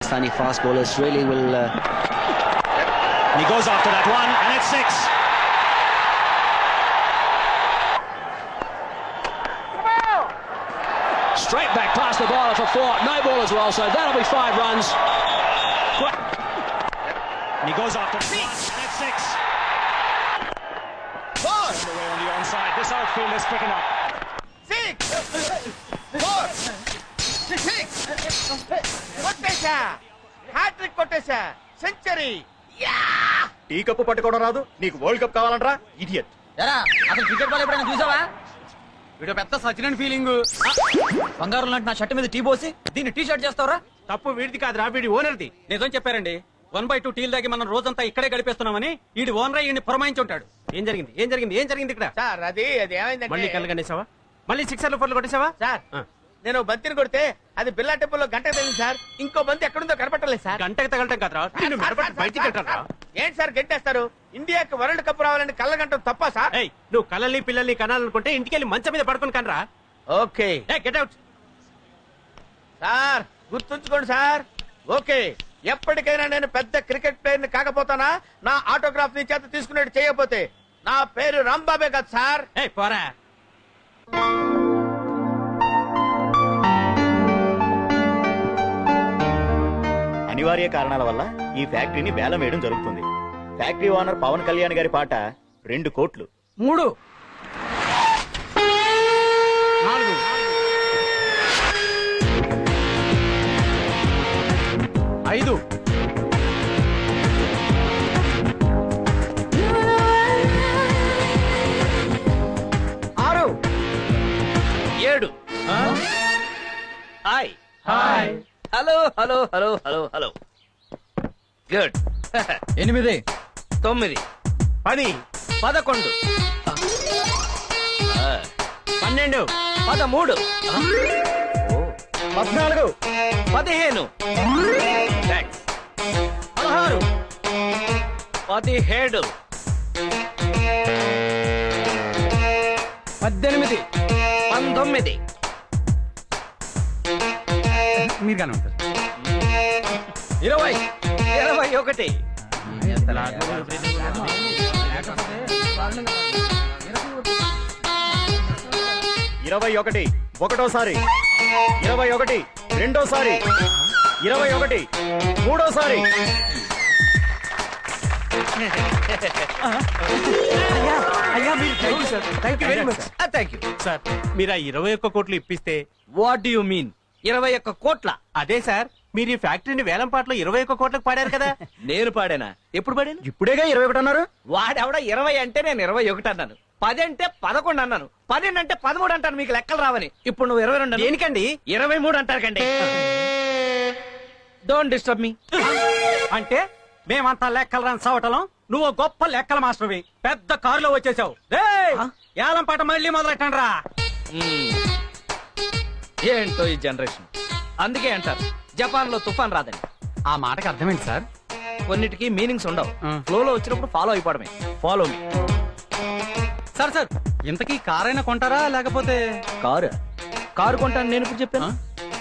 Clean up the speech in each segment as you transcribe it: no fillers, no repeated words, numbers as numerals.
Pakistani fast bowlers really will... And he goes after that one, and it's 6. Straight back past the bowler for 4. No ball as well, so that'll be 5 runs. And he goes after that one, and it's 6. Ball! Away on the onside. This outfield is picking up. 6 4 6 కొట్టేశా hat trick కొట్టేశా century tea cup పట్టుకోవడం రాదు నీకు world cup కావాలంటరా idiot. అసలు cricket ball ఎప్పుడైనా చూసావా? వీడు పెద్ద సచిన్ ఫీలింగ్. బంగారం లాంటి నా షర్ట్ మీద టీ పోసి దీన్ని టీ షర్ట్ చేస్తావరా? తప్పు వీడిది కాదురా, వీడి ఓనర్ది. నిజం చెప్పారండి. 1/2 టీల్ దాగి మనం రోజంతా ఇక్కడే గడిపేస్తున్నామని వీడి ఓనర్ ఈయన్ని పురమాయించి ఉంటాడు. ఏం జరిగింది ఏం జరిగింది ఏం జరిగింది ఇక్కడ? సార్ అది ఏమైందంటే మళ్ళీ కళ్ళు కనేసావా? మళ్ళీ 6 4 కొట్టేసావా? సార్ నేను బంతిని కొడితే అది బిల్లా టెంపుల్లో గంట తగిలింది సార్. ఇంకో బంతి ఎక్కడుందో కనపట్టలేదు సార్. గంటకి తగలటం కదరా, నిన్ను మెడపట్టి బయటికి కట్టరా. ఏంటి సార్ గంటేస్తారు? ఇండియాకి వరల్డ్ కప్ రావాలని కళ్ళ గంట తప్ప సార్? ఏయ్, నువ్వు కళ్ళని పిల్లల్ని కనాలనుకుంటే ఇంటికి వెళ్ళి మంచం మీద పడుకొని కనరా. Okay get out. సార్ గుర్తుంచుకోండి సార్. ఓకే, ఎప్పటికైనా నేను పెద్ద క్రికెట్ ప్లేయర్ ని కాకపోతానా నా ఆటోగ్రాఫ్ ని చేత తీసుకునేట్టు చేయకపోతే నా పేరు రాంబాబే కదా సార్. ఏయ్ పోరా. అనివార్య కారణాల వల్ల ఈ ఫ్యాక్టరీని వేలం వేయడం జరుగుతుంది. ఫ్యాక్టరీ ఓనర్ పవన్ కళ్యాణ్ గారి పాట 2 కోట్లు. 3 4 5 6 7 Hi. Hi. Hello, hello, hello, hello, hello. Good. 8 9 10 11 12 13 14 15 Thanks. 16 17. 18 19. మీరుగానే ఉంటారు. 20. 21. 21 ఒకటోసారి, 21 రెండోసారి, 21 మూడోసారి. Thank you. సార్, మీరు ఆ 21 కోట్లు ఇప్పిస్తే. What do you mean? 21 కోట్ల? అదే సార్, మీరు ఈ ఫ్యాక్టరీని వేలం పాటలో 21 కోట్లకు పాడారు కదా. నేను పాడానా? ఎప్పుడు పాడాను? ఇప్పుడేగా 21 అన్నారు. వాడెవడ 20 అంటే నేను 21 అన్నాను. 10 అంటే 11 అన్నాను. 12 అంటే 13 అంటాను. మీకు లెక్కలు రావని. ఇప్పుడు నువ్వు 22 దేనికండి? 23 అంటారు కండి. Don't disturb me. అంటే మేమంతా లెక్కలు రాని చవటలం, నువ్వు గొప్ప లెక్కల మాస్టర్వి. పెద్ద కారులో వచ్చేసావు. ఏలం పాట మళ్ళీ మొదలెట్టండి రా. ఏంటో ఈ జనరేషన్. అందుకే అంటారు జపాన్ లో తుఫాన్ రాదని. ఆ మాటకి అర్థమేంటి సార్? కొన్నిటికి మీనింగ్స్ ఉండవు. ఫ్లో లో వచ్చినప్పుడు ఫాలో అయిపోవడమే. Follow me. సార్ సార్, ఇంతకీ కారైనా కొంటారా లేకపోతే? కారు కొంటాను నేను ఇప్పుడు చెప్పాను.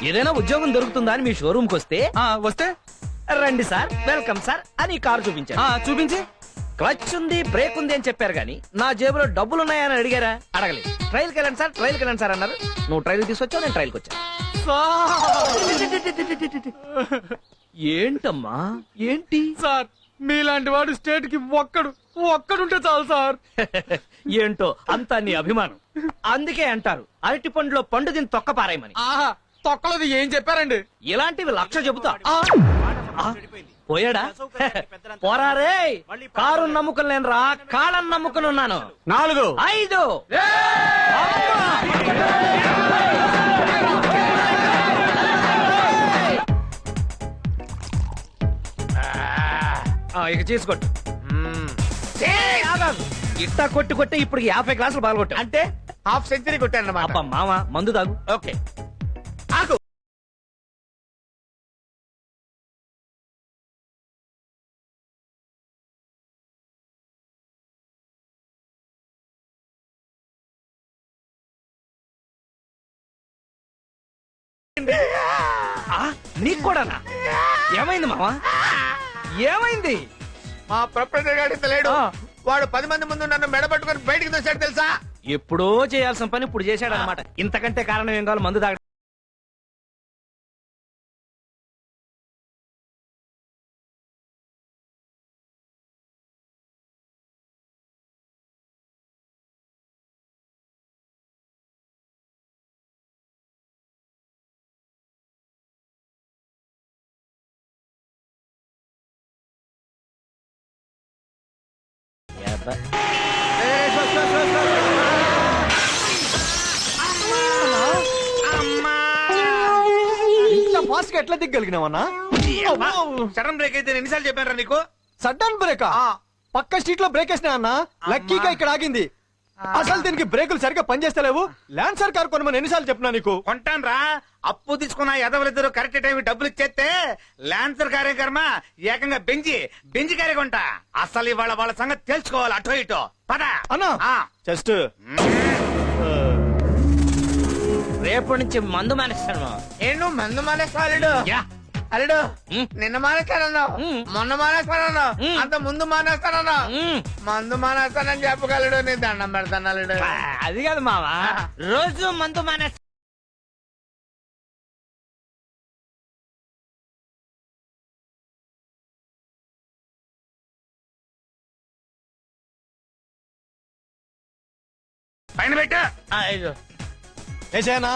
ఏదైనా ఉద్యోగం దొరుకుతుందా అని మీ షోరూమ్ కి వస్తే వస్తే రండి సార్, వెల్కమ్ సార్ అని కారు చూపించారు. చూపించి క్లచ్ ఉంది, బ్రేక్ ఉంది అని చెప్పారు గానీ నా జేబులో డబ్బులు ఉన్నాయని అడిగారా? అడగలేదు. ట్రైల్కి వెళ్ళండి సార్, ట్రైల్కి వెళ్ళండి సార్ అన్నారు. నువ్వు ట్రైల్ తీసుకొచ్చావు, నేను ట్రైల్కి వచ్చాను. ఏంటమ్మా ఏంటి? సార్, మీలాంటి వాడు స్టేట్ కి ఒక్కడుంటే చాలు సార్. ఏంటో అంతా నీ అభిమానం. అందుకే అంటారు అరటి పండులో పండు దీన్ని తొక్క పారాయమని. ఆహా, తొక్కలది ఏం చెప్పారండి? ఇలాంటివి 1,00,000 చెబుతా. పోయాడా? పోరారే. కారు నమ్ముకుని నేను రా, కాళ్ళని నమ్ముకుని ఉన్నాను. 4 5 ఇక చేసుకోట్టు. ఇట్టా కొట్టి కొట్టి ఇప్పుడు 50 గ్లాసులు బాగా అంటే హాఫ్ సెంచరీ కొట్టానన్నమాట. అబ్బా మామ, మందు తాగు. ఓకే ఆగు. నీకు కూడానా? ఏమైంది మావా ఏమైంది? మా ప్రొపరేటర్ గారి లేడు. వాడు 10 మంది ముందు నన్ను మెడబట్టుకుని బయటికి తోశాడు తెలుసా? ఎప్పుడో చేయాల్సిన పని ఇప్పుడు చేశాడు అనమాట. ఇంతకంటే కారణం ఏం కావాలి? మందు తాగ. ఇంత ఫాస్ట్ గా ఎట్లా దిగ్గలిగినావన్నా? సడన్ బ్రేక్ అయితే ఎన్నిసార్లు చెప్పారా నీకు? సడన్ బ్రేకా? పక్క స్ట్రీట్ లో బ్రేక్ వేసినా అన్న, లక్కీగా ఇక్కడ ఆగింది. అసలు దీనికి బ్రేకులు సరిగ్గా పనిచేస్తలేవు. ల్యాన్సర్ కార్ కొనమని ఎన్నిసార్లు చెప్పినా నీకు? కొంటాను రా. అప్పు తీసుకున్న ఎదవలిద్దరు కరెక్ట్ టైం డబ్బులు ఇచ్చేస్తే ల్యాన్సర్ కార్యక్రమ ఏకంగా బెంజి కారే కొంటా. అసలు ఇవాళ వాళ్ళ సంగతి తెలుసుకోవాలి. అటో ఇటో పద అన్నా జస్ట్ రేపటి నుంచి మందు మానేస్తాను. నేను మందు మానేస్తాడు. అల్లుడు నిన్న మానేస్తానన్నావు, మొన్న మానేస్తానన్నావు, అంత ముందు మానేస్తానన్నావు. మందు మానేస్తానని చెప్పగలడు. నీ దండం పెడతాను అల్లుడు. అది కాదు మావా, రోజు మందు మానేస్తా. పైన పెట్టా వేసేనా?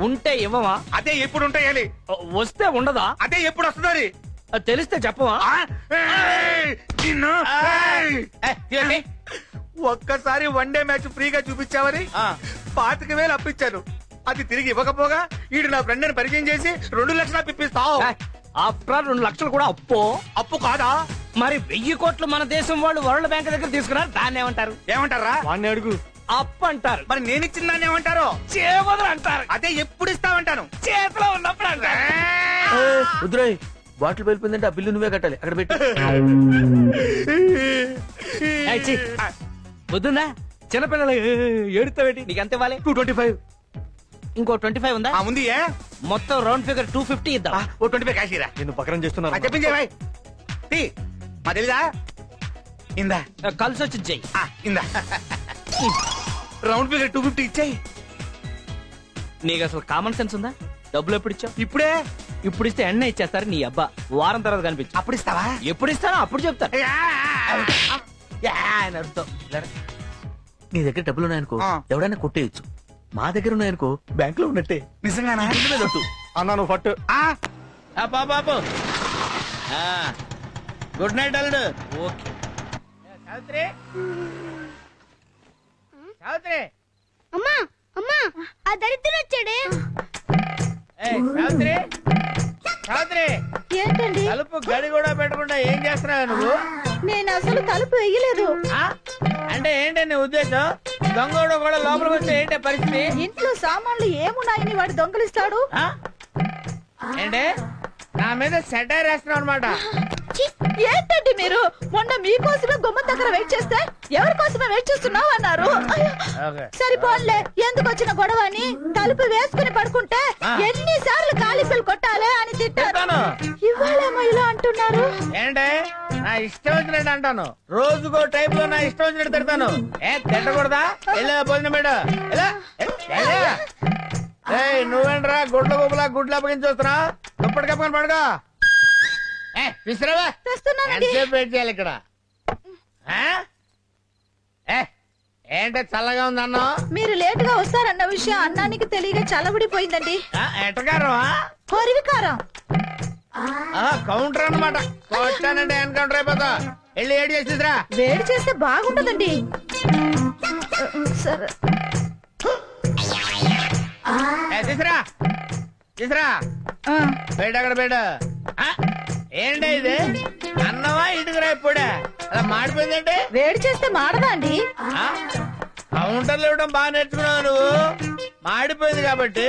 ఉంటే ఇవ్వవా? అదే ఎప్పుడు ఉంటాయాలి, వస్తే ఉండదా? అదే ఎప్పుడు వస్తుంది తెలిస్తే చెప్పవా? ఒక్కసారి 1 డే మ్యాచ్ ఫ్రీగా చూపించావని 25,000 అప్పించాను. అది తిరిగి ఇవ్వకపోగా ఈడు నా ఫ్రెండ్ ని పరిచయం చేసి 2 లక్షలు అప్పిస్తావు. ఆఫ్టర్ 2 లక్షలు కూడా అప్పు కాదా? మరి 1000 కోట్లు మన దేశం వాళ్ళు వరల్డ్ బ్యాంక్ దగ్గర తీసుకున్నారు. దాన్ని ఏమంటారు? ఏమంటారా? వాడిని అడుగు. అప్పు అంటారు. మరి నేను ఇచ్చిన దాన్ని ఏమంటారు? చేవదలు అంటారు. అదే ఎప్పుడు ఇస్తామంటాను. చేతిలో ఉన్నప్పుడు అంటారు. రుద్రాయ్ బాటిల్ వెళ్ళిపోయిందంటే ఆ బిల్లు నువ్వే కట్టాలి. అక్కడ పెట్టి వద్దుందా? చిన్నపిల్లలు ఏడుతావేటి? నీకు ఎంత ఇవ్వాలి? 225. ఇంకో 25 ఉందా? ఉంది. మొత్తం రౌండ్ ఫిగర్ 250 ఇద్దాం. ఓ 25 కాశీరా. నిన్ను పకరం చేస్తున్నారు. చెప్పించే భాయ్. మా తెలీదా? ఇందా కలిసి వచ్చి చెయ్యి. ఇందా రౌండ్ ఫిగర్ 250 ఇచ్చాయి. నీకు అసలు కామన్ సెన్స్ ఉందా? డబ్బులు ఎప్పుడు ఇచ్చావు? ఇప్పుడే. ఇప్పుడు ఇస్తే ఎన్న ఇచ్చేస్తారు. నీ అబ్బా వారం తర్వాత కనిపించు. అప్పుడు ఇస్తావా? ఎప్పుడు ఇస్తానో అప్పుడు చెప్తాను. ఆయన అర్థం. నీ దగ్గర డబ్బులు ఉన్నాయనుకో ఆ. ఎవడైనా కొట్టేయచ్చు. మా దగ్గర ఉన్నాయనుకో బ్యాంక్ లో ఉన్నట్టే. నిజంగానా? అన్నా నువ్వు ఫట్టు. బాబు గుడ్ నైట్ అల్లుడు. ఓకే. సావిత్రి సావిత్రి అమ్మా అమ్మా ఆ దరిద్రుడు వచ్చాడే. సావిత్రి సావిత్రి ఏంటండి? తలుపు గడి కూడా పెట్టకుండా ఏం చేస్తున్నావు నువ్వు? నేను అసలు తలుపు వేయలేదు. అంటే ఏంటి నీ ఉద్దేశం? దొంగోడు కూడా లోపలికి వస్తే ఏంటి పరిస్థితి? ఇంట్లో సామాన్లు ఏమున్నాయని వాడు దొంగలిస్తాడు. ఏంటి నా మీద సెటైర్ వేస్తున్నావు అనమాట? ఛీ, ఏంటండి మీరు? మొన్న మీకోసమే గుమ్మం దగ్గర వెయిట్ చేస్తే ఎవరి కోసమే వెయిట్ చేస్తున్నావు అన్నారు. అయ్యో, సరిపోన్లే. ఎందుకు వచ్చిన గొడవ అని తలుపు వేసుకుని పడుకుంటే ఎన్నిసార్లు కాలిఫీలు కొట్టాలి అని తిట్టాను. ఇవాళేమో ఇలా అంటున్నారు. ఏంటే నా ఇష్టం వచ్చినట్టు అంటాను. రోజుకో టైప్ లో నా ఇష్టం వచ్చినట్టు తిడతాను. తిట్టకూడదా? వెళ్ళా భోజనం మేడ. నువ్వేంట్రా గుడ్ల గుబులా గుడ్లు అప్పగించి వస్తున్నా? దుప్పటి కప్పుకొని పడుకో. విసిరావా? తెస్తున్నానండి. ఎంతసేపు వెయిట్ చేయాలి ఇక్కడ? ఏంటే చల్లగా ఉంది అన్నం? మీరు లేటుగా వస్తారన్న విషయం అన్నానికి తెలియక చల్లబడిపోయిందండి. ఎట్టకారమా? కొరివికారం. కౌంటర్ అన్నమాట. కొట్టానంటే ఎన్కౌంటర్ అయిపోతా. వెళ్ళి ఏడు చేసి తీసురా. వేడి చేస్తే బాగుంటదండి. సరే తీసురా తీసురా. బయట అక్కడ బయట. ఏంటి ఇది? అన్నమా ఇటుకురా? ఇప్పుడే అలా మాడిపోయిందంటే వేడి చేస్తే మాడదా అండి? కౌంటర్లు ఇవ్వడం బాగా నేర్చుకున్నావు నువ్వు. మాడిపోయింది కాబట్టి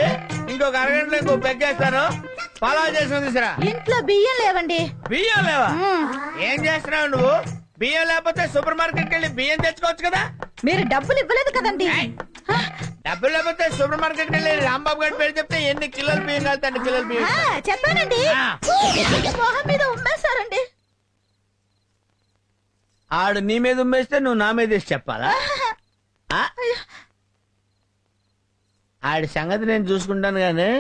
ఇంకొక అరగంటలో ఇంకో పెగ్గేస్తాను. పలావ్ చేసుకుని తీసురా. ఇంట్లో బియ్యం లేవండి. బియ్యం లేవా? ఏం చేస్తున్నావు నువ్వు? బియ్యం లేకపోతే సూపర్ మార్కెట్కి వెళ్ళి బియ్యం తెచ్చుకోవచ్చు కదా. మీరు డబ్బులు ఇవ్వలేదు కదండి. డబ్బులు లేకపోతే సూపర్ మార్కెట్ వెళ్ళి రాంబాబు గారి పేరు చెప్తే ఎన్ని కిలోలు బియ్యం కలితే అన్ని కిలోలు బియ్యం ఆ, ఇస్తారు. చెప్పానండి ఆ. మొహం మీద ఉమ్మేస్తారండి. ఆడు నీ మీద ఉమ్మేస్తే నువ్వు నా మీద వేసి చెప్పాలా ఆ? ఆడి సంగతి నేను చూసుకుంటాను గానీ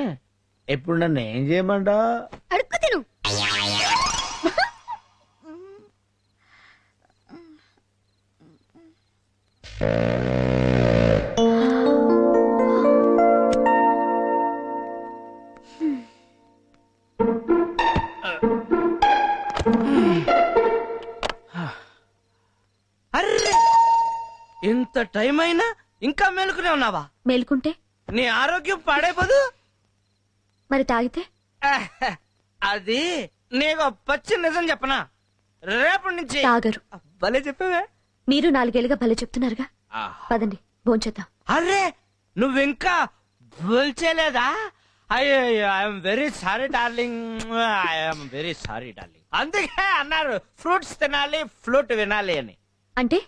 ఎప్పుడు నన్ను ఏం చేయమంటావు? అడుక్కు తిను. అర్రే ఇంత టైం అయినా ఇంకా మేలుకునే ఉన్నావా? మేలుకుంటే నీ ఆరోగ్యం పాడైపోదు. మరి తాగితే అది నీకు పచ్చి నిజం చెప్పనా, రేపటి నుంచి తాగరు. భలే చెప్పావే. మీరు 4 ఏళ్ళుగా భలే చెప్తున్నారుగా. పదండి భోంచేద్దాం. అరే నువ్వింకా బోల్చేలేదా? అయ్యో I'm very sorry darling, I'm very sorry darling. అందుకే అన్నారు ఫ్రూట్స్ తినాలి ఫ్లూట్ వినాలి అని. అంటే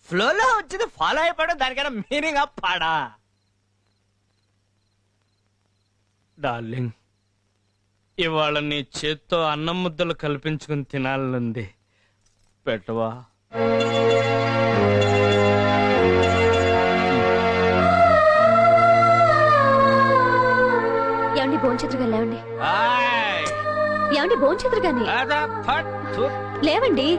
ఫ్లోలో వచ్చింది ఫాలో అయిపోవడం, దానికైనా మీనింగ్ పాడా. డార్లింగ్ ఇవాళ నీ చేత్తో అన్నం ముద్దలు కల్పించుకుని తినాలనుంది, పెట్టవా? ఏమండి భోంచేతురుగా లేవండి. ఆయ్, ఏమండి భోంచేతురుగాని అదా ఫట్ థు. లేవండి.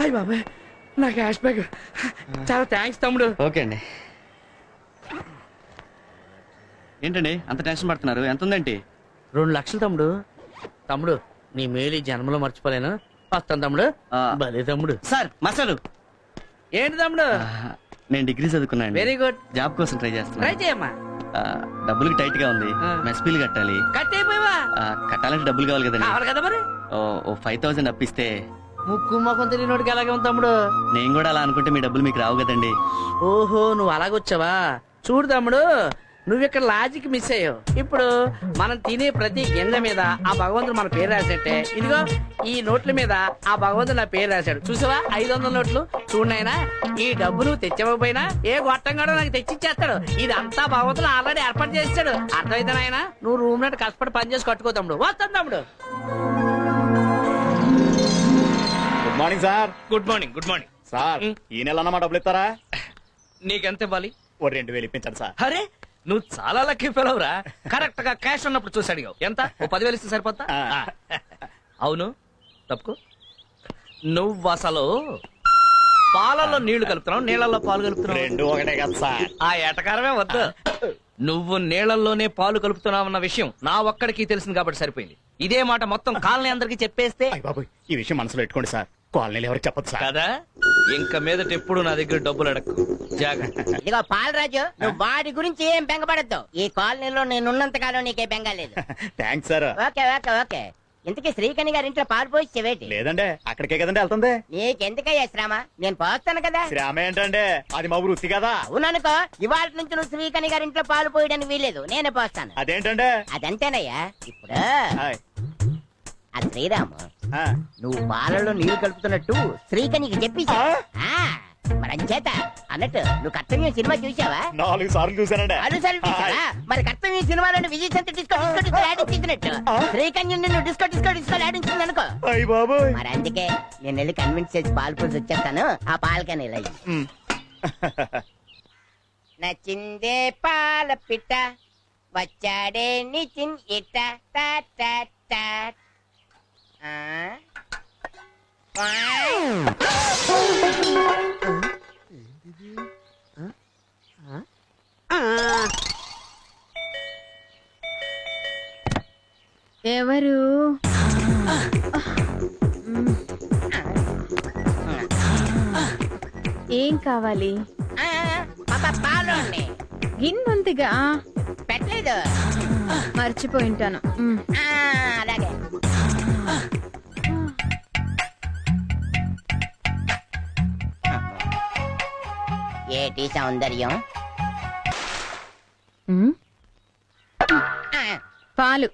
అయ్య బాబాయ్ నా క్యాష్ బ్యాగ్. చాలా థ్యాంక్స్ తమ్ముడు. ఓకే అండి. ఏంటండి అంత టెన్షన్ పడుతున్నారు? ఎంత ఉందండి? 2 లక్షలు తమ్ముడు. తమ్ముడు నీ మేలు ఈ జన్మలో మర్చిపోలేను. వస్తాను తమ్ముడు. భలే తమ్ముడు. సార్ మసాలు. ఏంటి తమ్ముడు? నేను డిగ్రీ చదువుకున్నాను. Very good. జాబ్ కోసం ట్రై చేస్తున్నా. ట్రై చేయమ్మా. డబ్బులకి టైట్ గా ఉంది. మెస్ బిల్ కట్టాలి. కట్ అయిపోయావా? కట్టాలంటే డబ్బులు కావాలి కదండి. కావాలి కదా మరి. ఓ 5,000 అప్పిస్తే. ముక్కు మొఖం తెలియనోడికి అలాగే ఉంది తమ్ముడు. నేను కూడా అలా అనుకుంటే మీ డబ్బులు మీకు రావు కదండి. ఓహో నువ్వు అలాగొచ్చావా? చూడు తమ్ముడు, నువ్వు ఇక్కడ లాజిక్ మిస్ అయ్యావు. ఇప్పుడు మనం తినే ప్రతి గింజ మీద ఆ భగవంతుడు మన పేరు రాసేట్టే. ఇదిగో ఈ నోట్ల మీద ఆ భగవంతుడు నా పేరు రాశాడు. చూసావా 500 నోట్లు? చూడనైనా ఈ డబ్బు నువ్వు తెచ్చకపోయినా ఏ గొట్టంగాడో నాకు తెచ్చిచ్చేస్తాడు. ఇదంతా భగవంతుడు ఆల్రెడీ ఏర్పాటు చేస్తాడు. అర్థమైతే నాయన నువ్వు రూమ్ నట్టు కష్టపడి పని చేసి కట్టుకో తమ్ముడు. వస్తాను తమ్ముడు. Good morning sir. Good morning. Good morning sir ఈ నెల అన్నమాట డబ్బులు ఇస్తారా? నీకెంత ఇవ్వాలి? ఓ 2,000 ఇప్పించండి సార్. అరే నువ్వు చాలా లక్కీ ఫెలవురా. కరెక్ట్ గా క్యాష్ ఉన్నప్పుడు చూసి అడిగావు. ఎంత? ఓ 10,000 ఇస్తే సరిపోతా? అవును తప్పుకో. నువ్వు అసలు పాలలో నీళ్లు కలుపుతున్నావు, నీళ్లలో పాలు కలుపుతున్నావు. 2 ఒకటే కదా సార్. ఆ ఎటకారమే వద్దు. నువ్వు నీళ్లలోనే పాలు కలుపుతున్నావన్న విషయం నా ఒక్కడికి తెలిసింది కాబట్టి సరిపోయింది. ఇదే మాట మొత్తం కాలనీ అందరికి చెప్పేస్తే. అయ్య బాబోయ్, ఈ విషయం మనసులో పెట్టుకోండి సార్. కాలనీలు ఎవరికి చెప్పదు సార్. కదా ఇంక మీదట ఎప్పుడు నా దగ్గర డబ్బులు అడక్కు. జాగ్రత్త. ఇదిగో పాలరాజు, నువ్వు వాడి గురించి ఏం బెంగపడద్దు. ఈ కాలనీలో నేనున్నంత కాలం నీకే బెంగ లేదు. Thanks sir. Okay okay okay. ఇంతకీ శ్రీకణి గారి ఇంట్లో పాలు పోసి చెవేటి లేదంటే అక్కడికే కదండి వెళ్తుంది. నీకెందుకయ్యా శ్రమ నేను పోస్తాను కదా. శ్రామ ఏంటంటే అది మా వృత్తి కదా. అవుననుకో, ఇవాళ నుంచి నువ్వు శ్రీకణి గారి ఇంట్లో పాలు పోయడానికి వీలేదు, నేనే పోస్తాను. అదేంటంటే అదంతేనయ్యా. ఇప్పుడు హాయ్. ఆ శ్రీరాము ఆ, నువ్వు పాలలో నీళ్లు కలుపుతున్నట్టు శ్రీకణికి చెప్పి మరి అంచేత అన్నట్టు నువ్వు కర్తవ్యం సినిమా చూసావా? 4 సార్లు చూసానండి. అలుసలు చూసావా? మరి కర్తవ్యం సినిమాలోని విజయ్ శాంతి డిస్కో ఆడించినట్టు శ్రీకన్య నిన్ను డిస్కో ఆడించింది అనుకో. అయ్య బాబోయ్. మరి అందుకే నేను వెళ్ళి కన్విన్స్ చేసి పాలు పోసి వచ్చేస్తాను. ఆ పాలకని ఇలా ఇయ్యి. ఉమ్. నచ్చిందే పాల పిట్ట వచ్చాడే నిచిన్ ఇట్ట టా టా టా. ఆ? ఎవరు? ఏం కావాలి? పాలు గిన్నుందిగా పెట్టలేదు. మర్చిపోయింటాను. అలాగే ఏటి సౌందర్యం. పాలు.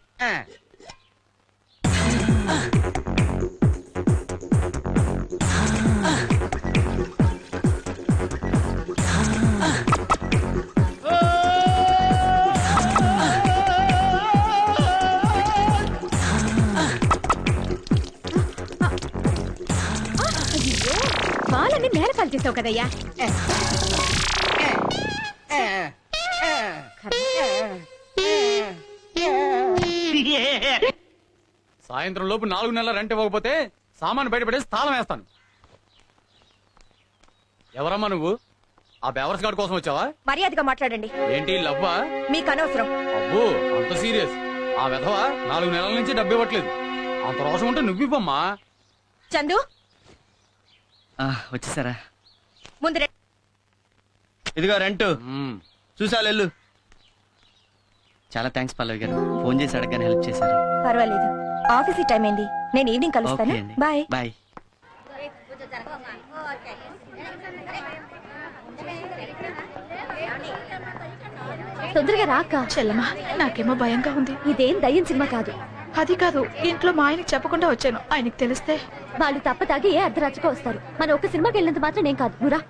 పాలన్నీ నేల పాలు చేసావు కదయ్యా. సాయంత్రం లోపు 4 నెలల రెంట్ ఇవ్వకపోతే సామాను బయటపడేసి తాళం వేస్తాను. ఎవరమ్మా నువ్వు? ఆ బేవర్స్ గార్డ్ కోసం వచ్చావా? మర్యాదగా మాట్లాడండి. ఏంటి లవ్వా? మీకు అనవసరం. అబ్బో అంత సీరియస్. ఆ వెధవ 4 నెలల నుంచి డబ్బు ఇవ్వట్లేదు. అంత రోషం ఉంటే నువ్వివ్వమ్మా. చందు వచ్చేసారా? ముందు ఇదిగో రెంట్ మ్మ్. చూసా వెళ్ళు. చాలా థ్యాంక్స్ పల్లవి గారు, ఫోన్ చేసి అడగగానే హెల్ప్ చేశారు. పర్వాలేదు. ఆఫీస్ టైం అయింది. నేను ఈవినింగ్ కలుస్తాను. ఓకే అండి. బాయ్. బాయ్. తొందరగా రాక. చెల్లమా, నాకేమో భయంగా ఉంది. ఇదేం దయ్యం సినిమా కాదు. అది కాదు, ఇంట్లో మా ఆయనకి చెప్పకుండా వచ్చాను. ఆయనకి తెలిస్తే వాళ్ళు తప్ప తాగి ఏ అర్ధరాత్రికో వస్తారు. మన ఒక్క సినిమాకి వెళ్ళినంత మాత్రం నేను కాదు. నువ్వురా.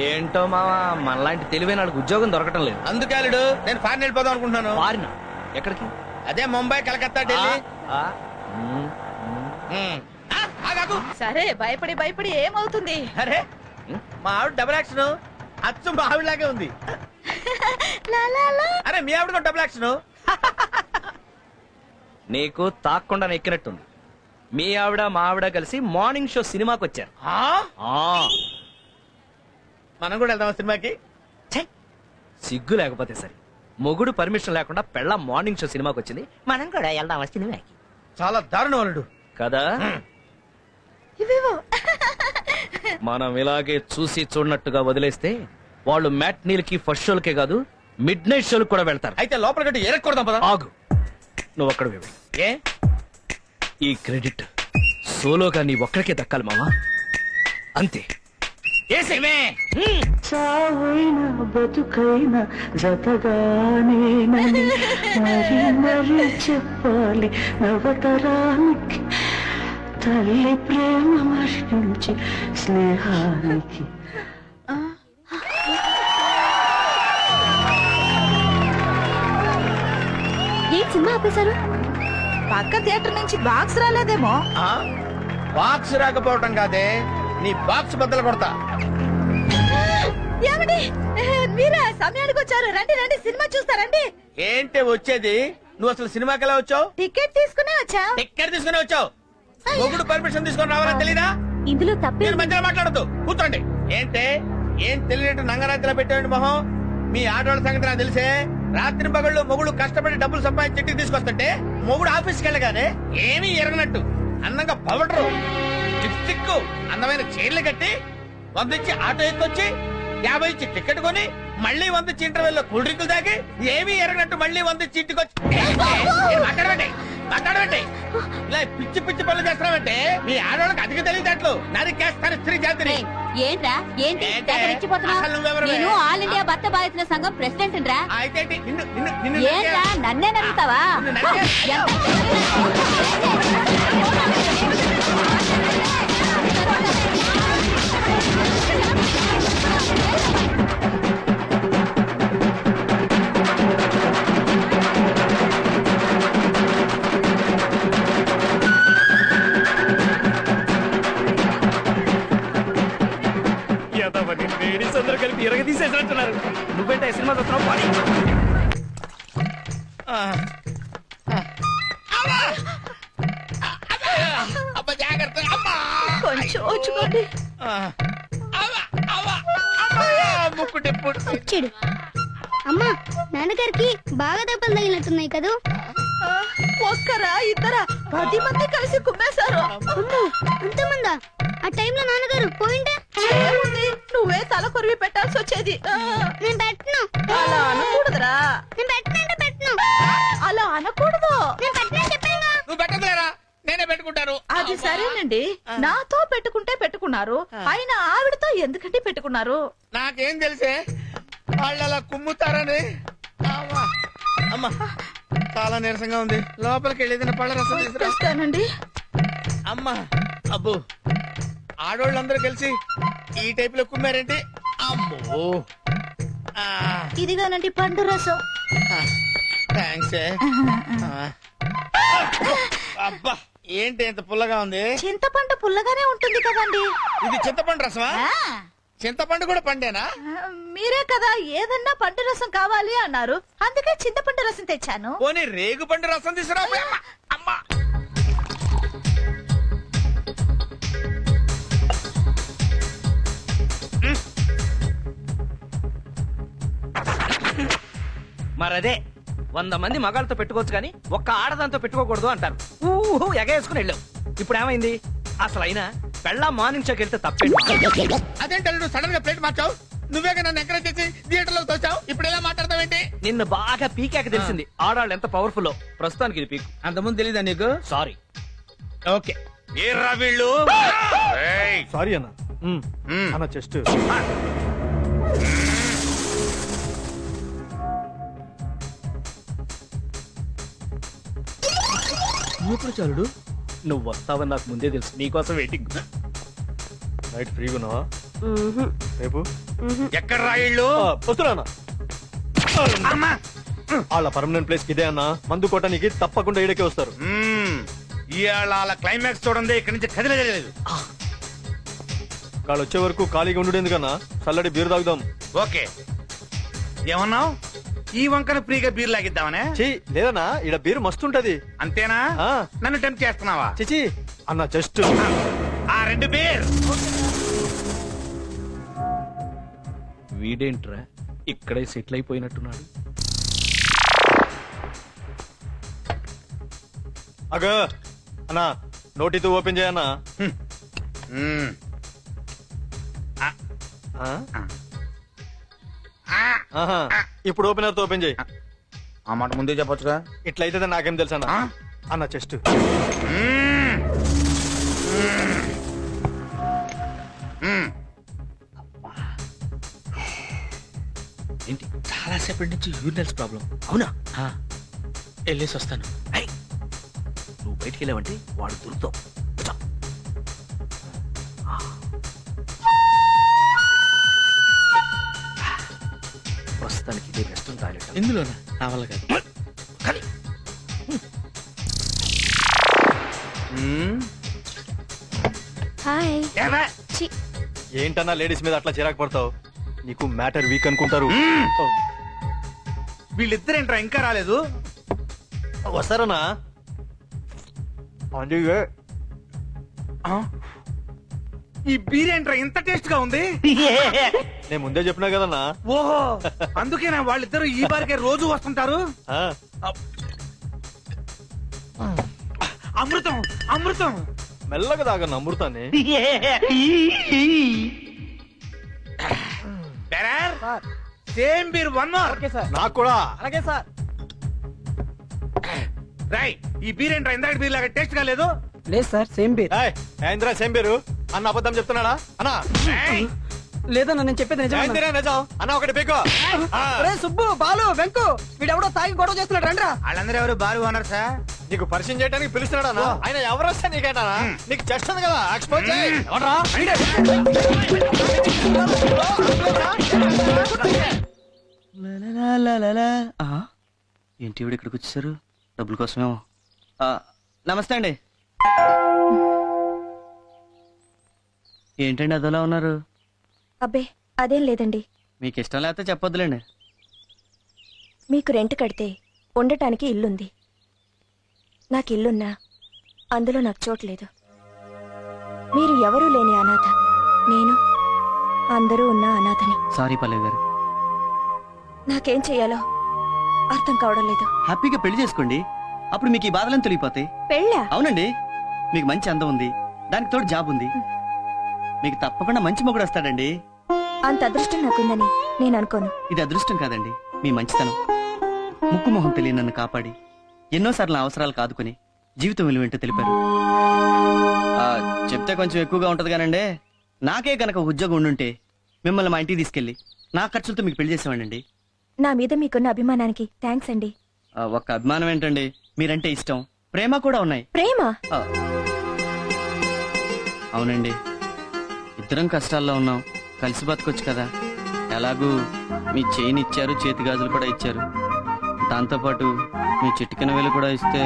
ఏంటో మావా మనలాంటి తెలివైన వాళ్ళకి ఉద్యోగం దొరకటం లేదు. అందుకే అల్లుడు నేను ఫారెన్ వెళ్ళిపోదాం అనుకుంటున్నాను. ఫారిన్ ఎక్కడికి? అదే ముంబై, కలకత్తా, ఢిల్లీ. ఆ, మ్మ్. ఆగాగు. సరే, భయపడి భయపడి ఏమవుతుంది? అరే మా ఆవిడ డబుల్ యాక్షన్ అచ్చు మా ఆవిడలాగే ఉంది. అరే మీ ఆవిడ డబుల్ యాక్షన్. నీకు తాక్కుండా ఎక్కినట్టుంది. మీ ఆవిడ మా ఆవిడ కలిసి మార్నింగ్ షో సినిమాకి వచ్చారు. ఆ, మనం కూడా వెళ్దాం సినిమాకి. సిగ్గు లేకపోతే సరే. మొగుడు పర్మిషన్ లేకుండా పెళ్ళ మార్నింగ్ షో సినిమాకి వచ్చింది. మనం కూడా వెళ్దాం సినిమాకి. చాలా దారుణం అల్లుడు కదా. మనం ఇలాగే చూసి చూడనట్టుగా వదిలేస్తే వాళ్ళు మ్యాట్నీలకి ఫస్ట్ షోలకే కాదు మిడ్ నైట్ షోలకు కూడా వెళ్తారు. అయితే లోపల గట్టి ఎరక్కూడదాం పద. ఆగు, నువ్వు అక్కడ ఏ ఈ క్రెడిట్ సోలోగా నీ ఒక్కడికే దక్కాలి మావా. అంతే. చావైనా బతుకైనా జతగానేనని మరి మరి చెప్పాలి నవతరానికి. తల్లి ప్రేమ మరించి స్నేహానికి. ఏం సినిమా ఆపేశారు? పక్క థియేటర్ నుంచి బాక్స్ రాలేదేమో. బాక్స్ రాకపోవటం కాదే, నీ బాక్స్ బద్దలు కొడతా. ఏమండి, మీరా సమయానికి వచ్చారు. రండి రండి, సినిమా చూస్తారండి. ఏంటి వచ్చేది? నువ్వు అసలు సినిమాకి ఎలా వచ్చావు? టికెట్ తీసుకునే వచ్చా. టికెట్ తీసుకుని వచ్చావు. మొగుడు పర్మిషన్ తీసుకొని రావాలని తెలీదా? ఇందులో తప్పే. మీరు మధ్యలో మాట్లాడద్దు, కూర్చోండి. ఏంటే ఏం తెలియనట్టు నంగరాత్రిలో పెట్టేయండి మొహం. మీ ఆడవాళ్ళ సంగతి నాకు తెలిసే. రాత్రి పగళ్ళు మొగుడు కష్టపడి డబ్బులు సంపాదించి ఇంటికి తీసుకొస్తుంటే మొగుడు ఆఫీస్కి వెళ్ళగానే ఏమీ ఎరగనట్టు అందంగా పవడరు లిప్స్టిక్ అందమైన చీరలు కట్టి 100 ఇచ్చి ఆటో ఎక్కొచ్చి 50 ఇచ్చి టికెట్ కొని మళ్ళీ 100 ఇచ్చి ఇంటర్వెల్ లో కూల్ డ్రింకులు తాగి ఏమీ ఎరగనట్టు మళ్ళీ 100 ఇచ్చి ఇంటికి వచ్చి మాట్లాడమండి. మాట్లాడమండి ఇలా పిచ్చి పిచ్చి పనులు చేస్తున్నామంటే మీ ఆడవాళ్ళకి అధిక తెలియదట్లు నరికేస్తారు స్త్రీ జాతిని. ఏంట్రా ఏంటి ఏంటే? తెగ రెచ్చిపోతున్నావ్? అసలు నువ్వెవరివే? నేను ఆల్ ఇండియా భర్త బాధితుల సంఘం ప్రెసిడెంట్ రా. అయితే ఏంటి? నిన్ను ఏంట్రా నన్నే నమ్ముతావా? నిన్ను నరికే- లేడీస్ అందరూ కలిపి ఇరగ తీసేసినట్టున్నారు. నువ్వేంటే సినిమా చూస్తున్నావు? పోనీ. అబ్బా, జాగ్రత్త. అమ్మా. కొంచెం వచ్చుకోండి. ముక్కు టెప్పు. వచ్చాడు. అమ్మా నాన్నగారికి బాగా దెబ్బలు తగిలినట్టున్నాయి కదూ. ఒక్కరా ఇద్దరా 10 మంది కలిసి కుమ్మేశారు. అమ్మో అంతమందా? ఆ టైంలో నాన్నగారు పోయింటే ఏముంది, నువ్వే తల కొరివి పెట్టాల్సి వచ్చేది. నేను పెట్టను. అలా అనకూడదురా. నేను పెట్టనంటే పెట్టను. అలా అనకూడదు. నేను పెట్టనని చెప్పానుగా. నువ్వు పెట్టదులేరా, నేనే పెట్టుకుంటాను. అది సరేనండి, నాతో పెట్టుకుంటే పెట్టుకున్నారు, అయినా ఆవిడతో ఎందుకంటే పెట్టుకున్నారు? నాకేం తెలిసే వాళ్ళు అలా కుమ్ముతారని. అమ్మా చాలా నీరసంగా ఉంది, లోపలికి వెళ్ళేది పళ్ళ రసం తీసుకురా. తెస్తానండి. అమ్మా అబ్బో, ఆడోళ్ళందరూ కలిసి ఈ టైప్ లో కుమ్మారేంటి? అమ్మో. ఇదిగానండి పండు రసం. థ్యాంక్స్. అబ్బా ఏంటి ఎంత పుల్లగా ఉంది? చింతపండు పుల్లగానే ఉంటుంది కదండి. ఇది చింతపండు రసమా? చింతపండు కూడా పండేనా? మీరే కదా ఏదన్నా పండు రసం కావాలి అన్నారు, అందుకే చింతపండు రసం తెచ్చాను. పోనీ రేగు పండు రసం తీసుకురా. అమ్మా మరదే 100 మంది మగాళ్ళతో పెట్టుకోవచ్చు కానీ ఒక్క ఆడదాంతో పెట్టుకోకూడదు అంటారు. ఊహు ఎగేసుకుని వెళ్ళావు. ఇప్పుడు ఏమైంది? అసలు అయినా పెళ్ళ మార్నింగ్ షోకి వెళ్తే తప్పేంటి? అదేంటి నువ్వు సడన్ గా ప్లేట్ మార్చావు? నువ్వేగా నన్ను ఎంకరేజ్ చేసి థియేటర్ లో తోచావు, ఇప్పుడు ఎలా మాట్లాడతావేంటి? నిన్ను బాగా పీకాక తెలిసింది ఆడాళ్ళు ఎంత పవర్ఫుల్. ప్రస్తుతానికి ఇది పీక్. అంతకుముందు తెలీదా నీకు? సారీ. ఓకే. ఏర్రా వీళ్ళు? సారీ అన్న. అన్న చెస్ట్ చాలుడు నువ్వు వస్తావని నాకు ముందే తెలుసు. నీకోసం వెయిటింగ్. నైట్ ఫ్రీగా ఉన్నావా రేపు? ఎక్కడ రా వీళ్ళు? వస్తున్నా. వాళ్ళ పర్మనెంట్ ప్లేస్ ఇదే అన్న. మందు కొట్టడానికి తప్పకుండా ఈడకే వస్తారు. ఇవాళ క్లైమాక్స్ చూడండి, ఇక్కడి నుంచి కదిలేదు. వాళ్ళు వచ్చే వరకు ఖాళీగా ఉండు ఎందుకన్నా, చల్లడి బీరు తాగుదాం. ఓకే. ఏమన్నావు? ఈ వంకన ఫ్రీగా బీర్ లాగిద్దామనే? లేదన్నా, ఈడ బీరు మస్తుంటది. అంతేనా? నన్ను టెంప్ట్ చేస్తున్నావా? చిచి అన్న జస్ట్ ఆ 2 బీర్. వీడేంట్రా ఇక్కడే సెటిల్ అయిపోయినట్టున్నాడు. అగ అన్నా, నోటితో ఓపెన్ చేయన్నా. ఇప్పుడు ఓపెనర్ తో ఓపెన్ చేయి. ఆ మాట ముందే చెప్పొచ్చుగా. ఇట్లయితే నాకేం తెలుసు అన్న. అన్న చెస్ట్ ఏంటి చాలా సేపటి నుంచి యూరినల్స్ ప్రాబ్లం. అవునా? వెళ్ళేసి వస్తాను. నువ్వు బయటికి వెళ్ళావంటే వాడు దొరుకుతావు. ప్రస్తుతానికి ఇదే బెస్ట్ టాయిలెట్. ఇందులోనా? నా వల్ల కాదు. కానీ హాయ్. ఏంటన్నా లేడీస్ మీద అట్లా చిరాకు పడతావు? నీకు మ్యాటర్ వీక్ అనుకుంటారు. వీళ్ళిద్దరేంట్రా ఇంకా రాలేదు? వస్తారన్నా. ఈ బీర్ ఏంట్రా ఇంత టేస్ట్ గా ఉంది? నేను ముందే చెప్పినా కదన్నా. ఓహో, అందుకేనా వాళ్ళిద్దరు ఈ బారికే రోజు వస్తుంటారు? అమృతం అమృతం. మెల్లగా తాగన్న అమృతాన్ని. Same beer 1 more. నాకు కూడా. అలాగే సార్. రాయ్ ఈ బీర్ ఏంట్రా ఇందాక బీర్ లాగా టేస్ట్ గా లేదు. లేదు సార్ సేమ్ బీర్. ఏంద్రా సెంబేరు అన్న అబద్ధం చెప్తున్నాడా అన్నా? లేదన్నా నేను చెప్పేది ఏందిరా నిజం అన్న? ఒకటి పీకో. సుబ్బు బాలు వెంకు వీడెవడో తాగి గొడవ చేస్తున్నాడు రండ్రా. వాళ్ళందరూ ఎవరు బారు ఓనర్ సార్? నీకు పరిచయం చేయడానికి పిలుస్తున్నాడా అన్న? ఆయన ఎవరు వస్తే నీకేనా? నీకు చెస్ట్ ఉంది కదా, ఎక్స్పోజ్ చేయి. ఏంటి ఇవిడ ఇక్కడికి వచ్చేసారు? డబ్బుల కోసమేమో. నమస్తే అండి. ఏంటండి అదోలా ఉన్నారు? అబ్బే అదేం లేదండి. మీకు ఇష్టం లేకపోతే చెప్పొద్దులేండి. మీకు రెంట్ కడితే ఉండటానికి ఇల్లుంది. నాకు ఇల్లున్నా అందులో నాకు చోటు లేదు. మీరు ఎవరూ లేని అనాథ, నేను అందరూ ఉన్న అనాథని. సారీ పల్లవి గారు. నాకేం చెయ్యాలో అర్థం కావడం లేదు. హ్యాపీగా పెళ్లి చేసుకోండి, అప్పుడు మీకు ఈ బాధలను తొలగిపోతాయి. పెళ్ళా? అవునండి, మీకు మంచి అందం ఉంది, దానికి తోడు జాబ్ ఉంది, మీకు తప్పకుండా మంచి మొగుడు వస్తాడండి. అంత అదృష్టం నాకుందని నేను అనుకోను. ఇది అదృష్టం కాదండి, మీ మంచితనం. ముక్కు మొహం తెలియని నన్ను కాపాడి ఎన్నోసార్లు నా అవసరాలు కాదుకొని జీవితం విలువేంటో తెలిపారు. చెప్తే కొంచెం ఎక్కువగా ఉంటది కానండి, నాకే కనుక ఉద్యోగం ఉండుంటే మిమ్మల్ని మా ఇంటికి తీసుకెళ్లి నా ఖర్చులతో మీకు పెళ్లి చేసేవాడండి. నా మీద మీకున్న అభిమానానికి థ్యాంక్స్ అండి. ఒక్క అభిమానం ఏంటండి, మీరంటే ఇష్టం, ప్రేమ కూడా ఉన్నాయి. ప్రేమ? అవునండి, ఇద్దరం కష్టాల్లో ఉన్నాం, కలిసి బతకొచ్చు కదా. ఎలాగూ మీ చైన్ ఇచ్చారు, చేతి గాజులు కూడా ఇచ్చారు, దాంతోపాటు మీ చిటికెన వేలు కూడా ఇస్తే.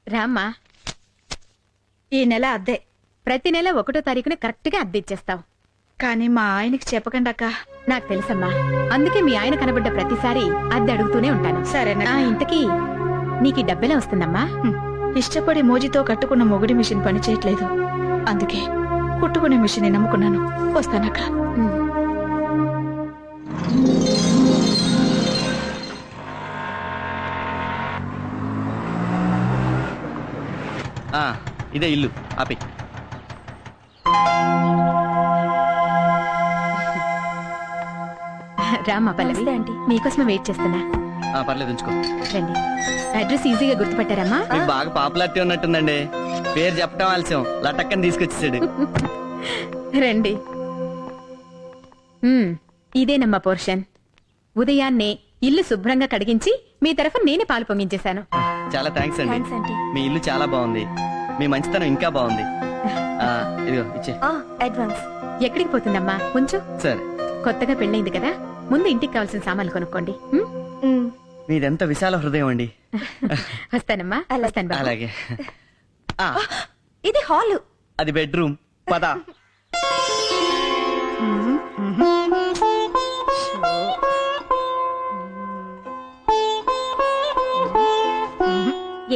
రామ్మా, ఈ నెల అద్దె ప్రతి నెల 1వ తారీఖున కరెక్ట్ గా అద్దె ఇచ్చేస్తావు. కానీ మా ఆయనకి చెప్పకండి అక్క. నాకు తెలుసమ్మా, అందుకే మీ ఆయన కనబడ్డ ప్రతిసారి అద్దె అడుగుతూనే ఉంటాను. సరేనా? ఇంతకీ నీకు ఈ డబ్బెలా వస్తుందమ్మా? ఇష్టపడి మోజీతో కట్టుకున్న మొగుడి మిషన్ పని చేయట్లేదు, అందుకే కుట్టుకునే మిషన్ నమ్ముకున్నాను. వస్తానక్క. ఇదే ఇల్లు. ఆపి. రామ్మా పల్లవి ఆంటీ, మీకోసమే వెయిట్ చేస్తున్నా. పర్లేదు, ఉంచుకో. రండి. అడ్రస్ ఈజీగా గుర్తుపట్టారమ్మా? మీకు బాగా పాపులారిటీ ఉన్నట్టుందండి, పేరు చెప్పడం ఆలస్యం, లటక్కని తీసుకొచ్చేసాడు. రండి. ఇదేనమ్మా పోర్షన్. ఉదయాన్నే ఇల్లు శుభ్రంగా కడిగించి మీ తరఫున నేనే పాలు పొంగించేశాను. చాలా థ్యాంక్స్ అండి. మీ ఇల్లు చాలా బాగుంది, మీ మంచితనం ఇంకా బాగుంది. ఇదిగో ఇచ్చే. అడ్వాన్స్. ఎక్కడికి పోతుందమ్మా? కొంచెం సరే. కొత్తగా పెళ్ళైంది కదా, ముందు ఇంటికి కావాల్సిన సామాన్లు కొనుక్కోండి. మీదెంత విశాల హృదయం అండి. వస్తానమ్మా. వస్తాను. అలాగే. ఇది హాలు, అది బెడ్రూమ్. పద.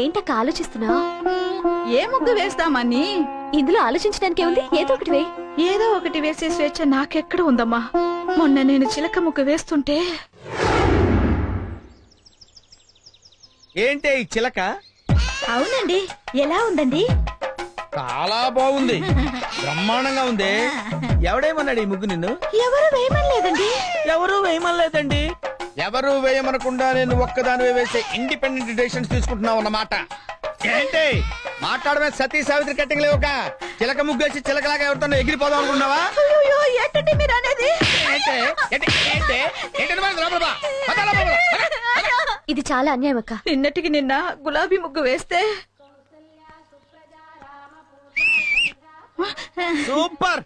ఏంటక్క ఆలోచిస్తున్నావు? ఏ ముగ్గు వేస్తామని. ఇందులో ఆలోచించడానికి ఏముంది? ఏదో ఒకటి వే. ఏదో ఒకటి వేసే స్వేచ్ఛ నాకెక్కడ ఉందమ్మా? మొన్న నేను చిలక ముగ్గు వేస్తుంటే ఏంటి ఈ చిలక? అవునండి, ఎలా ఉందండి? చాలా బాగుంది, బ్రహ్మాండంగా ఉంది. ఎవడేమన్నాడు ఈ ముగ్గు నిన్ను? ఎవరు వేయమనలేదండి. ఎవరు వేయమనలేదండి. ఎవరు వేయమనకుండా నేను ఒక్కదానివే వేసే ఇండిపెండెంట్ డెసిషన్స్ తీసుకుంటున్నావు అన్నమాట. ఏంటి మాట్లాడమే? సతీ సావిత్రి కట్టింగ్ లేవుక చిలక ముగ్గేసి చిలకలాగా ఎవరితో ఎగిరిపోదాం అనుకున్నావా? అయ్యో, ఏంటండి మీరు అనేది? ఇది చాలా అన్యాయం అక్క. నిన్నటికి నిన్న గులాబీ ముగ్గు వేస్తే సూపర్.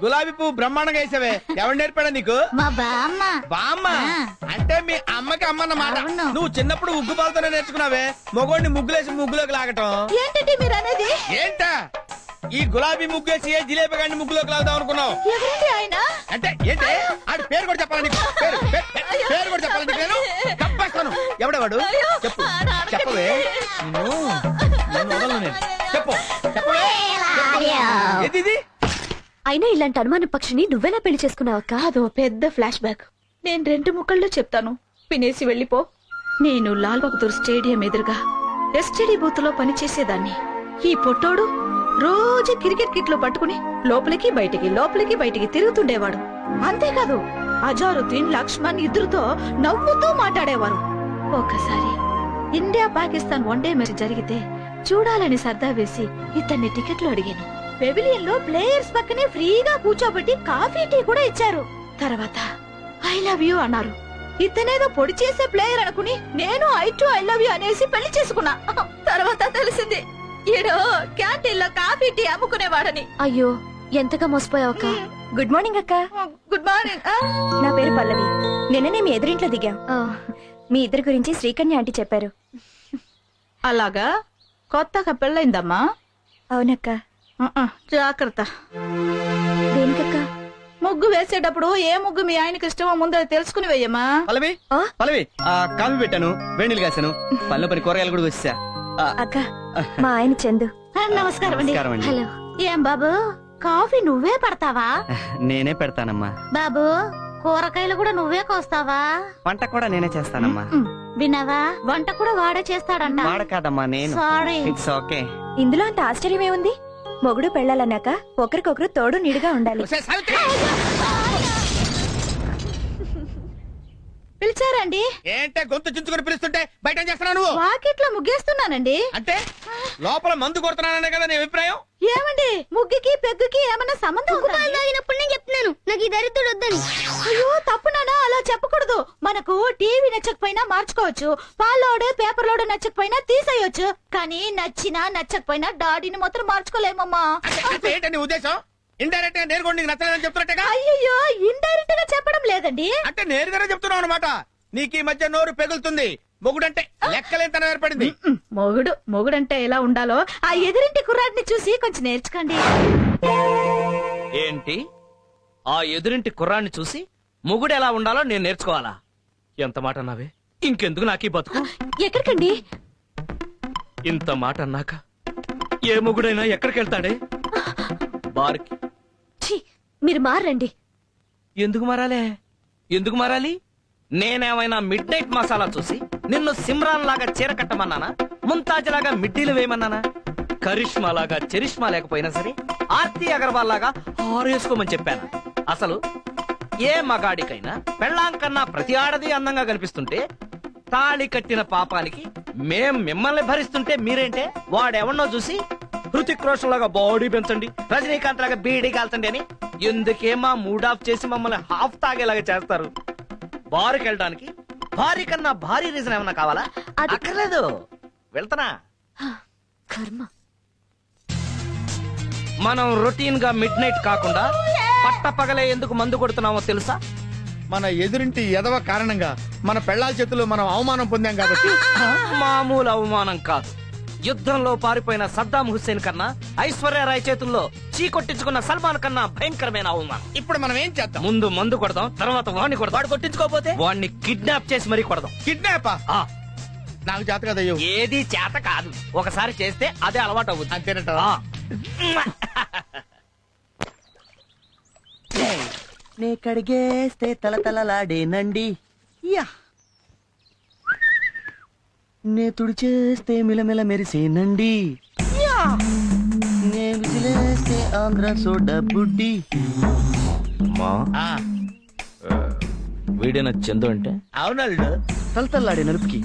గులాబీ పువ్వు బ్రహ్మాండంగా వేసావే. ఎవరు నేర్పాడా నీకు? మా బామ్మ. బామ్మ అంటే మీ అమ్మకి అమ్మన్నమాట. నువ్వు చిన్నప్పుడు ఉగ్గు పాలతోనే నేర్చుకున్నావే మగోడిని ముగ్గులేసి ముగ్గులోకి లాగటం. ఏంటండి మీరు అనేది? ఏంటా ఈ గులాబీ ముగ్గేసి ఏ జిలేబీ గాడిని ముగ్గులోకి లాగుదాం అనుకున్నావు? ఎవరండి ఆయన? అంటే ఏంటి ఆడి పేరు కూడా చెప్పాలి నీకు? పేరు కూడా చెప్పాలి నీకు? నేను తప్పేస్తాను. ఎవడేవాడు చెప్పు, చెప్పవే. నిన్ను వదలను నేను. చెప్పు, చెప్పవే. ఏది ఇది? అయినా ఇలాంటి అనుమాన పక్షిని నువ్వెలా పెళ్లి చేసుకున్నావు అక్క? అదో పెద్ద ఫ్లాష్ బ్యాక్. నేను 2 ముక్కల్లో చెప్తాను, వినేసి వెళ్ళిపో. నేను లాల్ బహదూర్ స్టేడియం ఎదురుగా ఎస్టీడీ బూత్ లో పనిచేసేదాన్ని. ఈ పొట్టోడు రోజు క్రికెట్ కిట్ లో పట్టుకుని లోపలికి బయటికి తిరుగుతుండేవాడు. అంతేకాదు అజారుద్దీన్, లక్ష్మణ్ ఇద్దరుతో నవ్వుతూ మాట్లాడేవారు. ఒకసారి ఇండియా పాకిస్తాన్ వన్డే మ్యాచ్ జరిగితే చూడాలని సర్దా వేసి ఇతన్ని టికెట్లు అడిగాను. పెవిలియన్ లో ప్లేయర్స్ పక్కనే ఫ్రీగా కూర్చోబెట్టి కాఫీ టీ కూడా ఇచ్చారు. తర్వాత ఐ లవ్ యూ అన్నారు. ఇతనేదో పొడి చేసే ప్లేయర్ అనుకుని నేను ఐ లవ్ యూ అనేసి పెళ్లి చేసుకున్నా. తర్వాత తెలిసింది ఈడో క్యాంటీన్ లో కాఫీ టీ అమ్ముకునేవాడని. అయ్యో, ఎంతగా మోసపోయావు అక్క. గుడ్ మార్నింగ్ అక్క. Good morning. నా పేరు పల్లవి. నిన్ననే మీ ఎదురింట్లో దిగాం. మీ ఇద్దరి గురించి శ్రీకన్య ఆంటీ చెప్పారు. అలాగా? కొత్తగా పెళ్ళైందమ్మా? అవునక్క. జాగ్రత్త. దేనికక్క? ముగ్గు వేసేటప్పుడు ఏ ముగ్గు మీ ఆయనకి ఇష్టమో ముందు తెలుసుకుని వేయమ్మా. పల్లవి కాఫీ పెట్టాను, వేణీలు కాశాను, పళ్ళ పని కూరగాయలు కూడా వచ్చా. అక్క, మా ఆయన చందు. నమస్కారం అండి. హలో. ఏం బాబు, కాఫీ నువ్వే పడతావా? నేనే పెడతానమ్మా. బాబు, కూరగాయలు కూడా నువ్వే కోస్తావా? వంట కూడా నేనే చేస్తానమ్మా. విన్నావా, వంట కూడా వాడే చేస్తాడంట. వాడ కాదమ్మా, నేను. సారీ. It's okay. ఇందులో అంత ఆశ్చర్యం ఏముంది? మొగుడు పెళ్ళాలన్నాక ఒకరికొకరు తోడు నీడుగా ఉండాలి. పిలిచారండి? ఏంటే గొంతు చించుకొని పిలుస్తుంటే బయట ఏం చేస్తున్నావు నువ్వు? వాకిట్లో ముగ్గేస్తున్నానండి. అంటే లోపల మందు కొడుతున్నాననే కదా నీ అభిప్రాయం? ఏమండి, ముగ్గుకి పెగ్గుకి ఏమన్నా సంబంధం ఉందా? నేను చెప్తున్నాను నాకు ఈ దరిద్రుడు వద్దని. అయ్యో తప్పునానా, అలా చెప్పకూడదు. మనకు టీవీ నచ్చకపోయినా మార్చుకోవచ్చు, పాలోడు పేపర్ లోడు నచ్చకపోయినా తీసేయొచ్చు, కానీ నచ్చినా నచ్చకపోయినా డాడీని మాత్రం మార్చుకోలేమమ్మా. అంటే ఏంటని ఉద్దేశం? ఇండైరెక్ట్ గా నేరుగా నీకు నచ్చలేదని చెప్తున్నట్టుగా. అయ్యో, ఇండైరెక్ట్ గా చెప్పడం లేదండి. అంటే నేరుగానే చెప్తున్నావు అనమాట. నీకు ఈ మధ్య నోరు పెగులుతుంది. మొగుడంటే లెక్కలేంతనం ఏర్పడింది. మొగుడంటే ఎలా ఉండాలో ఆ ఎదురింటి కుర్రాడిని చూసి కొంచెం నేర్చుకోండి. ఏంటి, ఆ ఎదురింటి కుర్రాన్ని చూసి మొగుడు ఎలా ఉండాలో నేను నేర్చుకోవాలా? ఎంత మాట అన్నావే? ఇంకెందుకు నాకీ బతుకు? ఎక్కడికండి? ఇంత మాట అన్నాక ఏ మొగుడైనా ఎక్కడికి వెళ్తాడే? బార్కి. మీరు మారండి. ఎందుకు మారాలి? నేనేమైనా మిడ్ నైట్ మసాలా చూసి నిన్ను సిమ్రాన్ లాగా చీర కట్టమన్నానా? ముంతాజ్ లాగా మిడ్డీలు వేయమన్నానా? కరిష్మా లాగా చరిష్మా లేకపోయినా సరే ఆర్తి అగర్వాల్ లాగా ఆరేసుకోమని చెప్పాను. అసలు ఏ మగాడికైనా పెళ్ళాం కన్నా ప్రతి ఆడది అందంగా కనిపిస్తుంటే తాళి కట్టిన పాపానికి మేం మిమ్మల్ని భరిస్తుంటే మీరేంటే వాడెవన్నో చూసి హృతిక్ రోషన్ లాగా బాడీ పెంచండి, రజనీకాంత్ లాగా బీడీ కాల్చండి అని ఎందుకే మా మూడ్ ఆఫ్ చేసి మమ్మల్ని హాఫ్ తాగేలాగా చేస్తారు? బారుకి వెళ్ళడానికి భారీ కన్నా భారీ రీజన్ ఏమన్నా కావాలా? అక్కర్లేదు, వెళ్తానా. కర్మ. మనం రొటీన్ గా మిడ్ నైట్ కాకుండా పట్ట పగలే ఎందుకు మందు కొడుతున్నామో తెలుసా? మన ఎదురింటి ఎదవ కారణంగా మన పెళ్ళాల చేతుల్లో మనం అవమానం పొందాం కాబట్టి. మామూలు అవమానం కాదు. యుద్ధంలో పారిపోయిన సద్దాం హుస్సేన్ కన్నా ఐశ్వర్యరాయ్ చేతుల్లో చీకొట్టించుకున్న సల్మాన్ కన్నా భయంకరమైన అవమానం. ఇప్పుడు మనం ఏం చేద్దాం? ముందు మందు కొడదాం, తర్వాత వాడిని కొడదాం. వాడు కొట్టించుకోకపోతే వాడిని కిడ్నాప్ చేసి మరీ కొడదాం. కిడ్నాపా? నాకు చేత కదయ్యో. ఏది చేత కాదు, ఒకసారి చేస్తే అదే అలవాటు అవుతుంది. అంతేనట. నే కడిగేస్తే తలతలలాడేనండి. యా నే తుడిచేస్తే మిలమిల మెరిసేనండి, నే విసిలేస్తే ఆంధ్ర సోడా బుడ్డి. వీడిన చందు అంటే అవునల్డు. తలతల్లాడే నలుపుకి,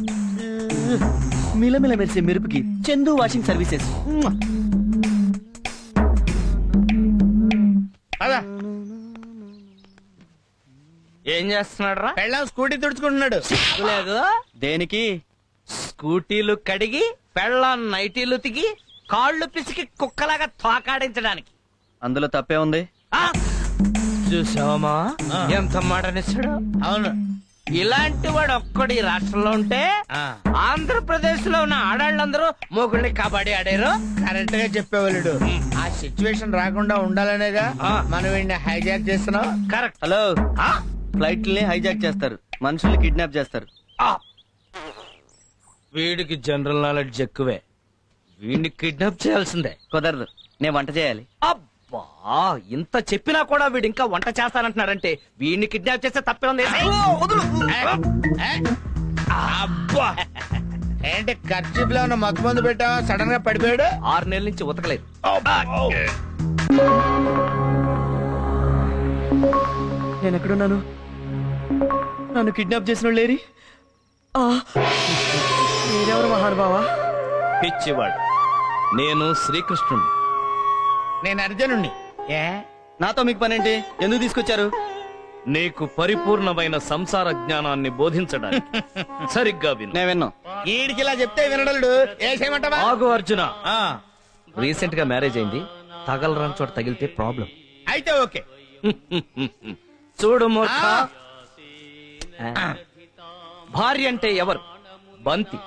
మిలమిల మెరిసే మెరుపుకి చందు వాషింగ్ సర్వీసెస్. అదా ఏం చేస్తున్నాడు రా? పెళ్ళాం స్కూటీ తుడుచుకుంటున్నాడు. లేదు, దేనికి? స్కూటీలు కడిగి పెళ్ళాం నైటీలు తిగి కాళ్ళు పిసికి కుక్కలాగా తోకాడించడానికి. అందులో తప్పే ఉంది. చూసావమ్మా ఎంత మాటనిస్తాడు. అవును. ఇలాంటి వాడు ఒక్కడి రాష్ట్రంలో ఉంటే ఆంధ్రప్రదేశ్ లో ఉన్న ఆడాళ్ళందరూ మొగుళ్ళని కబడ్డీ ఆడారు. కరెక్ట్ గా చెప్పేవాళ్ళు. ఆ సిచ్యువేషన్ రాకుండా ఉండాలనేగా మనం వీడిని హైజాక్ చేస్తున్నాం. కరెక్ట్. హలో, ఫ్లైట్లని హైజాక్ చేస్తారు, మనుషుల్ని కిడ్నాప్ చేస్తారు. వీడికి జనరల్ నాలెడ్జ్ ఎక్కువే. వీడిని కిడ్నాప్ చేయాల్సిందే. కుదరదు, నేను వంట చేయాలి. అబ్బా, ఇంత చెప్పినా కూడా వీడు ఇంకా వంట చేస్తానంటున్నాడంటే వీడిని కిడ్నాప్ చేస్తే తప్పే ఉంది. అబ్బా, ఏంటి ఖర్చీప్ లో ఉన్న మత్తు మందు పెట్టావా? సడన్ గా పడిపోయాడు. 6 నెలల నుంచి ఉతకలేదు. నేను ఎక్కడున్నాను? నన్ను కిడ్నాప్ చేసిన లేరి? మీరెవరు మహానుభావా? పిచ్చివాడు, నేను శ్రీకృష్ణుడు. నేను అర్జునుణ్ణి. ఏ నాతో మీకు పనేంటి? ఎందుకు తీసుకొచ్చారు? నీకు పరిపూర్ణమైన సంసార జ్ఞానాన్ని బోధించడానికి. సరిగ్గా విను. నేను విన్నా. ఈడికి ఇలా చెప్తే వినడలుడు. ఏ చేయమంటావా? ఆగు అర్జున. రీసెంట్ గా మ్యారేజ్ అయింది. తగలరాని చోట తగిలితే ప్రాబ్లం. అయితే ఓకే. చూడు మూర్ఖ, భార్య అంటే ఎవరు? బంతి.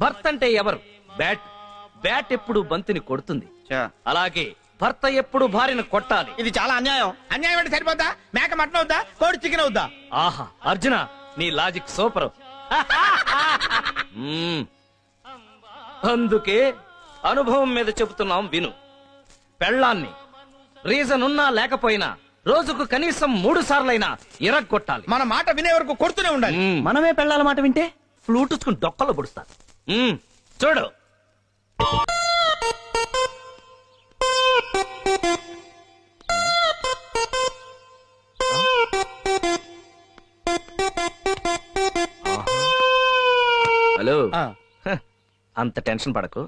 భర్త అంటే ఎవరు? బ్యాట్. బ్యాట్ ఎప్పుడు బంతిని కొడుతుంది. అలాగే భర్త ఎప్పుడు భార్యను కొట్టాలి. ఇది చాలా అన్యాయం. అన్యాయం అంటే సరిపోద్దా? మేక మటన్ అవుద్దా? కోడి చికెన్ అవుద్దా? ఆహా అర్జున, నీ లాజిక్ సూపర్. అందుకే అనుభవం మీద చెబుతున్నాం విను. పెళ్ళాన్ని రీజన్ ఉన్నా లేకపోయినా రోజుకు కనీసం 3 సార్లైనా ఇరగ్గొట్టాలి. మన మాట వినే వరకు కొడుతూనే ఉండాలి. మనమే పెళ్ళాల మాట వింటే ఫ్లూటుకుని డొక్కలో పొడుస్తారు. చూడు, హలో. అంత టెన్షన్ పడకు.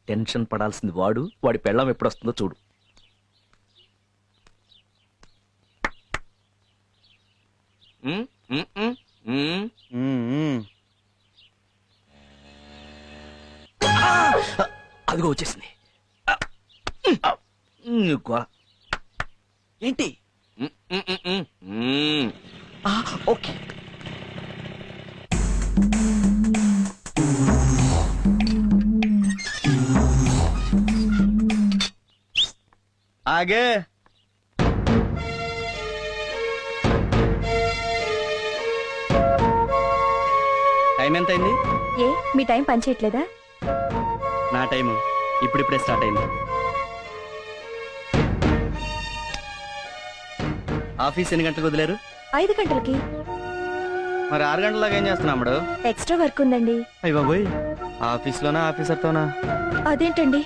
టెన్షన్ పడాల్సింది వాడు. వాడి పెళ్ళం ఎప్పుడు వస్తుందో చూడు. అదిగో వచ్చేసింది. ఏంటి? ఓకే. ఆగే. టైం ఎంత అయింది? ఏ మీ టైం పనిచేయట్లేదా? నా టైము ఇప్పుడిప్పుడే స్టార్ట్ అయింది. ఆఫీస్ ఎన్ని గంటలకు వదిలేరు? 5 గంటలకి. మరి 6 గంటలలాగా ఏం చేస్తున్నాడు? ఎక్స్ట్రా వర్క్ ఉందండి. అయ్య బాబోయ్, ఆఫీస్లోనా ఆఫీసర్తోనా? అదేంటండి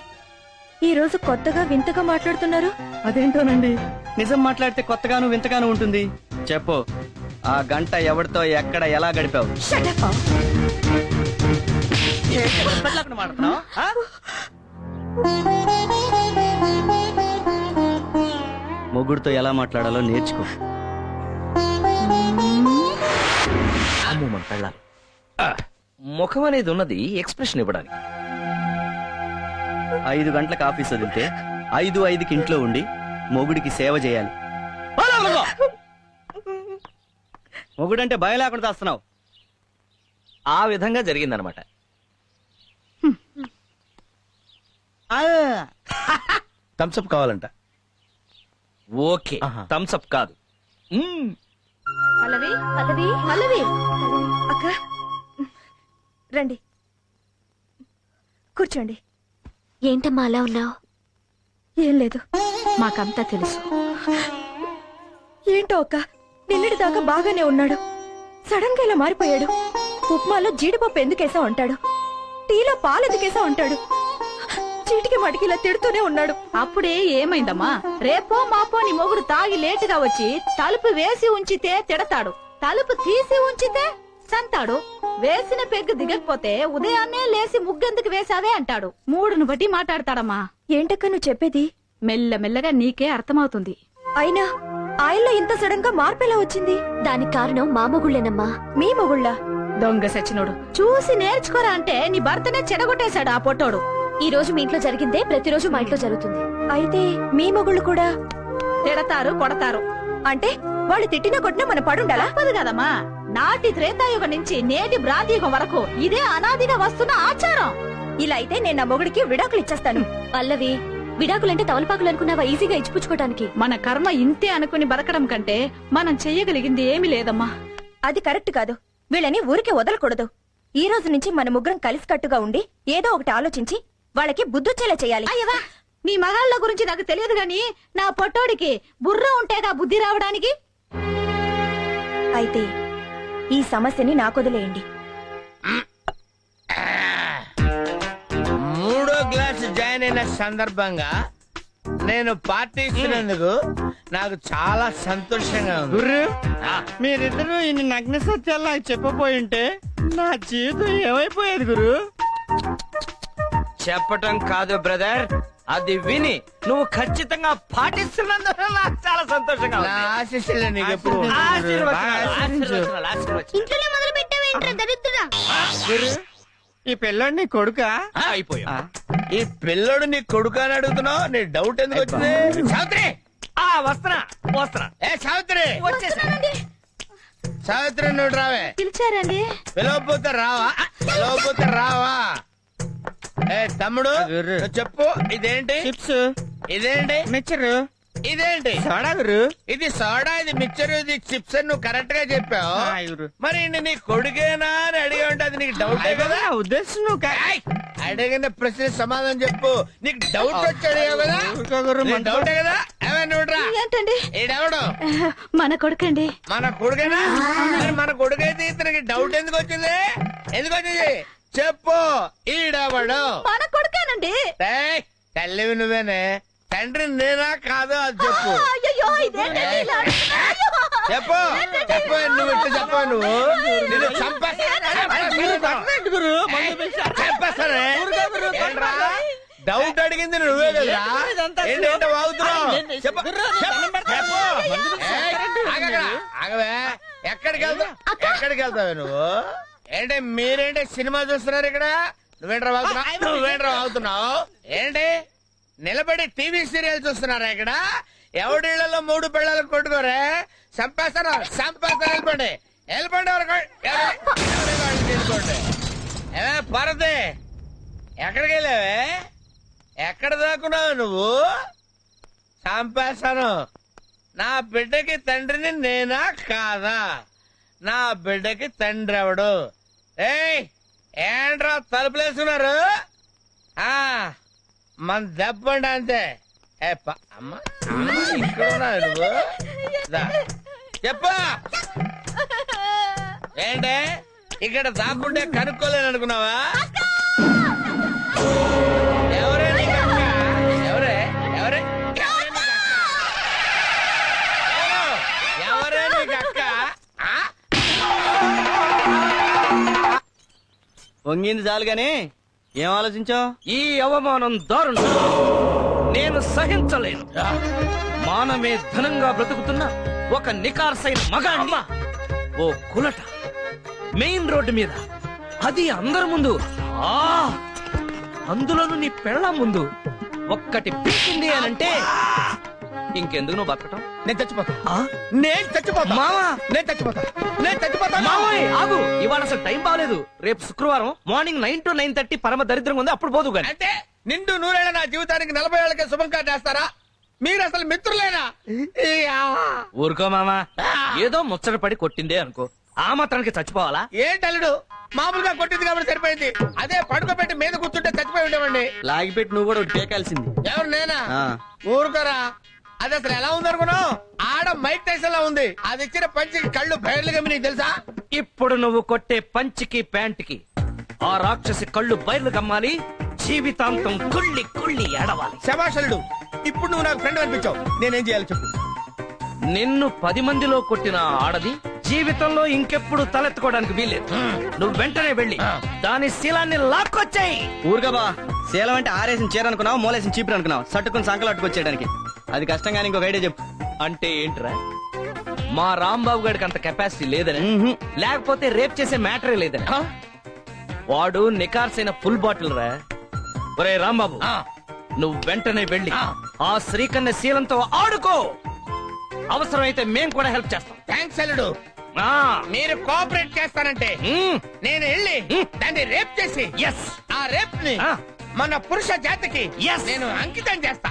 ఈ రోజు కొత్తగా వింతగా మాట్లాడుతున్నారు? అదేంటోనండి, నిజం మాట్లాడితే కొత్తగాను వింతగాను ఉంటుంది. చెప్పు, ఆ గంట ఎవరితో ఎక్కడ ఎలా గడిపావు? మొగుడుతో ఎలా మాట్లాడాలో నేర్చుకో. అమ్మో, మన పెళ్ళాలి. ముఖం అనేది ఉన్నది ఎక్స్ప్రెషన్ ఇవ్వడానికి. 5 గంటలకు ఆఫీస్ వదిలితే 5:05కి ఇంట్లో ఉండి మొగుడికి సేవ చేయాలి. మొగుడంటే భయం లేకుండా చేస్తున్నావు. ఆ విధంగా జరిగిందనమాట. థమ్స్అప్ కావాలంట. ఓకే, థమ్స్అప్ కాదు. పల్లవి పల్లవి పల్లవి అక్క రండి, కూర్చోండి. ఏంటమ్మా అలా ఉన్నావు? ఏం లేదు, మాకంతా తెలుసు. ఏంటో అక్క, నిన్నటి దాకా బాగానే ఉన్నాడు, సడన్ గా ఇలా మారిపోయాడు. ఉప్మాలో జీడిపప్పు ఎందుకేసా ఉంటాడు. టీలో పాలెదికేసా ఉంటాడు. చీటికి మడికి ఇలా తిడుతూనే ఉన్నాడు. అప్పుడే ఏమైందమ్మా? రేపో మాపో నీ మొగుడు తాగి లేటుగా వచ్చి తలుపు వేసి ఉంచితే తిడతాడు, తలుపు తీసి ఉంచితే సంతాడు. వేసిన పెగ్గు దిగకపోతే ఉదయాన్నే లేసి ముగ్గెందుకు వేసావే అంటాడు. మూడును బట్టి మాట్లాడతాడమ్మా. ఏంటక్క నువ్వు చెప్పేది? మెల్లమెల్లగా నీకే అర్థమవుతుంది. అయినా ఆయనలో ఇంత సడన్ గా మార్పు ఎలా వచ్చింది? దానికి కారణం మా మొగుళ్ళేనమ్మా. మీ మొగుళ్ళ? దొంగ సచ్చినోడు. చూసి నేర్చుకోరా అంటే నీ భర్తనే చెడగొట్టేశాడు ఆ పొట్టోడు. ఈ రోజు మీ ఇంట్లో జరిగిందే ప్రతిరోజు మా ఇంట్లో జరుగుతుంది. అయితే మీ మొగుళ్ళు కూడా తిడతారు, కొడతారు. అంటే వాళ్ళు తిట్టినా కొట్టినా మన పడుండాలా? తప్పదు కదమ్మా. నాటి త్రేతాయుగం నుంచి నేటి భ్రాంతియుగం వరకు ఇదే అనాదిగా వస్తున్న ఆచారం. ఇలా అయితే నేను నా మొగుడికి విడాకులు ఇచ్చేస్తాను. పల్లవి, విడాకులంటే తవలపాకులు అనుకున్నావా ఈజీగా ఇచ్చిపుచ్చుకోవడానికి? మన కర్మ ఇంతే అనుకుని బతకడం కంటే మనం చెయ్యగలిగింది ఏమీ లేదమ్మా. అది కరెక్ట్ కాదు. వీళ్ళని ఊరికే వదలకూడదు. ఈ రోజు నుంచి మన ముగ్గురం కలిసికట్టుగా ఉండి ఏదో ఒకటి ఆలోచించి వాళ్ళకి బుద్ధొచ్చేలా చేయాలి. అయ్యవా, నీ మగాళ్ళ గురించి నాకు తెలియదు గాని నా పొట్టోడికి బుర్ర ఉంటేగా బుద్ధి రావడానికి. అయితే ఈ సమస్యని నాకొదిలేయండి. మూడో క్లాస్ జాయిన్ అయిన సందర్భంగా నేను పార్టీ ఇచ్చినందుకు నాకు చాలా సంతోషంగా ఉంది. గుర్రు, మీరిద్దరూ ఇన్ని నగ్న సత్యాలు నాకు చెప్పబోయింటే నా జీవితం ఏమైపోయేది గురు? చెప్పటం కాదు బ్రదర్, అది విని నువ్వు ఖచ్చితంగా పాటిస్తున్నందుకు నాకు చాలా సంతోషంగా నా ఉంది. ఆశీస్సులు నీకు ఎప్పుడు ఇంట్లోనే మొదలు పెట్టావేంట్రా దరిద్రుడా? ఈ పిల్లోడు నీ కొడుకా? అయిపోయా. ఈ పిల్లడు నీ కొడుకు అని అడుగుతున్నావు, నీ డౌట్ ఎందుకు వచ్చింది? సావిత్రి, వస్తున్నా. ఏ సావిత్రి, సావిత్రి నువ్వు రావే. పిలిచారండి? పిలవపోతే రావా? ఏ తమ్ముడు, నువ్వు చెప్పు, ఇదేంటి? చిప్స్. ఇదేంటి? మిక్చరు. ఇదేంటి? సోడా గురు. ఇది సోడా, ఇది మిక్చర్, ఇది చిప్స్ అని నువ్వు కరెక్ట్ గా చెప్పావు. గురు. మరి నీ కొడుకేనా అని అడిగి ఉంటే అది నీకు డౌట్ కదా? నా ఉద్దేశం నువ్వు ఏయ్! అడిగిన ప్రశ్న సమాధానం చెప్పు. నీకు డౌట్ వచ్చి అడిగావు కదా? నీకు డౌటే కదా? నువ్వురా. ఏంటండి? ఈడెవడు? మన కొడుకండి. మన కొడుకేనా? మరి మన కొడుకైతే ఇతనికి డౌట్ ఎందుకు వచ్చింది? చెప్పు, ఈడెవడు? మన కొడుకేనండి. ఏయ్! తల్లివి నువ్వేనే, తండ్రి నేనా కాదు అది చెప్పు. అయ్యయ్యో, ఇదేంటండి ఇలా అంటున్నారు? చెప్పు నువ్వు ఇట్లా చెప్పు. నువ్వు నిన్ను చంపేస్తానే. ఏంట్రా? డౌట్ అడిగింది నువ్వే కదరా? ఏంటంటే వాగుతున్నావు? చెప్పు. ఏయ్, ఆగవే. ఎక్కడికి వెళ్తావే నువ్వు? ఏంటి మీరేంటి సినిమా చూస్తున్నారు ఇక్కడ? నువ్వేంట్రా వాగుతున్నావు? ఏంటి నిలబడి టీవీ సీరియల్ చూస్తున్నారా ఇక్కడ? ఎవడిళ్లలో 3 పిల్లలు కొట్టుకోరే. చంపేస్తాను. వెళ్ళిపోండి. తీసుకోండి. ఏమే పరదే, ఎక్కడికి వెళ్ళావే? ఎక్కడ దాక్కున్నావు నువ్వు? చంపేస్తాను. నా బిడ్డకి తండ్రిని నేనా కాదా? నా బిడ్డకి తండ్రి ఎవడు? ఏయ్, ఏంట్రా తలుపులేసుకున్నారు? మన దెబ్బండి అంతే. అమ్మ ఇక్కడ ఉన్నావు నువ్వు? చెప్పు. ఏంటే ఇక్కడ దాక్కుంటే కనుక్కోలేను అనుకున్నావా? ఎవరే నీకు అక్క? ఎవరే నీకు అక్క? వంగింది చాలు గాని ఏం ఆలోచించావు? ఈ అవమానం దారుణం, నేను సహించలేను. మానమే ధనంగా బ్రతుకుతున్న ఒక నికార్సైన మగాణ్ణి ఓ కులట మెయిన్ రోడ్డు మీద, అది అందరి ముందు, అందులోను నీ పెళ్ళ ముందు ఒక్కటి పీకింది అనంటే ఇంకెందుకు నువ్వు బతకటం? నేను చచ్చిపోతా. మావయ్య, ఆగు. ఇవాళ అసలు టైం బాగలేదు. రేపు శుక్రవారం మార్నింగ్ 9 to 9:30 పరమ దరిద్రంగా ఉంది, అప్పుడు పోదు గాని. అంటే నిండు 100 ఏళ్ల నా జీవితానికి 40 ఏళ్ళకే శుభం కార్డు వేస్తారా? మీరు అసలు మిత్రులేనా? ఊరుకో మామా, ఏదో ముచ్చట పడి కొట్టిందే అనుకో, ఆ మాత్రానికి చచ్చిపోవాలా? ఏంటల్లుడు, మామూలుగా కొట్టింది కాబట్టి సరిపోయింది. అదే పడుకోబెట్టి మీద కూర్చుంటే చచ్చిపోయి ఉండేవండి. లాగిపెట్టి నువ్వు కూడా టేకాల్సింది. ఎవరు నేనా? ఊరుకోరా. అది అసలు ఎలా ఉంది అనుకున్నావు? ఆడ మైక్ టైసన్ లా ఉంది. అది ఇచ్చిన పంచికి కళ్ళు బయర్లు గమ్మి, నీకు తెలుసా? ఇప్పుడు నువ్వు కొట్టే పంచికి ప్యాంట్కి ఆ రాక్షసి కళ్ళు బయలు కమ్మాలి, జీవితాంతం కుళ్ళి కుళ్ళి ఏడవాలి. శభాషలుడు, ఇప్పుడు నువ్వు నాకు ఫ్రెండ్ అనిపించావు. నేనేం చేయాలి చెప్పు. నిన్ను 10 మందిలో కొట్టిన ఆడది జీవితంలో ఇంకెప్పుడు తలెత్తుకోవడానికి వీల్లేదు. నువ్వు వెంటనే వెళ్ళి దాని శీలాన్ని లాక్కొచ్చాయి. ఊరుగా బా, శీలం అంటే ఆరేసిన చీర అనుకున్నావు, మూలేసిన చీపురు అనుకున్నావు, సట్టుకుని సంకలు అట్టుకొచ్చేయడానికి. అది కష్టం కానీ ఇంకొక ఐడియా చెప్పు. అంటే ఏంట్రా, మా రాంబాబు గారికి అంత కెపాసిటీ లేదని, లేకపోతే రేప్ చేసే మ్యాటరే లేదని? వాడు నికార్సైన ఫుల్ బాటిల్ రా. ఒరే రాంబాబు, నువ్వు వెంటనే వెళ్ళి ఆ శ్రీకన్య శీలంతో ఆడుకో. అవసరమైతే మేం కూడా హెల్ప్ చేస్తాం. థ్యాంక్స్ అల్లుడు. మీరు కోఆపరేట్ చేస్తానంటే నేను వెళ్ళి దాన్ని రేప్ చేసి ఆ రేప్ ని మన పురుష జాతికి నేను అంకితం చేస్తా.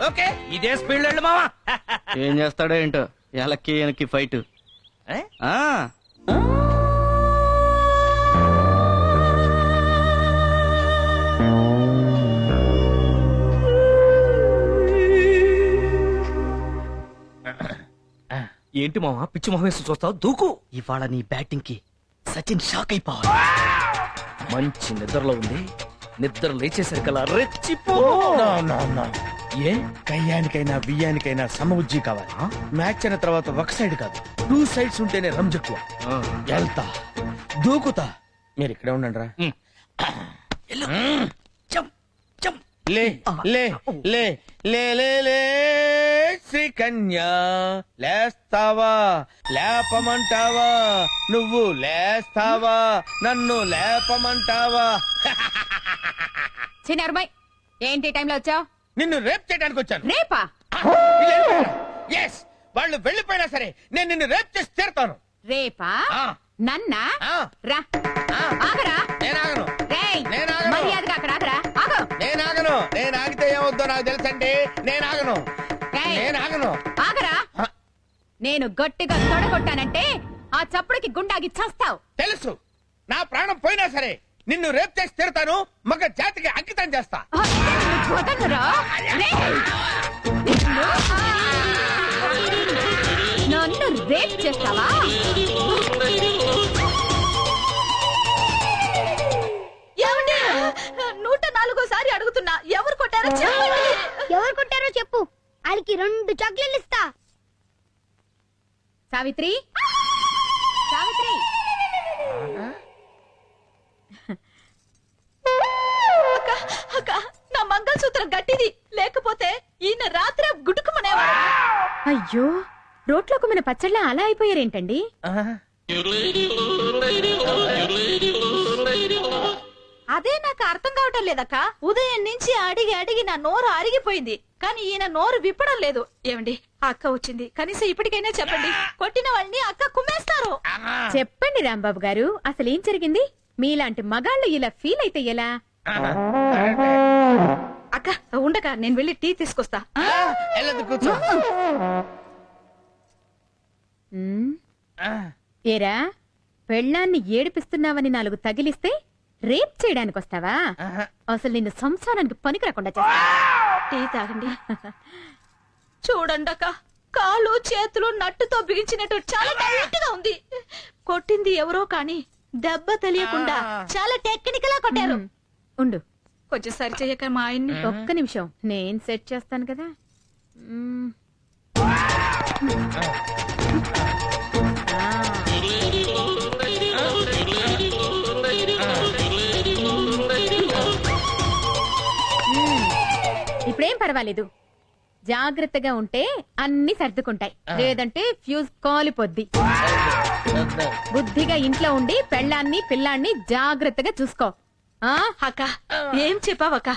ఓకే, ఇదే స్పీడ్ వెళ్ళు మావా. ఏం చేస్తాడో ఏంటో, ఎలక్కి వెనక్కి ఫైట్. ఏంటి మావా పిచ్చి మొహం వేసి చూస్తావు? దూకు. ఇవాళ నీ బ్యాటింగ్ కి సచిన్ షాక్ అయిపోవాలి. మంచి నిద్రలో ఉంది, నిద్ర లేచేసరికల్లా రెచ్చిపో. ఏ కయ్యానికైనా బియ్యానికైనా సమబుజ్జి కావాలి. మ్యాచ్ అయిన తర్వాత ఒక సైడ్ కాదు, 2 సైడ్స్ ఉంటేనే రంజక్కువ. వెళ్తా, దూకుతా. మీరు ఇక్కడే ఉండండి రా. లే లే లే లే లే లే శ్రీకన్యా, లేస్తావా లేపమంటావా? నువ్వు లేస్తావా నన్ను లేపమంటావా? చిన్నరుమై, ఏంటి టైంలో వచ్చావు? నిన్ను రేప్ చేయడానికి వచ్చాను. రేపా? ఎస్, వాళ్ళు వెళ్ళిపోయినా సరే నేను నిన్ను రేప్ చేసి తీరుతాను. రేపా? నన్నా? రా. ఆగరా? నేను ఆగను. నేను ఆగను. మర్యాదగా అక్కడ ఆగరా. ఆగు. నేను ఆగను. నేను ఆగితే ఏమవుద్దో నాకు తెలుసండి. నేను ఆగను. నేను ఆగను. ఆగరా. నేను గట్టిగా తొడగొట్టానంటే ఆ చప్పుడుకి గుండాగి చస్తావు. తెలుసు. నా ప్రాణం పోయినా సరే నిన్ను రేప్ చేసి తీరుతాను. మగ జాతికి అంకితం చేస్తా. వదలరా. నన్ను రేప్ చేస్తావా? ఏమండి, 104సారి అడుగుతున్నా, ఎవరు కొట్టారో చెప్పండి. ఎవరు కొట్టారో చెప్పు, వాళ్ళకి 2 చాక్లెట్లు ఇస్తా. సావిత్రి, సావిత్రి. అక్క, నా మంగళసూత్రం గట్టిది, లేకపోతే ఈయన రాత్రి గుడుకుమనేవాడు. అయ్యో, రోట్లో కుమ్మిన పచ్చళ్ళ అలా అయిపోయారేంటండి? అదే నాకు అర్థం కావటం లేదక్క. ఉదయం నుంచి అడిగి అడిగి నా నోరు అరిగిపోయింది, కానీ ఈయన నోరు విప్పడం లేదు. ఏమండి, అక్క వచ్చింది, కనీసం ఇప్పటికైనా చెప్పండి. కొట్టిన వాళ్ళని అక్క కుమ్మేస్తారు. చెప్పండి రాంబాబు గారు, అసలు ఏం జరిగింది? మీలాంటి మగాళ్ళు ఇలా ఫీల్ అయితే ఎలా? అక్క ఉండక, నేను వెళ్ళి టీ తీసుకొస్తా. ఏరా, పెళ్ళాన్ని ఏడిపిస్తున్నావని 4 తగిలిస్తే రేప్ చేయడానికి వస్తావా? అసలు నిన్ను సంసారానికి పనికి రాకుండా చేస్తా. టీ తాగండి. చూడండి అక్క, కాళ్ళు చేతులు నట్టుతో బిగించినట్టు చాలా టైట్ గా ఉంది. కొట్టింది ఎవరో కానీ దెబ్బ తెలియకుండా చాలా టెక్నికల్ గా కొట్టారు. ఉండు, కొంచెం సరి చెయ్యక మా ఆయన్ని. ఒక్క నిమిషం, నేను సెట్ చేస్తాను కదా. ఇప్పుడేం పర్వాలేదు, జాగ్రత్తగా ఉంటే అన్ని సర్దుకుంటాయి, లేదంటే ఫ్యూజ్ కాలిపోద్ది. బుద్ధిగా ఇంట్లో ఉండి పెళ్ళాన్ని పిల్లాన్ని జాగ్రత్తగా చూసుకో. అక్క, ఏం చెప్పావక్క?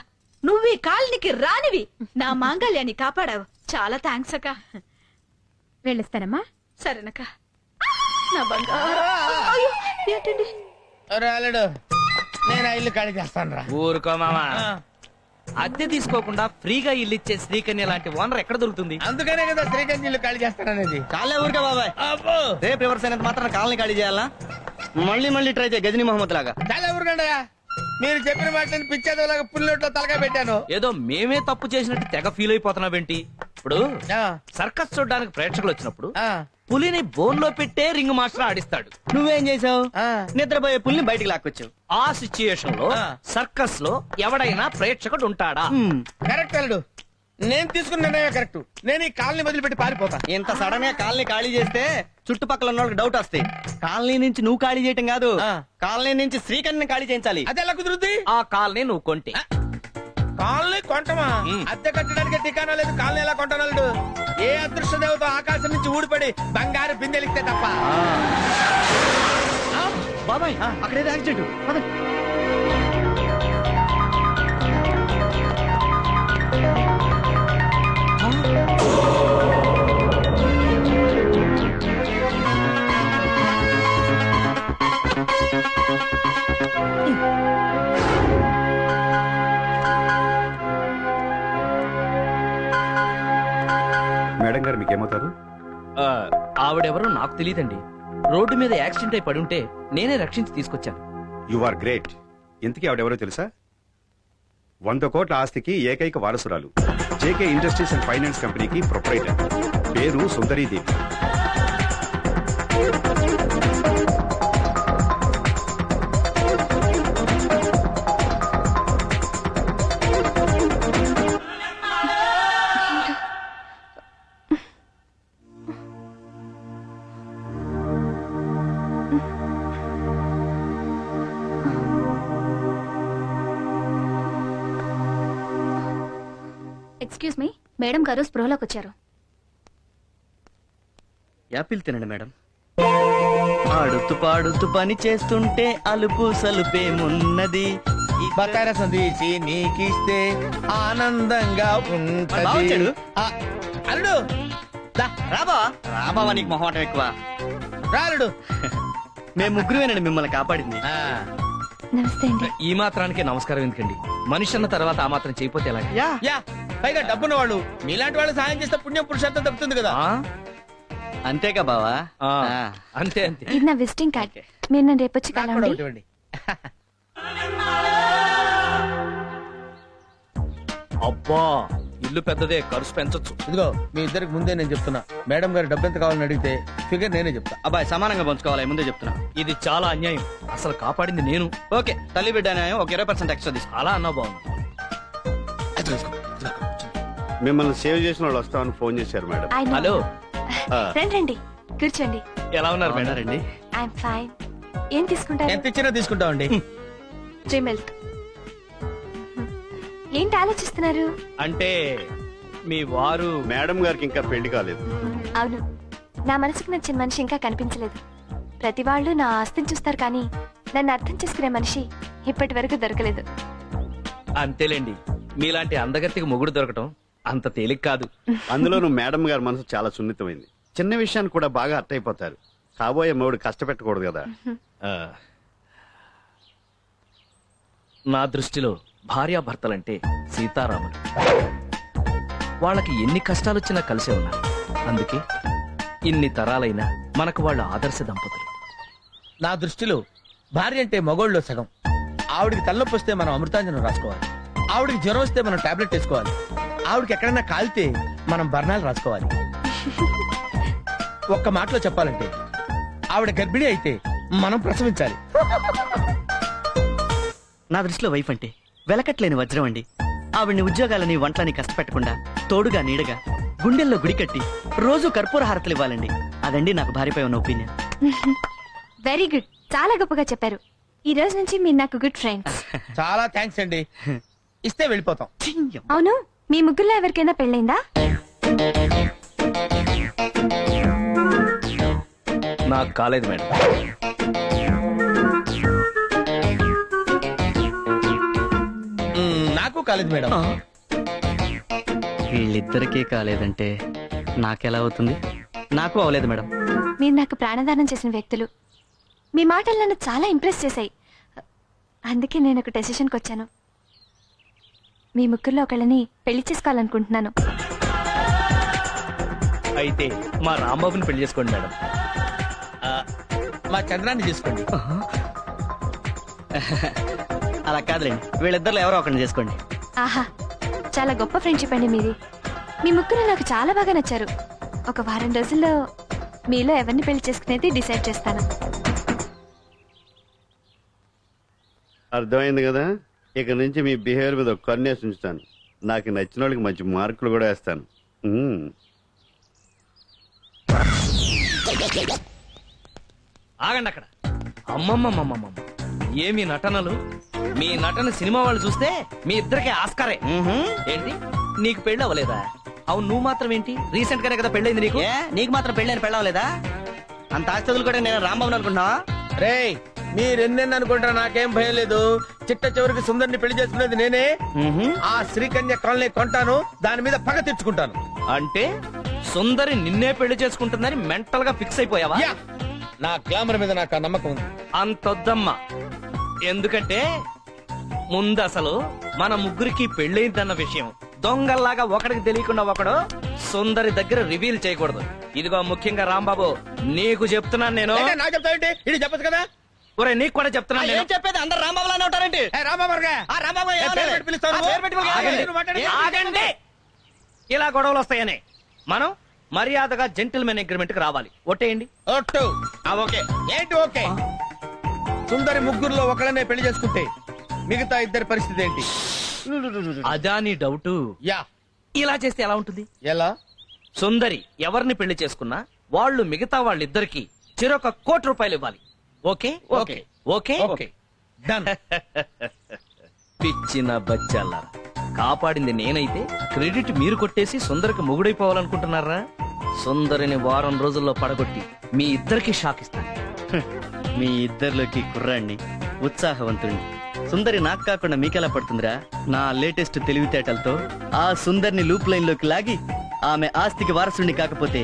నువ్వు ఈ కాలనికి రానివి, నా మాంగళ్యాన్ని కాపాడావు. చాలా థ్యాంక్స్ అక్క. వెళ్ళిస్తానమ్మా. సరేనక్క. నా బంగారు. అయ్యో, ఏంటండి? రాలేడు, నేను ఇల్లు ఖాళీ చేస్తాను రా. ఊరుకో మామా, అద్దె తీసుకోకుండా ఫ్రీగా ఇల్లు ఇచ్చే శ్రీకన్య లాంటి ఓనర్ ఎక్కడ దొరుకుతుంది? అందుకనే కదా శ్రీకన్య ఇల్లు ఖాళీ చేస్తాననేది. చాలే ఊరికే బాబాయ్, రేపు రివర్స్ అయినంత మాత్రం కాలనీ ఖాళీ చేయాలా? మళ్ళీ మళ్ళీ ట్రై చేయ, గజనీ మహమ్మద్ లాగా. చాలా ఊరుకండయా, మీరు చెప్పిన మాటని పిచ్చేదోలాగా పుల్లొట్లో తలగా పెట్టాను. ఏదో మేమే తప్పు చేసినట్టు తెగ ఫీల్ అయిపోతున్నావేంటి? ఇప్పుడు సర్కస్ చూడడానికి ప్రేక్షకులు వచ్చినప్పుడు పులిని బోన్లో పెట్టే రింగ్ మాస్టర్ ఆడిస్తాడు. నువ్వేం చేసావు? నిద్రపోయే పుల్ని బయటికి లాక్కొచ్చావు. ఆ సిచ్యుయేషన్ లో సర్కస్ లో ఎవడైనా ప్రేక్షకుడు ఉంటాడా? కరెక్ట్ అల్లుడు, నేను తీసుకున్న నిర్ణయం కరెక్ట్. నేను ఈ కాలనీ వదిలిపెట్టి పారిపోతా. ఇంత సడన్ గా కాలనీ ఖాళీ చేస్తే చుట్టుపక్కల ఉన్న వాళ్ళకి డౌట్ వస్తాయి. కాలనీ నుంచి నువ్వు ఖాళీ చేయటం కాదు, కాలనీ నుంచి శ్రీకర్ణిని ఖాళీ చేయించాలి. అది ఎలా కుదురుద్ది? ఆ కాలనీ నువ్వు కొంటే కాలనీ కొంటమా? అద్దె కట్టడానికి ఠికానా లేదు. కాలనీ ఎలా కొంటానల్లుడు? ఏ అదృష్ట దేవత ఆకాశం నుంచి ఊడిపడి బంగారు బిందెలిస్తే తప్ప. బాబాయ్ అక్కడేదో యాక్సిడెంట్. మేడం గారు మీకేమవుతారు? ఆవిడెవరో నాకు తెలియదండి. రోడ్డు మీద యాక్సిడెంట్ అయి పడుంటే నేనే రక్షించి తీసుకొచ్చాను. You are great. ఇంతకీ ఆవిడెవరో తెలుసా? 100 కోట్ల ఆస్తికి ఏకైక వారసురాలు. జేకే ఇండస్ట్రీస్ అండ్ ఫైనాన్స్ కంపెనీకి ప్రొపరైటర్. పేరు సుందరీదేవి. ఎక్స్క్యూజ్ మీ, మేడం గారు స్పృహలోకి వచ్చారు. యాపిల్ తినండి మేడం. ఆడుతూ పాడుతూ పని చేస్తుంటే అలుపు సలుపేమున్నది. బకాయ రసం తీసి నీకిస్తే ఆనందంగా ఉంటది. బావొచ్చాడు. అల్లుడు రాబా రాబావా, నీకు మొహమాటం ఎక్కువ. రాలుడు. మేము ముగ్గురువేనండి మిమ్మల్ని కాపాడింది. నమస్తే అండి. ఈ మాత్రానికే నమస్కారం ఎందుకండి? మనిషి అన్న తర్వాత ఆ మాత్రం చేయపోతే ఎలా? యా, పైగా డబ్బున్న వాళ్ళు మీలాంటి వాళ్ళు సాయం చేస్తే పుణ్యం పురుషార్థం తప్పుతుంది కదా. అంతేగా బావా? అంతే అంతే. ఇది నా విజిటింగ్ కార్డ్. మీరు నన్ను రేపు వచ్చి కలవండి. ఇవ్వండి. అబ్బా, ఇల్లు పెద్దదే, ఖర్చు పెంచొచ్చు. ఇదిగో మీ ఇద్దరికి ముందే నేను చెప్తున్నా, మేడం గారు డబ్బు ఎంత కావాలని అడిగితే ఫిగర్ నేనే చెప్తా. అబ్బాయి సమానంగా పంచుకోవాలి, ముందే చెప్తున్నా. ఇది చాలా అన్యాయం. అసలు కాపాడింది నేను. ఓకే, తల్లి బిడ్డ న్యాయం. ఒక 20% ఎక్స్ట్రా తీసుకో. అలా అన్నా బాగుంది. మిమ్మల్ని సేవ్ చేసిన వాళ్ళు వస్తామని ఫోన్ చేశారు మేడం. హలో, రండి కూర్చోండి. ఎలా ఉన్నారు మేడం? రండి. I'm fine. ఏం తీసుకుంటారు? ఎంత ఇచ్చినా తీసుకుంటామండి. 3 మిల్క్. ఏంటి ఆలోచిస్తున్నారు? అంటే మీ వారు మేడం గారికి ఇంకా పెళ్లి కాలేదు. అవును, నా మనసుకు నచ్చిన మనిషి ఇంకా కనిపించలేదు. ప్రతి వాళ్ళు నా ఆస్తిని చూస్తారు, కానీ నన్ను అర్థం చేసుకునే మనిషి ఇప్పటి వరకు దొరకలేదు. అంతేలేండి, మీలాంటి అందగత్తికి మొగుడు దొరకటం అంత తేలిక కాదు. అందులోనూ మేడం గారి మనసు చాలా సున్నితమైంది. చిన్న విషయాన్ని కూడా బాగా అర్థైపోతారు. కాబోయే మొగుడు కష్టపెట్టకూడదు కదా. నా దృష్టిలో భార్యాభర్తలంటే సీతారాములు. వాళ్ళకి ఎన్ని కష్టాలొచ్చినా కలిసే ఉన్నారు. అందుకే ఇన్ని తరాలైనా మనకు వాళ్ళు ఆదర్శ దంపతులు. నా దృష్టిలో భార్య అంటే మగోళ్ళలో సగం. ఆవిడికి తలనొప్పి వస్తే మనం అమృతాంజనం రాసుకోవాలి. ఆవిడికి జ్వరం వస్తే మనం టాబ్లెట్ వేసుకోవాలి. ఆవిడకి ఎక్కడైనా కాలితే మనం బర్ణాలు రాసుకోవాలి. ఒక్క మాటలో చెప్పాలంటే ఆవిడ గర్భిణి అయితే మనం ప్రసవించాలి. నా దృష్టిలో వైఫ్ అంటే వెలకట్లేని వజ్రం అండి. ఆవిడ్ని ఉద్యోగాలని వంటలని కష్టపెట్టకుండా తోడుగా నీడగా గుండెల్లో గుడి కట్టి రోజు కర్పూర హారతలు ఇవ్వాలండి. అదండి నాకు భార్యపై ఉన్న ఒపీనియన్. వెరీ గుడ్, చాలా గొప్పగా చెప్పారు. ఈ రోజు నుంచి మీరు నాకు గుడ్ ఫ్రెండ్స్. చాలా థ్యాంక్స్ అండి. ఇస్తే వెళ్ళిపోతాం. అవును, మీ ముగ్గురులో ఎవరికైనా పెళ్ళైందా? నాకు కాలేదు మేడం. నాకు కాలేదు మేడం. వీళ్ళిద్దరికీ కాలేదంటే నాకెలా అవుతుంది? నాకు అవలేదు మేడం. మీరు నాకు ప్రాణదానం చేసిన వ్యక్తులు. మీ మాటలు నన్ను చాలా ఇంప్రెస్ చేశాయి. అందుకే నేను ఒక డెసిషన్కి వచ్చాను. మీ ముగ్గురులో ఒకళ్ళని పెళ్లి చేసుకోవాలనుకుంటున్నాను. అయితే మా రాంబాబుని పెళ్లి చేసుకోండి మేడం. మా చంద్రాన్ని తీసుకోండి. అలా కాదులేండి, వీళ్ళిద్దరిలో ఎవరో ఒకరిని చేసుకోండి. ఆహా, చాలా గొప్ప ఫ్రెండ్షిప్ అండి మీది. మీ ముగ్గురు నాకు చాలా బాగా నచ్చారు. ఒక వారం రోజుల్లో మీలో ఎవరిని పెళ్లి చేసుకునేది డిసైడ్ చేస్తాను. అర్థమైంది కదా, ఇక నుంచి మీ బిహేవియర్ మీద ఒక కన్నేసి ఉంచుతాను. నాకు నచ్చిన వాళ్ళకి మంచి మార్కులు కూడా వేస్తాను. ఆగండి అక్కడ. అమ్మమ్మమ్మమ్మమ్మ, ఏమి నటనలు! మీ నటన సినిమా వాళ్ళు చూస్తే మీ ఇద్దరికి ఆస్కారే. ఏంటి, నీకు పెళ్ళి అవ్వలేదా? అవును, నువ్వు మాత్రం ఏంటి, రీసెంట్ గానే కదా పెళ్ళైంది నీకు. నీకు మాత్రం పెళ్ళని పెళ్ళవలేదా? అంత ఆస్తులు కూడా నేను రాంబాబు అనుకుంటున్నా. రేయ్, మీరెన్నెన్ని అనుకుంటారా, నాకేం భయం లేదు. చిట్ట చివరికి సుందరిని పెళ్లి చేసుకునేది నేనే. ఆ శ్రీకన్య కాలనీ కొంటాను, దాని మీద పగ తెచ్చుకుంటాను. అంటే సుందరి నిన్నే పెళ్లి చేసుకుంటుందని మెంటల్ గా ఫిక్స్ అయిపోయావా? యా, నా గ్లామర్ మీద నాకు ఆ నమ్మకం ఉంది. అంతొద్దమ్మా. ఎందుకంటే ముందు అసలు మన ముగ్గురికి పెళ్ళైందన్న విషయం దొంగల్లాగా ఒకడికి తెలియకుండా ఒకడు సుందరి దగ్గర రివీల్ చేయకూడదు. ఇదిగో ముఖ్యంగా రాంబాబు, నీకు చెప్తున్నాను నేను. నాకు చెప్తావేంటి? ఇది చెప్పదు కదా. ఒరే, నీకు కూడా చెప్తున్నాను నేను. చెప్పేది అందరు రాంబాబులానే ఉంటారేంటి? ఆగండి. ఇలా గొడవలు వస్తాయని మనం మర్యాదగా జెంటిల్మెన్ అగ్రిమెంట్ కి రావాలి. ఒట్టేయండి. ఒట్టు. ఓకే. ఏంటి ఓకే? సుందరి ముగ్గురులో ఒకళ్ళనే పెళ్లి చేసుకుంటే మిగతా ఇద్దరి పరిస్థితి ఏంటి? అదా నీ డౌట్? యా. ఇలా చేస్తే ఎలా ఉంటుంది? ఎలా? సుందరి ఎవరిని పెళ్లి చేసుకున్నా వాళ్ళు మిగతా వాళ్ళిద్దరికి చెరొక ₹1,00,00,000 ఇవ్వాలి. Okay okay. Okay okay. Done. పిచ్చిన బచ్చాలారా, కాపాడింది నేనైతే క్రెడిట్ మీరు కొట్టేసి సుందరికి మొగుడైపోవాలనుకుంటున్నారా? సుందరిని వారం రోజుల్లో పడగొట్టి మీ ఇద్దరికి షాక్ ఇస్తాను. మీ ఇద్దరిలోకి కుర్రాణ్ణి, ఉత్సాహవంతుణ్ణి. సుందరి నాకు కాకుండా మీకెలా పడుతుందిరా? నా లేటెస్ట్ తెలివితేటలతో ఆ సుందరిని లూప్ లైన్ లోకి లాగి ఆమె ఆస్తికి వారసుని కాకపోతే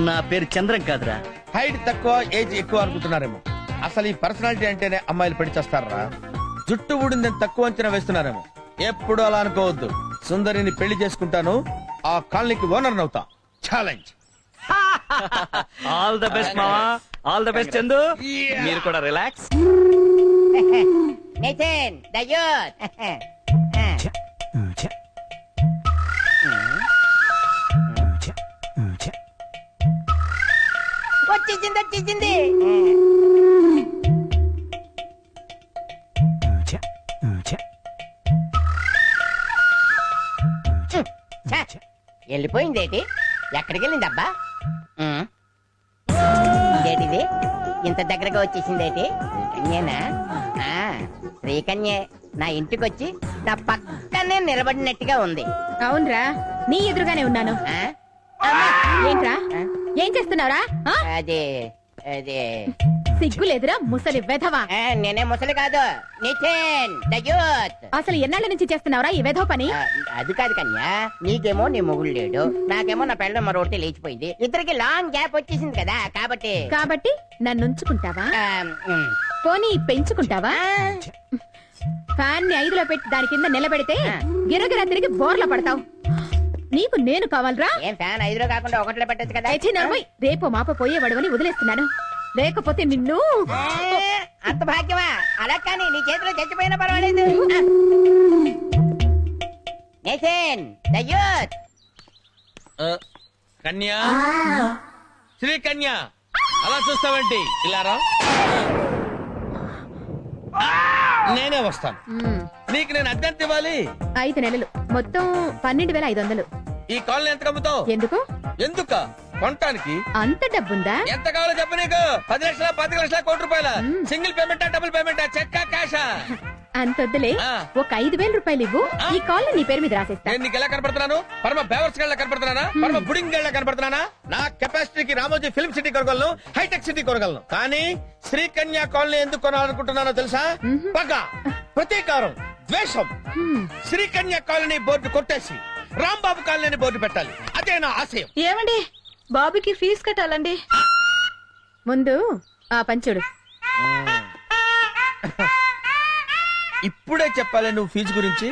నా పేరు చంద్రం కాదురా. హైట్ తక్కువ, ఏజ్ ఎక్కువ అనుకుంటున్నారేమో. అసలు ఈ పర్సనాలిటీ అంటేనే అమ్మాయిలు పెళ్లి చేస్తారా? జుట్టు ఊడిందని తక్కువ అంచనా వేస్తున్నారేమో. ఎప్పుడు అలా అనుకోవద్దు. సుందరిని పెళ్లి చేసుకుంటాను, ఆ కాలనీకి ఓనర్ అవుతా. ఛాలెంజ్. ఆల్ ద బెస్ట్ మావా, ఆల్ ద బెస్ట్ చందు. మీరు కూడా రిలాక్స్. Nitin the youth. వచ్చేసింది. వెళ్ళిపోయిందేటి? ఎక్కడికి వెళ్ళింది అబ్బా? ఏంటిది ఇంత దగ్గరగా వచ్చేసిందేటి? శ్రీకన్యేనా? శ్రీకన్యే నా ఇంటికి వచ్చి నా పక్కనే నిలబడినట్టుగా ఉంది. అవునరా, నీ ఎదురుగానే ఉన్నాను. ఏంట్రా, ఏం చేస్తున్నావురా? అదే అదే సిగ్గులేదురా ముసలి వెధవా? నేనే ముసలి కాదు, నితిన్ ద యూత్. అసలు ఎన్నాళ్ళ నుంచి చేస్తున్నావురా ఈ వెధవ పని? అది కాదు కన్యా, నీకేమో నీ మొగుడు లేడు, నాకేమో నా పెళ్ళ మరొకటి లేచిపోయింది. ఇద్దరికి లాంగ్ గ్యాప్ వచ్చేసింది కదా, కాబట్టి నన్ను ఉంచుకుంటావా? పోనీ పెంచుకుంటావా? ఫ్యాన్ ని 5లో పెట్టి దాని కింద నిలబెడితే గిరగిరా తిరిగి బోర్ల పడతావు. నీకు నేను కావాలరా? ఏం ఫ్యాన్ 5లో కాకుండా 1లో పెట్టచ్చు కదా. రేపు మాప పోయేవాడవని వదిలేస్తున్నాను, లేకపోతే నిన్ను. అంత భాగ్యమా? అలా కానీ నీ చేతిలో చచ్చిపోయినా పర్వాలేదు. Nithin the youth. కన్యా, శ్రీ కన్యా, అలా చూస్తావేంటి? ఇలా రా. నేనే వస్తాను. నీకు నేను అద్దెంత ఇవ్వాలి? 5 నెలలు, మొత్తం 12,500. ఈ కాలనీ ఎంత కమ్ముతావు? ఎందుక కొనటానికి? అంత డబ్బుందా? ఎంత కావాలో చెప్పు. నీకు 10 లక్షల, 15 లక్షల, ₹1,00,000? Single పేమెంటా, double పేమెంటా, చెక్కా, క్యాషా? అంతొద్దులే, ఒక 5,000 ఇవ్వు, ఈ కాల్ నీ పేరు మీద రాసేస్తా. నేను నీకు ఎలా కనపడుతున్నాను? పరమ బేవర్స్ గళ్ళ కనపడుతున్నానా? పరమ బుడింగ్ గళ్ళ కనపడుతున్నానా? నా కెపాసిటీకి రామోజీ ఫిల్మ్ సిటీ కొనగలను, హైటెక్ సిటీ కొనగలను. కానీ శ్రీకన్యా కాలనీ ఎందుకు కొనాలనుకుంటున్నానో తెలుసా? పగ, ప్రతీకారం, ద్వేషం. శ్రీకన్యా కాలనీ బోర్డు కొట్టేసి రాంబాబు కాలనీ బోర్డు పెట్టాలి. అదే నా ఆశయం. ఏమండి, బాబుకి ఫీజు కట్టాలండి. ముందు ఆ పంచుడు. ఇప్పుడే చెప్పాలి నువ్వు ఫీజు గురించి?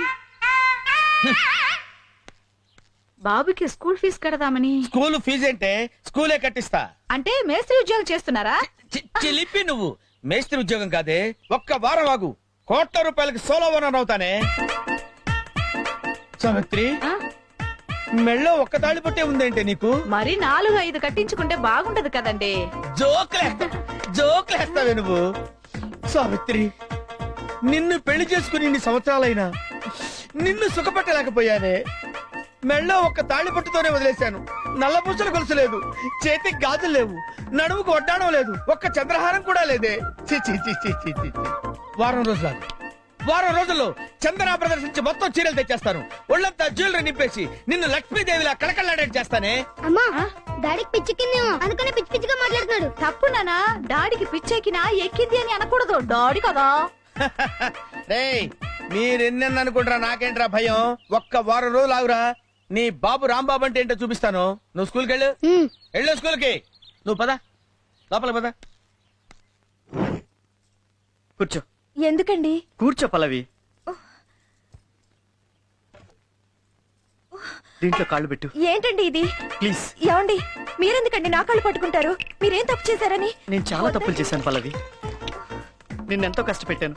బాబుకి స్కూల్ ఫీజు కడదామని. స్కూల్ ఫీజు అంటే స్కూలే కట్టిస్తా. అంటే మేస్త్రి ఉద్యోగం చేస్తున్నారా? చిలిపి నువ్వు. మేస్త్రి ఉద్యోగం కాదే, ఒక్క వారం ఆగు, ₹1,00,00,000 సోలో ఓనర్ అవుతానే. సావిత్రి, మెళ్ళో ఒక్క తాళి పట్టే ఉందేంటే నీకు? మరి 4-5 కట్టించుకుంటే బాగుంటది కదండి. జోకులేస్తావే నువ్వు. సావిత్రి, నిన్ను పెళ్లి చేసుకుని ఇన్ని సంవత్సరాలైనా నిన్ను సుఖపెట్టలేకపోయానే. మెళ్ళో ఒక్క తాళి పట్టుతోనే వదిలేశాను. నల్ల పూసలు గొలుసు లేదు, చేతికి గాజులు లేవు, నడుముకు వడ్డాణం లేదు, ఒక్క చంద్రహారం కూడా లేదే. ఛీ, ఛీ, ఛీ, ఛీ, ఛీ, ఛీ, ఛీ. వారం రోజుల్లో చందనా ప్రదర్శించి మొత్తం చీరలు తెచ్చేస్తాను. ఒళ్ళంతా జ్యువెలరీ నింపేసి నిన్ను లక్ష్మీదేవిలా కళకళలాడేట్ చేస్తానే. అమ్మా డాడీకి పిచ్చెక్కిందేమో అందుకనే పిచ్చి పిచ్చిగా మాట్లాడుతున్నాడు. తప్పు నానా, డాడీకి పిచ్చెక్కినా ఎక్కింది అని అనకూడదు. డాడీ కదా. రేయ్, మీరెన్నెన్న అనుకుంటారా, నాకేంట్రా భయం. ఒక్క వారం రోజులు ఆగురా, నీ బాబు రాంబాబు అంటే ఏంటో చూపిస్తాను. నువ్వు స్కూల్కి వెళ్ళు స్కూల్కి. నువ్వు పద, లోపల పద. కూర్చో. ఎందుకండి? కూర్చో పల్లవి. దీంట్లో కాళ్ళు పెట్టు. ఏంటండి ఇది? ప్లీజ్. ఏమండి, మీరెందుకండి నా కాళ్ళు పట్టుకుంటారు? మీరేం తప్పు చేశారని? నేను చాలా తప్పులు చేశాను పల్లవి, నిన్నెంతో కష్టపెట్టాను.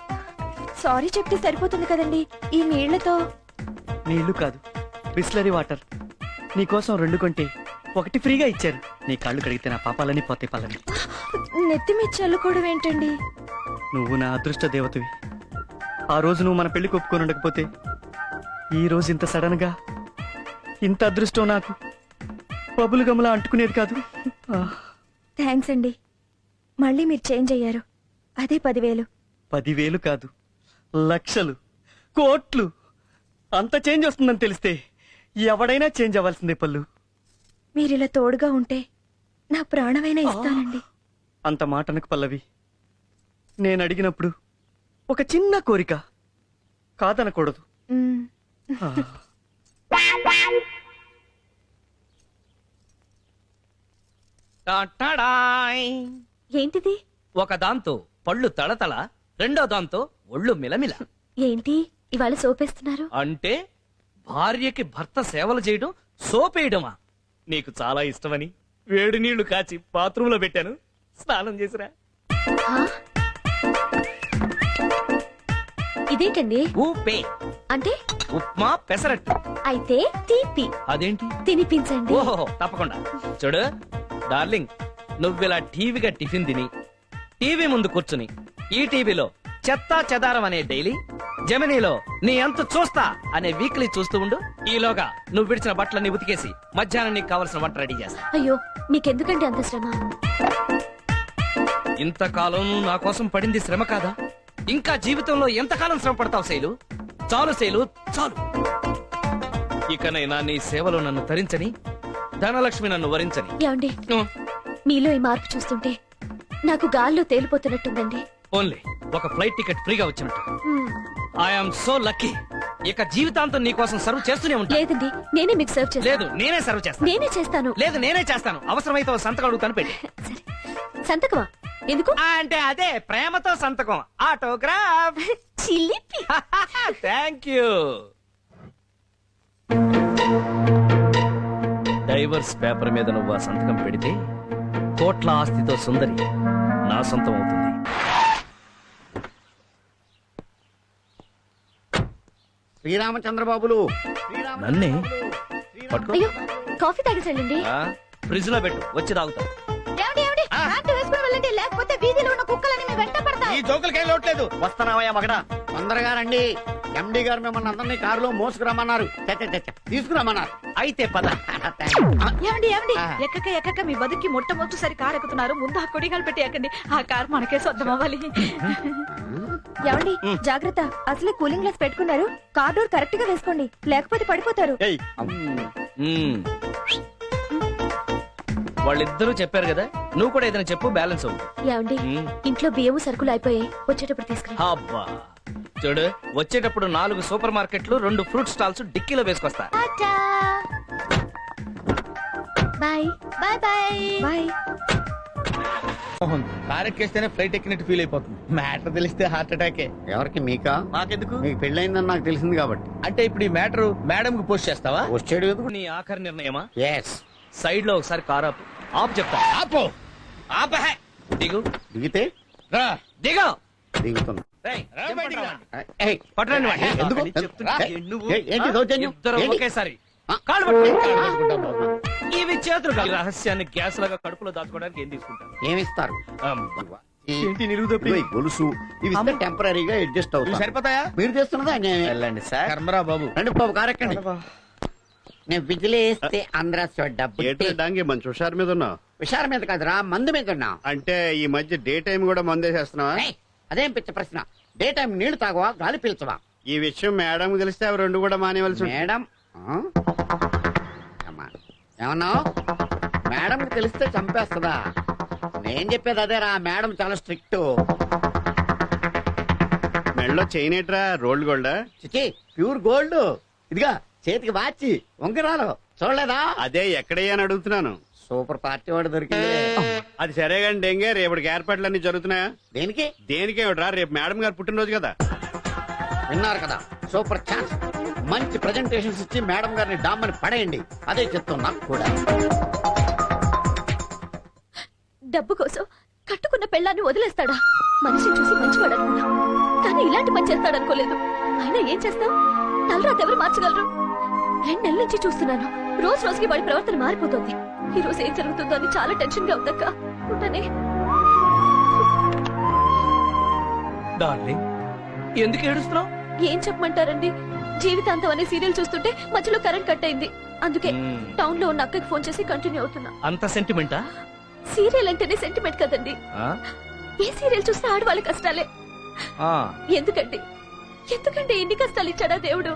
సారీ చెప్తే సరిపోతుంది కదండి. ఈ నీళ్లతో. నీళ్లు కాదు, బిస్లరీ వాటర్. నీకోసం 2 కొంటే 1 ఫ్రీగా ఇచ్చారు. నీ కాళ్ళు కడిగితే నా పాపాలని పోతే పల్లవి. నెత్తి మీద చల్లుకోవడం ఏంటండి? నువ్వు నా అదృష్ట దేవతవి. ఆ రోజు నువ్వు మన పెళ్లి ఒప్పుకొని ఉండకపోతే ఈ రోజు ఇంత సడన్ గా ఇంత అదృష్టం నాకు పబులు గమలా అంటుకునేది కాదు. థ్యాంక్స్ అండి. మళ్ళీ మీరు చేంజ్ అయ్యారు. అదే 10,000. 10,000 కాదు, లక్షలు, కోట్లు. అంత చేంజ్ వస్తుందని తెలిస్తే ఎవడైనా చేంజ్ అవ్వాల్సిందే పల్లు. మీరిలా తోడుగా ఉంటే నా ప్రాణమైనా ఇస్తానండి. అంత మాటనకు పల్లవి. నేను అడిగినప్పుడు ఒక చిన్న కోరిక, కాదనకూడదు. ఏంటిది? ఒక దాంతో పళ్ళు తళతళ, రెండో దాంతో ఒళ్ళు మిలమిల. ఏంటి ఇవాళ సోపేస్తున్నారు? అంటే భార్యకి భర్త సేవలు చేయడం సోపేయడమా? నీకు చాలా ఇష్టమని వేడి నీళ్లు కాచి బాత్రూంలో పెట్టాను, స్నానం చేసిరా. ఇదేంటండి? ఊపే అంటే ఉప్మా పెసరట్టు. అయితే తీపి. అదేంటి? తినిపించండి. ఓహో, తప్పకుండా. చూడు డార్లింగ్, నువ్విలా టీవీగా టిఫిన్ తిని టీవీ ముందు కూర్చుని ఈ టీవీలో చెత్తా చెదారం అనే డైలీ, జెమినీలో నీ ఎంత చూస్తా అనే వీక్లీ చూస్తూ ఉండు. ఈలోగా నువ్వు విడిచిన బట్టలన్నీ ఉతికేసి మధ్యాహ్నం నీకు కావలసిన వంట రెడీ చేస్తా. అయ్యో, మీకెందుకండి అంత శ్రమ? ఇంతకాలం నా కోసం పడింది శ్రమ కాదా? ఇంకా జీవితంలో ఎంతకాలం శ్రమ పడతావు శైలు? చాలు శైలు, చాలు. ఇకనైనా నీ సేవలో నన్ను తరించని, ధనలక్ష్మి నన్ను వరించని. ఏమండి, మీలో ఈ మార్పు చూస్తుంటే నాకు గాల్లో తేలిపోతున్నట్టుందండి. ఓన్లీ ఒక ఫ్లైట్ టికెట్ ఫ్రీగా వచ్చినట్టు. I'm so lucky. ఇక జీవితాంతం నీ కోసం సర్వ్ చేస్తూనే ఉంటా. లేదండి, నేనే మీకు సర్వ్ చేస్తాను. లేదు, నేనే సర్వ్ చేస్తాను. నేనే చేస్తాను. లేదు, నేనే చేస్తాను. అవసరమైతే ఓ సంతకం అడుగుతాను, పెట్టి. సంతకమా? ఎందుకు? అంటే అదే ప్రేమతో సంతకం, ఆటోగ్రాఫ్. చిలిపి. Thank you. డైవర్స్ పేపర్ మీద నువ్వు ఆ సంతకం పెడితే కోట్ల ఆస్తితో సుందరి నా సొంతం అవుతుంది. శ్రీరామచంద్రబాబులు నన్నే పట్టుకో. అయ్యో, కాఫీ తాగేసండి. ఫ్రిడ్జ్ లో పెట్టు, వచ్చి తాగుతావు. వెళ్ళండి, లేకపోతే వీధిలో ఉన్న కుక్కలని మీ వెంట పడతాయి. ఈ జోకులకేం లోట్లేదు. వస్తున్నావయ్యా మగడా, తొందరగా రండి. ఎండి గారు మిమ్మల్ని అందరినీ కారులో మోసుకురమ్మన్నారు, తీసుకురమ్మన్నారు. అయితే పద. ఏమండి ఎక్కక మీ బతుకి మొట్టమొదటిసారి కారు ఎక్కుతున్నారు. ముందు ఆ కొడిగాలు పెట్టి ఎక్కండి. ఆ కారు మనకే సొంతం అవ్వాలి. ఏమండి, జాగ్రత్త. అసలే కూలింగ్ గ్లాస్ పెట్టుకున్నారు. కార్ డోర్ కరెక్ట్ గా వేసుకోండి, లేకపోతే పడిపోతారు. వాళ్ళిద్దరూ చెప్పారు కదా, నువ్వు కూడా ఏదైనా చెప్పు, బ్యాలెన్స్ అవ్వు. ఏమండి, ఇంట్లో బియ్యము సరుకులు అయిపోయాయి, వచ్చేటప్పుడు తీసుకురా. అబ్బా, చూడు, వచ్చేటప్పుడు 4 సూపర్ మార్కెట్లు, 2 ఫ్రూట్ స్టాల్స్ డిక్కీలో వేసుకొస్తా. Bye bye bye bye. Mohan, కారెక్కేస్తేనే ఫ్లైట్ ఎక్కినట్టు ఫీల్ అయిపోతుంది. మ్యాటర్ తెలిస్తే హార్ట్ అటాకే. ఎవరికి? మీకా? నాకెందుకు? మీకు పెళ్ళయిందని నాకు తెలిసింది కాబట్టి. అంటే ఇప్పుడు ఈ మ్యాటర్ మేడం కి పోస్ట్ చేస్తావా? వచ్చాడు ఎందుకు? నీ ఆఖరి నిర్ణయమా? ఎస్. సైడ్ లో ఒకసారి కార్ ఆపు. ఆపు చెప్తా. ఆపో. ఆపహే. దిగు. దిగితే రా. దిగు. దిగుతున్నా. పట్టరండి వాడిని. ఎందుకు? చెప్తున్నా. ఏంటి దౌర్జన్యం? ఇద్దరు ఏంటి? ఒకేసారి కాళ్ళు పట్టుకుంటాం. ఇవి చేతులు కాదు. ఈ రహస్యాన్ని గ్యాస్ లాగా కడుపులో దాచుకోవడానికి ఏం తీసుకుంటాను? ఏమిస్తారు? ఏంటి నిలువుదప్పి? గొలుసు ఇవి టెంపరీగా అడ్జస్ట్ అవుతాయి. సరిపోతాయా? మీరు చేస్తున్నదా వెళ్ళండి సార్. కర్మరా బాబు. రండి బాబు కారెక్కండి. నేను బిజిలీ వేస్తే అందరూ ఏటాంగి మంచి హుషారు మీద ఉన్నావు. విషారం మీద కాదురా, మందు మీద ఉన్నా. అంటే ఈ మధ్య డే టైం కూడా మందేసేస్తున్నావా? అదేం పిచ్చ ప్రశ్న. డే టైం నీళ్లు తాగవా, గాలి పీల్చవా? ఈ విషయం మేడం తెలిస్తే అవి రెండు కూడా మానేవలసి ఉంటుంది. మేడం ఏమన్నావు? మేడం తెలిస్తే చంపేస్తుందా? నేను చెప్పేది అదేరా, మేడం చాలా స్ట్రిక్ట్. మెడలో చైన్ ఏట్రా, రోల్డ్ గోల్డా? చిచి ప్యూర్ గోల్డ్. ఇదిగా చేతికి వాచి ఉంగరాలు చూడలేదా? అదే ఎక్కడయ్యా అని అడుగుతున్నాను. సూపర్ పార్టీ వాడు దొరికింది. అది సరే కానీ డెంగే రేపటికి ఏర్పాట్లన్నీ జరుగుతున్నాయా? దేనికి? దేనికేమిట్రా, రేపు మేడం గారు పుట్టినరోజు కదా. విన్నారు కదా, సూపర్ ఛాన్స్. మంచి ప్రెజెంటేషన్స్ ఇచ్చి మేడం గారిని డామ్మని పడేయండి. అదే చెప్తున్నా కూడా. డబ్బు కోసం కట్టుకున్న పెళ్ళాన్ని వదిలేస్తాడా? మనిషిని చూసి మంచివాడు అనుకున్నా, కానీ ఇలాంటి పని చేస్తాడనుకోలేదు. అయినా ఏం చేస్తాం? తలరాత ఎవరు మార్చగలరు? 2 నెలల నుంచి చూస్తున్నాను. రోజు రోజుకి వాడి ప్రవర్తన మారిపోతుంది. ఈ రోజు ఏం జరుగుతుందో అని చాలా టెన్షన్ గా ఉందక్క. ఉంటానే. డార్లింగ్, ఎందుకు ఏడుస్తున్నావు? ఏం చెప్పమంటారండి? జీవితాంతం అనే సీరియల్ చూస్తుంటే మధ్యలో కరెంట్ కట్ అయింది. అందుకే టౌన్ లో ఉన్న అక్కకి ఫోన్ చేసి కంటిన్యూ అవుతున్నా. అంత సెంటిమెంటా? సీరియల్ అంటేనే సెంటిమెంట్ కదండి. ఏ సీరియల్ చూస్తే ఆడవాళ్ళ కష్టాలే. ఎందుకండి ఎందుకండి ఎన్ని కష్టాలు ఇచ్చాడా దేవుడు?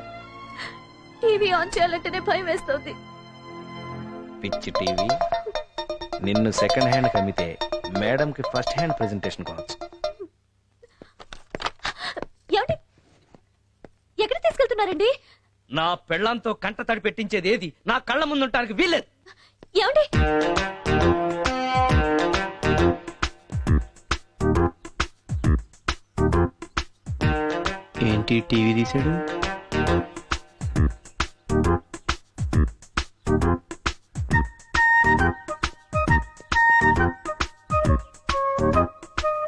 టీవీ ఆన్ చేయాలంటేనే భయం వేస్తోంది. పిచ్చి టీవీ. నిన్ను సెకండ్ హ్యాండ్ కమ్మితే మేడం కి ఫస్ట్ హ్యాండ్ ప్రెజెంటేషన్ కావచ్చు. ఏమండి, ఎక్కడ తీసుకెళ్తున్నారండి? నా పెళ్ళంతో కంట తడి పెట్టించేది ఏది నా కళ్ళ ముందుంటానికి వీల్లేదు. ఏమండి? ఏంటి టీవీ తీసాడు?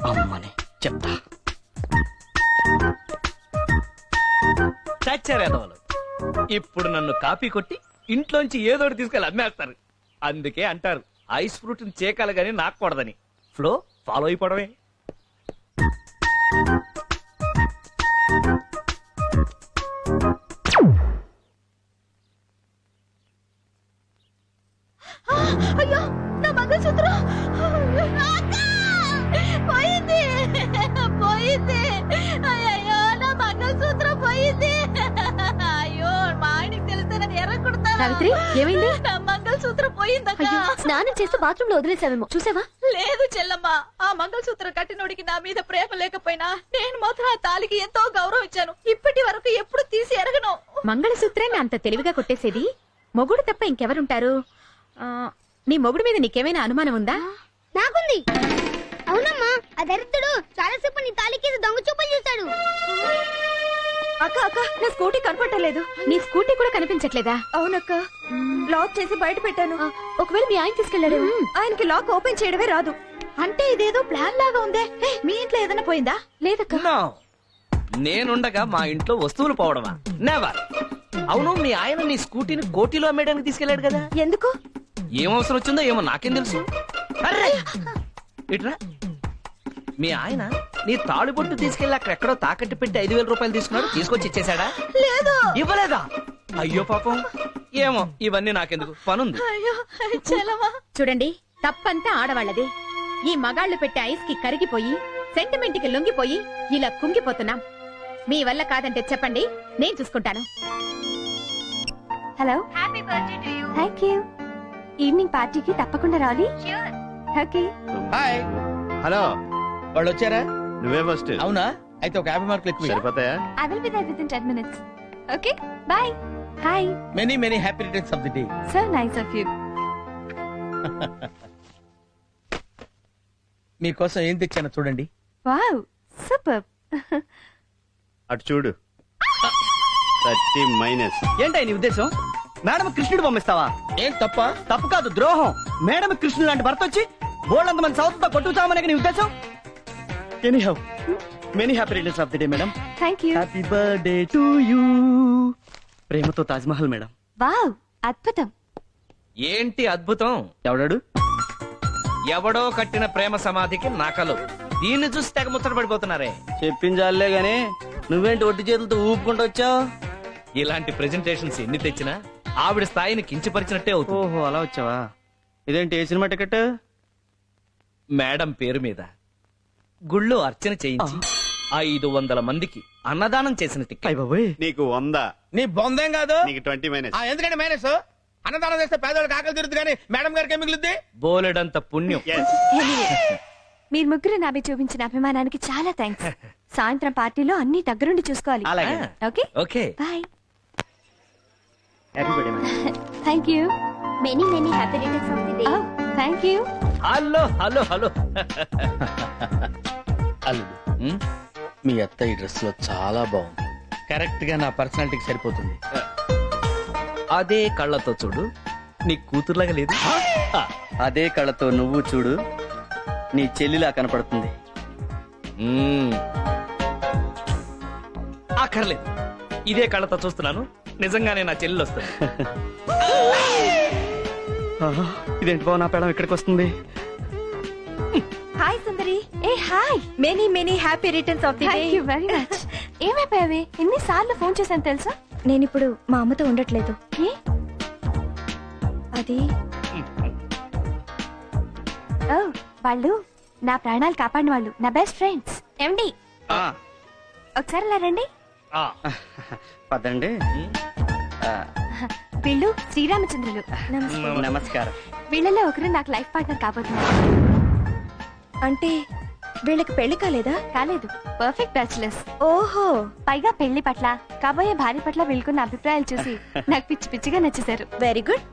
అమ్మని చెప్తా. చచ్చారేదోలు. ఇప్పుడు నన్ను కాపీ కొట్టి ఇంట్లోంచి ఏదోటి తీసుకెళ్ళి అమ్మేస్తారు. అందుకే అంటారు ఐస్ ఫ్రూట్ చేకాలి గాని నాకూడదని. Flow follow అయిపోవడమే. అయ్యో నా మంగళసూత్రం పోయింది పోయింది. అయ్యో నా మంగళసూత్రం పోయింది. అయ్యో మా ఆయనకి తెలిస్తే నేను ఎర్రకుడతాను. సావిత్రి, ఏమైంది? నా మంగళసూత్రం పోయిందక్క. స్నానం చేస్తూ బాత్రూమ్ లో వదిలేసావేమో, చూసావా? లేదు చెల్లమ్మ, ఆ మంగళసూత్రం కట్టినోడికి నా మీద ప్రేమ లేకపోయినా నేను మాత్రం ఆ తాలికి ఎంతో గౌరవం ఇచ్చాను. ఇప్పటి వరకు ఎప్పుడు తీసి ఎరగను. మంగళసూత్రాన్ని అంత తెలివిగా కొట్టేసేది మొగుడు తప్ప ఇంకెవరుంటారు? నీ మొగుడు మీద నీకేమైనా అనుమానం ఉందా? నాకుంది. అవునమ్మా, ఆ దరిద్రుడు చాలాసేపు నీ తాలికి దొంగ చూపులు చూశాడు. అక్క అక్క, నా స్కూటీ కనపడలేదు. నీ స్కూటీ కూడా కనిపించట్లేదా? అవునక్క, లాక్ చేసి బయట పెట్టాను. ఒకవేళ మీ ఆయన తీసుకెళ్ళాడు. ఆయనకి లాక్ ఓపెన్ చేయడమే రాదు. అంటే ఇదేదో ప్లాన్ లాగా ఉందే. మీ ఇంట్లో ఏదైనా పోయిందా? లేదక్క. నేనుండగా మా ఇంట్లో వస్తువులు పోవడమా? నెవర్. అవును, మీ ఆయన నీ స్కూటీని కోటిలో అమ్మేయడానికి తీసుకెళ్లాడు కదా, ఎందుకు? ఏం అవసరం వచ్చిందో ఏమో నాకేం తెలుసు. అర్రే ఇట్రా, మీ ఆయన నీ తాళిబొట్టు తీసుకెళ్లి అక్కడెక్కడో తాకట్టు పెట్టి 5,000 రూపాయలు తీసుకున్నాడు, తీసుకొచ్చి ఇచ్చేశాడా? లేదు. ఇవ్వలేదా? అయ్యో పాపం. ఏమో, ఇవన్నీ నాకెందుకు, పనుంది. చూడండి, తప్పంతా ఆడవాళ్ళది. ఈ మగాళ్లు పెట్టే ఐస్ కి కరిగిపోయి సెంటిమెంట్ కి లొంగిపోయి ఇలా కుంగిపోతున్నాం. మీ వల్ల కాదంటే చెప్పండి, నేను చూసుకుంటాను. Hello, happy birthday to you. Thank you. Evening పార్టీకి తప్పకుండా రావాలి. ఓకే. హాయ్. హలో, వాళ్ళు వచ్చారా? నువ్వే ఫస్ట్. అవునా? అయితే ఒక 50 మార్కులు ఎక్కువ. సరిపోతాయా? I will be there within 10 minutes. Okay? Bye. Hi. Many many happy returns of the day. So nice of you. మీకోసం ఏం తెచ్చానో చూడండి. Wow. Superb. అటు చూడు. 30 మైనస్. ఏంటై నీ ఉద్దేశం? మేడం కృష్ణుడు పంపిస్తావా? ఏం తప్ప? తప్పు కాదు, ద్రోహం. మేడం కృష్ణుడు లాంటి భర్త వచ్చి బోల్డంత మంది సౌత్తో కొట్టుచామనే నీ ఉద్దేశం? Anyhow, many happy returns of the day madam. Thank you. Happy birthday to you. ప్రేమతో తాజ్ మహల్ మేడం. Wow. అద్భుతం. ఏంటి అద్భుతం? ఎవడాడు? ఎవడో కట్టిన ప్రేమ సమాధికి నకలు. దీన్ని చూసి తెగ ముచ్చట పడిపోతున్నారే. చెప్పించాలే గాని నువ్వేంటి ఒట్టి చేతులతో ఊపుకుంటూ వచ్చావు? ఇలాంటి ప్రెజెంటేషన్స్ ఎన్ని తెచ్చినా ఆవిడ స్థాయిని కించపరిచినట్టే అవుతుంది. ఓహో అలా వచ్చావా? ఇదేంటి ఏ సినిమా టికెట్? మేడం పేరు మీద గుళ్ళో అర్చన చేయించి 500 మందికి అన్నదానం చేసిన టికెట్. నీకు 100. నీ బొందేం కాదు. నీకు 20 మైనస్. ఎందుకంటే మైనస్ అన్నదానం చేస్తే పేదవాళ్ళకి ఆకలి తీరుతుంది కానీ మేడం గారికి ఏం మిగులుద్ది? బోలెడంత పుణ్యం. మీరు ముగ్గురు నాపై చూపించిన అభిమానానికి చాలా థ్యాంక్స్. సాయంత్రం పార్టీలో అన్ని దగ్గరుండి చూసుకోవాలి. అలాగే. Okay okay bye. Happy birthday thank you. Many many happy returns of the day. Thank you. Hello hello hello. అల్లుడు, మీ అత్త ఈ డ్రెస్ లో చాలా బాగుంది. కరెక్ట్ గా నా పర్సనాలిటీకి సరిపోతుంది. అదే కళ్ళతో చూడు, నీ కూతురులాగా లేదు. అదే కళ్ళతో నువ్వు చూడు, నీ చెల్లిలా కనపడుతుంది. అక్కర్లేదు, ఇదే కళ్ళతో చూస్తున్నాను. నిజంగానే నా చెల్లెలు వస్తుంది. ఇదేంటి బావ, నా పేడం ఇక్కడికి వస్తుంది? హాయ్ సుందరి. ఏ hi. Many many happy returns of the day. Thank you very much. ఏమైపోయావే? ఎన్నిసార్లు ఫోన్ చేశాను తెలుసా? నేను ఇప్పుడు మా అమ్మతో ఉండట్లేదు. ఏ? అది ఓ, వాళ్ళు నా ప్రాణాలు కాపాడిన వాళ్ళు, నా బెస్ట్ ఫ్రెండ్స్. ఏమండి ఒకసారి అలా రండి. పదండి. వీళ్ళు శ్రీరామచంద్రులు. నమస్కారం. వీళ్ళలో ఒకరు నాకు లైఫ్ పార్ట్నర్ కాబోతున్నారు. అంటే వీళ్ళకి పెళ్లి కాలేదా? కాలేదు, పర్ఫెక్ట్ బ్యాచులర్స్. ఓహో, పైగా పెళ్లి పట్ల, కాబోయే భార్య పట్ల వీళ్ళకున్న అభిప్రాయాలు చూసి నాకు పిచ్చి పిచ్చిగా నచ్చేశారు. Very good.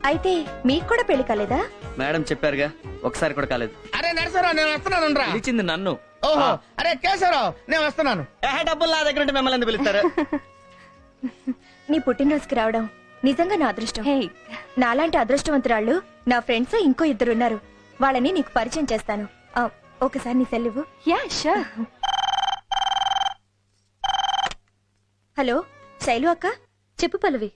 అయితే మీకు కూడా పెళ్లి కాలేదా? మేడం చెప్పారుగా, ఒకసారి కూడా కాలేదు. అరే నరసరావు, నేను వస్తున్నాను. పిలిచింది నన్ను. ఓహో, అరే కేశవరావు, నేను వస్తున్నాను. డబ్బులు నా దగ్గర ఉంటే మిమ్మల్ని ఎందుకు పిలుస్తారు? నీ పుట్టినరోజుకి రావడం నిజంగా నా అదృష్టం. నాలాంటి అదృష్టవంతురాళ్ళు నా ఫ్రెండ్స్ ఇంకో 2 ఉన్నారు. వాళ్ళని నీకు పరిచయం చేస్తాను. ఒకసారి నీ సెల్ ఇవ్వు. Yeah sure. హలో శైలు అక్క. చెప్పు పల్లవి.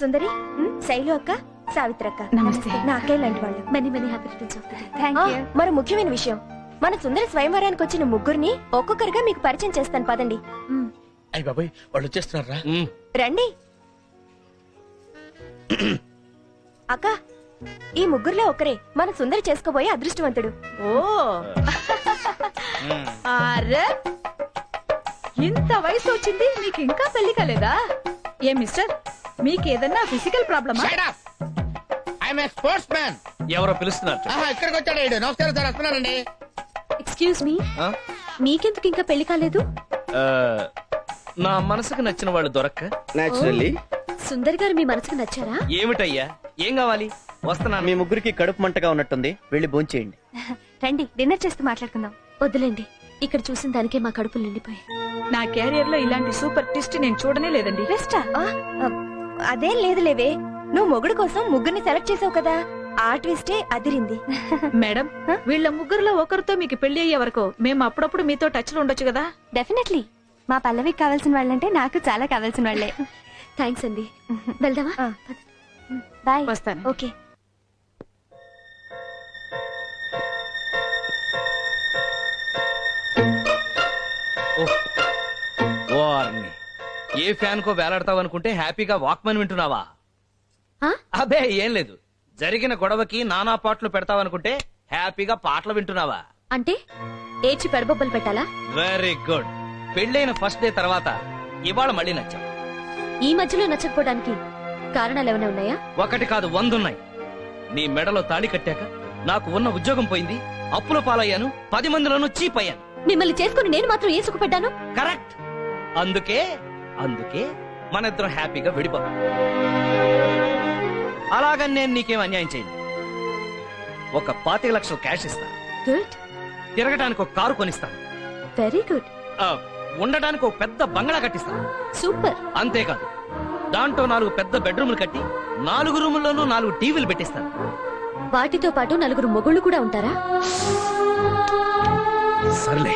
సుందరి, శైలు అక్క, సావిత్రి అక్క. నమస్తే. నా అక్కయ్య లాంటి వాళ్ళు. Many many happy returns of the day. Thank you. మరో ముఖ్యమైన విషయం, మన సుందరి స్వయంవరానికి వచ్చిన ముగ్గురిని ఒక్కొక్కరిగా మీకు పరిచయం చేస్తాను. పదండి. అయ్య బాబాయ్, వాళ్ళు వచ్చేస్తున్నారా? రండి. అక్క, ఈ ముగ్గురులో ఒకరే మన సుందరి చేసుకోబోయే అదృష్టవంతుడు. ఓ అరే, ఇంత వయసు వచ్చింది, మీకు ఇంకా పెళ్లి కాలేదా? ఏ మిస్టర్, మీకేదన్నా ఫిజికల్ ప్రాబ్లమా? I'm a sports man. ఎవరో పిలుస్తున్నారు. ఇక్కడికి వచ్చాడు ఈడు. నమస్కారం సార్, వస్తున్నానండి. ఎక్స్క్యూజ్ మీ, మీకెందుకు ఇంకా పెళ్లి కాలేదు? నా మనసుకు నచ్చిన వాళ్ళు దొరక్క. నేచురల్లీ. సుందర్ గారు మీ మనసుకు నచ్చారా? ఏమిటయ్యా, ఏం కావాలి? వస్తున్నాను. మీ ముగ్గురికి కడుపు మంటగా ఉన్నట్టుంది, వెళ్ళి భోంచేయండి. రండి, డిన్నర్ చేస్తూ మాట్లాడుకుందాం. వద్దులేండి, ఇక్కడ చూసిన దానికే మా కడుపులు నిండిపోయాయి. నా క్యారియర్ లో ఇలాంటి సూపర్ ట్విస్ట్ నేను చూడనే లేదండి. రెస్టా? అదేం లేదు లేవే, నువ్వు మొగుడు కోసం ముగ్గురిని సెలెక్ట్ చేసావు కదా, ఆ ట్విస్టే అదిరింది. మేడం, వీళ్ళ ముగ్గురులో ఒకరితో మీకు పెళ్లి అయ్యే వరకు మేము అప్పుడప్పుడు మీతో టచ్ లో ఉండొచ్చు కదా? డెఫినెట్లీ. మా పల్లవికి కావాల్సిన వాళ్ళంటే నాకు చాలా కావాల్సిన వాళ్ళే. థ్యాంక్స్ అండి. వెళ్దామా? బాయ్. వస్తాను. ఓకే. వార్ని, ఏ ఫ్యాన్ కో వేలాడతావు అనుకుంటే హ్యాపీగా వాక్మన్ వింటున్నావా? అబే ఏం లేదు, జరిగిన గొడవకి నానా పాటలు పెడతావనుకుంటే హ్యాపీగా పాటలు వింటున్నావా? అంటే ఏడ్చి పెడబొబ్బలు పెట్టాలా? Very good. పెళ్ళైన ఫస్ట్ డే తర్వాత ఇవాళ మళ్ళీ నచ్చావు. ఈ మధ్యలో నచ్చకపోవడానికి కారణాలు ఏమైనా ఉన్నాయా? ఒకటి కాదు, 100 ఉన్నాయి. నీ మెడలో తాళి కట్టాక నాకు ఉన్న ఉద్యోగం పోయింది, అప్పుల పాలయ్యాను, 10 మందిలోనూ చీప్ అయ్యాను. మిమ్మల్ని చేసుకుని నేను మాత్రం ఏ సుఖపడ్డాను? కరెక్ట్. అందుకే మన ఇద్దరం హ్యాపీగా విడిపోతాం. అలాగని నేను నీకేం అన్యాయం చేయను. ఒక 25 లక్షలు క్యాష్ ఇస్తాను. గుడ్. తిరగటానికి ఒక కారు కొనిస్తాను. Very good. ఉండటానికి ఒక పెద్ద బంగ్లా కట్టిస్తాను. సూపర్. అంతేకాదు, దాంట్లో 4 పెద్ద బెడ్రూమ్లు కట్టి 4 రూముల్లోనూ 4 టీవీలు పెట్టిస్తాను. వాటితో పాటు నలుగురు మొగుళ్ళు కూడా ఉంటారా? సర్లే,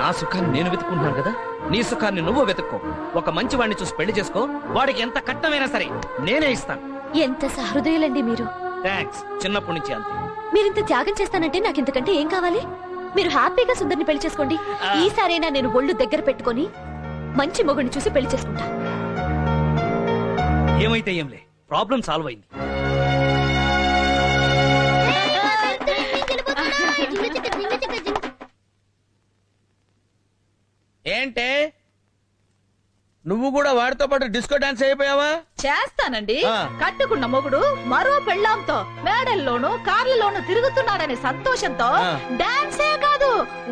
నా సుఖాన్ని నేను వెతుక్కుంటున్నాను కదా, నీ సుఖాన్ని నువ్వు వెతుక్కో. ఒక మంచి వాడిని చూసి పెళ్లి చేసుకో, వాడికి ఎంత కట్నమైనా సరే నేనే ఇస్తాను. ఎంత సహృదయులండి మీరు. థ్యాంక్స్, చిన్నప్పటి నుంచి అంతే. మీరింత త్యాగం చేస్తానంటే నాకు ఇంతకంటే ఏం కావాలి? మీరు హ్యాపీగా సుందరిని పెళ్లి చేసుకోండి. ఈసారైనా నేను ఒళ్ళు దగ్గర పెట్టుకొని మంచి మొగుడిని చూసి పెళ్లి చేసుకుంటా. ఏమైతే ఏంలే, ప్రాబ్లం సాల్వ్ అయింది. ఏంటే నువ్వు కూడా వాడితో పాటు డిస్కో డాన్స్ అయిపోయావా? చేస్తానండి. ఆ. కట్టుకున్న మొగుడు మరో పెళ్ళాంతో మేడల్లోనూ కార్లలోనూ తిరుగుతున్నాడనే సంతోషంతో ఆ. డాన్సే కాదు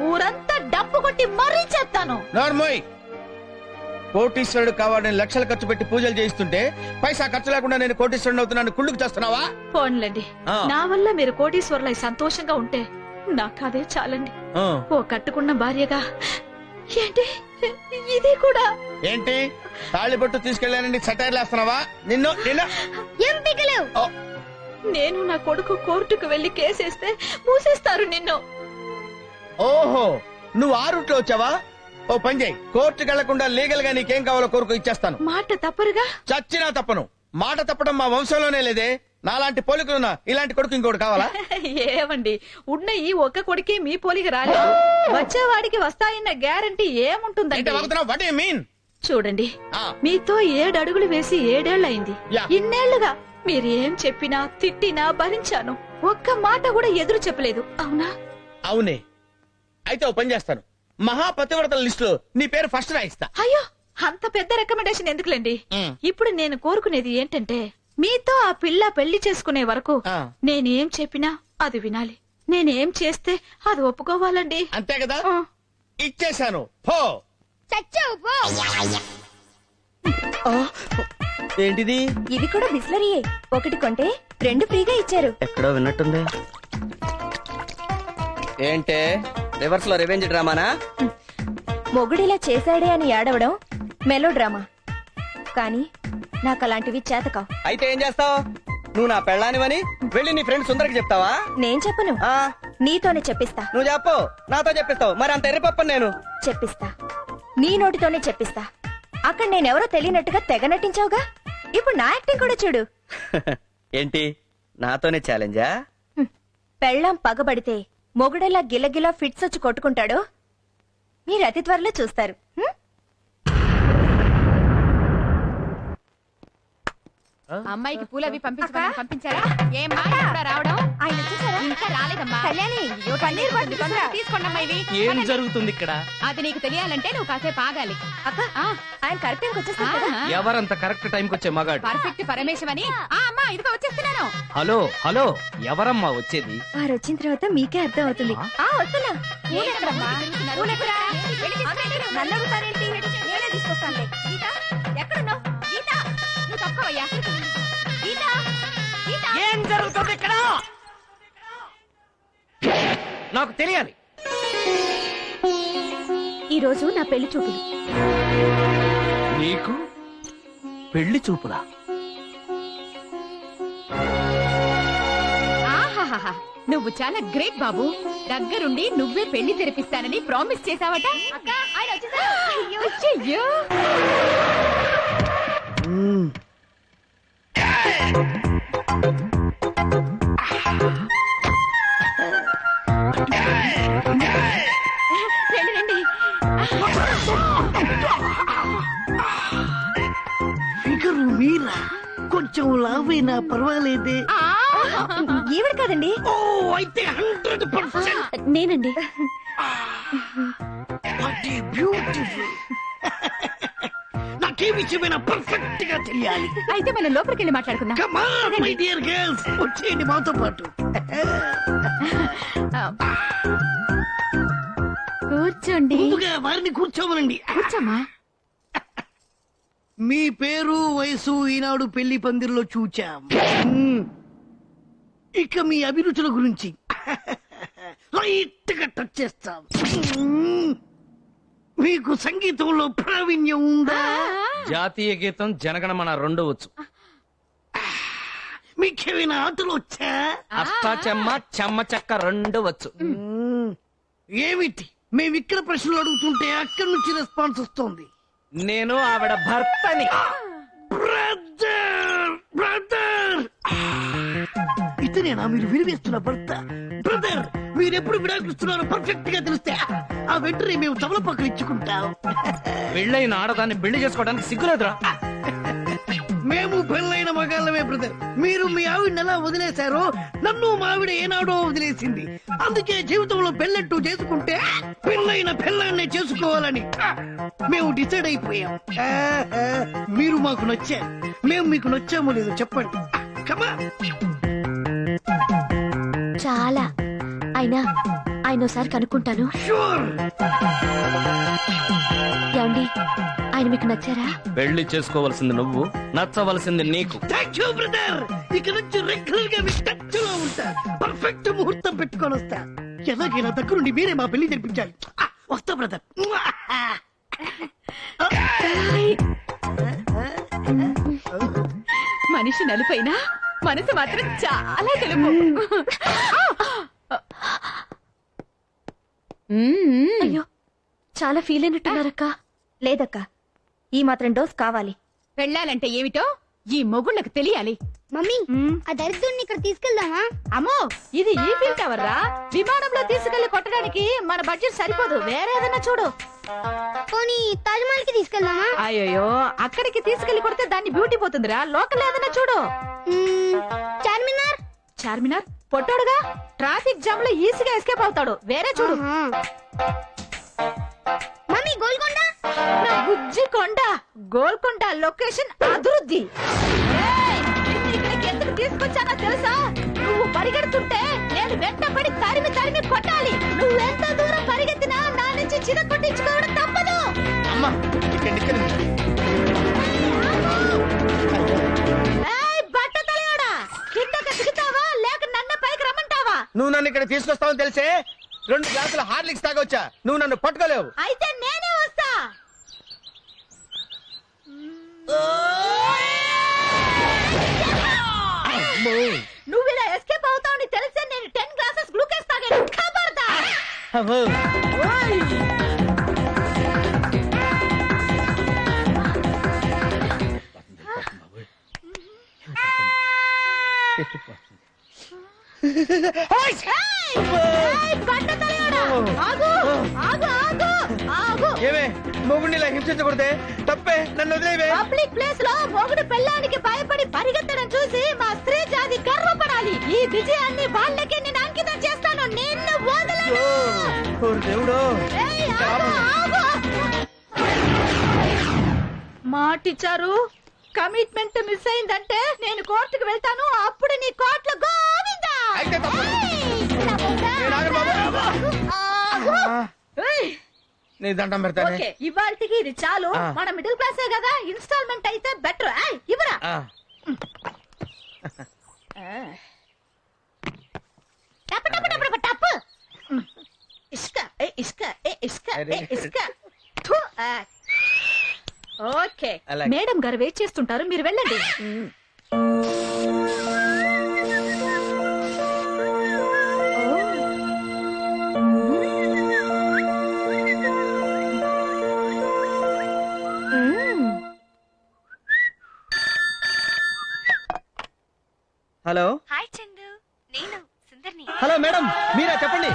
ఊరంతా డప్పు కొట్టి మరీ చేస్తాను. నార్మోయ్, కోటీశ్వరుడు కావాలని లక్షలు ఖర్చు పెట్టి పూజలు చేయిస్తుంటే పైసా ఖర్చు లేకుండా నేను కోటీశ్వరుడు అవుతున్నాను కుళ్ళుకు చేస్తున్నావా? పోన్లేండి, ఆ. నా వల్ల మీరు కోటీశ్వరులై సంతోషంగా ఉంటే నాకు అదే చాలండి. ఆ. ఓ కట్టుకున్న భార్యగా ఏంటి ఇది కూడా ఏంటి తాళిబొట్టు తీసుకెళ్ళానని సెటైర్లు వేస్తున్నావా? నిన్ను నిన్ను ఏం పిగలేవు. నేను నా కొడుకు కోర్టుకు వెళ్లి కేసేస్తే మూసేస్తారు నిన్ను. ఓహో, నువ్వు ఆ రూట్లో వచ్చావా? ఓ పని చేయి, కోర్టుకు వెళ్లకుండా లీగల్ గా నీకేం కావాలో కోరుకు ఇచ్చేస్తాను. మాట తప్పరుగా? చచ్చినా తప్పను. మాట తప్పడం మా వంశంలోనే లేదే. నాలాంటి పోలికలున్నా ఇలాంటి కొడుకు ఇంకోటి కావాలా? ఏమండి, ఉన్న ఈ ఒక్క కొడుకే మీ పోలికి రాలేదు. వచ్చేవాడికి వస్తాయన్న గ్యారంటీ ఏముంటుందండి? What you mean? చూడండి, మీతో 7 అడుగులు వేసి 7 ఏళ్లయింది. యా. ఇన్నేళ్లుగా మీరేం చెప్పినా తిట్టినా భరించాను. ఒక్క మాట కూడా ఎదురు చెప్పలేదు, అవునా? అవునే. అయితే ఓ పని చేస్తాను, మహాపతివ్రతల లిస్ట్ లో నీ పేరు ఫస్ట్ రాయిస్తా. అయ్యో, అంత పెద్ద రికమెండేషన్ ఎందుకులేండి. ఇప్పుడు నేను కోరుకునేది ఏంటంటే, మీతో ఆ పిల్ల పెళ్లి చేసుకునే వరకు నేనేం చెప్పినా అది వినాలి. నేనేం చేస్తే అది ఒప్పుకోవాలండి. అంతే కదా? ఇచ్చేశాను. పో. చచ్చావు పో. ఏంటిది? ఇది కూడా బిస్లరీయే. ఒకటి కొంటే 2 ఫ్రీగా ఇచ్చారు. ఎక్కడో విన్నట్టుంది. ఏంటే రివర్స్ లో రివెంజ్ డ్రామానా? మొగుడిలా చేశాడే అని ఏడవడం మెలో డ్రామా. కానీ నాకు అలాంటివి చేతకావు. అయితే ఏం చేస్తావు? నువ్వు నా పెళ్ళానివని వెళ్ళి నీ ఫ్రెండ్ సుందరికి చెప్తావా? నేను చెప్పను, నీతోనే చెప్పిస్తా. నువ్వు చెప్పు, నాతో చెప్పిస్తావు. మరి అంత ఎర్రిపప్పని నేను చెప్పిస్తా, నీ నోటితోనే చెప్పిస్తా. అక్కడ నేనెవరో తెలియనట్టుగా తెగ నటించావుగా, ఇప్పుడు నా యాక్టింగ్ కూడా చూడు. ఏంటి నాతోనే ఛాలెంజా? పెళ్ళాం పగబడితే మొగుడెలా గిలగిలా ఫిట్స్ వచ్చి కొట్టుకుంటాడో మీరు అతి త్వరలో చూస్తారు. అమ్మాయికి పూలు అవి పంపించారా? ఏమ్మా ఎప్పుడా రావడం? ఆయన వచ్చేసారా? ఇంకా రాలేదమ్మా. కళ్యాణి, పన్నీర్ బటర్ తీసుకురా. తీసుకోండమ్మా ఇవి. ఏం జరుగుతుంది ఇక్కడ? అది నీకు తెలియాలంటే నువ్వు కాసేపు ఆగాలి. అక్క, ఆయన కరెక్ట్ టైంకి వచ్చేస్తారు కదా? ఎవరంత కరెక్ట్ టైంకి వచ్చే మగాడు? పర్ఫెక్ట్ పరమేశం అని. అమ్మా ఇదిగో వచ్చేస్తున్నాను. హలో హలో, ఎవరమ్మా వచ్చేది? వారు వచ్చిన తర్వాత మీకే అర్థం అవుతుంది. వస్తున్నా. నన్ను అడుగుతారేంటి? నేనే తీసుకొస్తానులే. గీత, ఎక్కడున్నావు? గీత, నువ్వు తప్పవయ్యా. గీత, గీత. ఏం జరుగుతుంది ఇక్కడ? నాకు తెలియాలి. ఈ రోజు నా పెళ్లి చూపులు. నీకు పెళ్లి చూపులా? ఆహాహాహా, నువ్వు చాలా గ్రేట్ బాబు. దగ్గరుండి నువ్వే పెళ్లి తెరిపిస్తానని ప్రామిస్ చేసావట. అయ్యో. రండి. ఫిగరు మీరా? కొంచెం లావైనా పర్వాలేదే. ఈవిడ కాదండి. ఓ, అయితే 100%. నేనండి. బ్యూటిఫుల్. నాకే విషయమైనా పర్ఫెక్ట్ గా తెలియాలి. అయితే మనం లోపలికి వెళ్ళి మాట్లాడుకుందాం. Come on, my dear girls. వచ్చేయండి మాతో పాటు. కూర్చోండి. ముందుగా వారిని కూర్చోమనండి. కూర్చోమ్మా. మీ పేరు వయసు ఈనాడు పెళ్లి పందిరిలో చూచాం. ఇక మీ అభిరుచుల గురించి లైట్ గా టచ్ చేస్తాం. మీకు సంగీతంలో ప్రావీణ్యం ఉందా? జాతీయ గీతం జనగణమన 2 వచ్చు. మీకేమైనా ఆటలు వచ్చా? అష్టాచెమ్మ చెమ్మ చెక్క రెండు వచ్చు. ఏమిటి మేమిక్కడ ప్రశ్నలు అడుగుతుంటే అక్కడి నుంచి రెస్పాన్స్ వస్తుంది. నేను ఆవిడ భర్తని. బ్రదర్ బ్రదర్ ఇతనేనా మీరు వినిపిస్తున్న భర్త? బ్రదర్ మీరెప్పుడు విడాకులుస్తున్నారో పర్ఫెక్ట్ గా తెలిస్తే ఆ వెంటనే మేము తమలపాకులు ఇచ్చుకుంటాం. పెళ్ళైన ఆడదాన్ని పెళ్లి చేసుకోవడానికి సిగ్గులేదురా? మేము పెళ్ళైన మగాళ్ళమే బ్రదర్. మీరు మీ ఆవిడని ఎలా వదిలేశారో నన్ను మా ఆవిడ ఏనాడో వదిలేసింది. అందుకే జీవితంలో పెళ్ళంటూ చేసుకుంటే పెళ్ళైన పెళ్ళాన్నే చేసుకోవాలని మేము డిసైడ్ అయిపోయాం. మీరు మాకు నచ్చారు, మేము మీకు నచ్చామో లేదో చెప్పండి. కమా చాలా అయినా ఆయన ఒకసారి కనుక్కుంటాను. ఏమండి ఆయన మీకు నచ్చారా? పెళ్లి చేసుకోవలసింది నువ్వు, నచ్చవలసింది నీకు. Thank you brother. ఇక నుంచి రెగ్యులర్ గా మీ టచ్ లో ఉంటా. పర్ఫెక్ట్ ముహూర్తం పెట్టుకొని వస్తా. ఎలాగైనా దగ్గరుండి మీరే మా పెళ్లి జరిపించాలి. వస్తా బ్రదర్. మనిషి నలుపైనా మనసు మాత్రం చాలా తెలుపు. అయ్యో చాలా ఫీల్ అయినట్టున్నారక్క. లేదక్క, ఈ మాత్రం డోస్ కావాలి. పెళ్ళాలంటే ఏమిటో ఈ మొగుళ్ళకి తెలియాలి. మమ్మీ ఆ దరిద్రుడిని ఇక్కడ తీసుకెళ్దామా? అమ్మో ఇది ఈఫిల్ టవర్ రా. విమానంలో తీసుకెళ్లి కొట్టడానికి మన బడ్జెట్ సరిపోదు. వేరే ఏదైనా చూడు. పోనీ తాజ్ మహల్ కి తీసుకెళ్దామా? అయ్యో అక్కడికి తీసుకెళ్లి కొడితే దాన్ని బ్యూటీ పోతుందిరా. లోకల్ ఏదైనా చూడు. చార్మినార్. చార్మినార్ పొట్టోడుగా ట్రాఫిక్ జామ్ లో ఈజీగా ఎస్కేప్ అవుతాడు. వేరే చూడు. మమ్మీ గోల్కొండ. నా బుజ్జి కొండ. గోల్కొండ లొకేషన్ అభివృద్ధి. ఇక్కడికి ఎందుకు తీసుకొచ్చానో తెలుసా? నువ్వు పరిగెడుతుంటే నేను వెంట పడి తరిమి తరిమి కొట్టాలి. నువ్వెంత దూరం పరిగెత్తినా నా నుంచి చిన్న కొట్టించుకోవడం తప్పదు. అమ్మా బట్ట తలయోడా, కిందకి దిగుతావా లేక నన్ను పైకి రమ్మంటావా? నువ్వు నన్ను ఇక్కడ తీసుకొస్తావని తెలిసే 2 గ్లాసుల హార్లిక్స్ తాగొచ్చా. నువ్వు నన్ను పట్టుకోలేవు. అయితే నేనే వస్తా. నువ్వు ఇలా ఎస్కేప్ అవుతావని తెలిసే నేను 10 గ్లాసెస్ గ్లూకోజ్ తాగాను. ఖబర్దార్. ఓయ్. ఏమే మొగుడిని హింసించకూడదే. తప్పే, నన్ను వదిలేవే. పబ్లిక్ ప్లేస్ లో మొగుడు పెళ్ళానికి భయపడి పరిగెత్తడం చూసి మా స్త్రీ జాతి గర్వపడాలి. ఈ విజయాన్ని వాళ్ళకి నేను అంకితం చేస్తాను. నిన్ను వదలను. దేవుడు మాటిచ్చారు. కమిట్మెంట్ మిస్ అయిందంటే నేను కోర్టుకు వెళ్తాను. అప్పుడు నీ కోర్టులో గోవిందా. నీ దండం పెడతానే. ఓకే, ఇవాళకి ఇది చాలు. మన మిడిల్ క్లాసే కదా, ఇన్స్టాల్మెంట్ అయితే బెటర్. ఇవరా టప్ టప్ టప్ టప్ టప్. ఇసుక ఇసుక ఇసుక ఇసుక. ఓకే మేడం గారు వెయిట్ చేస్తుంటారు, మీరు వెళ్ళండి. హలో. హాయ్ చందు, నేను సుందర్ని. హలో మేడం, మీరా? చెప్పండి.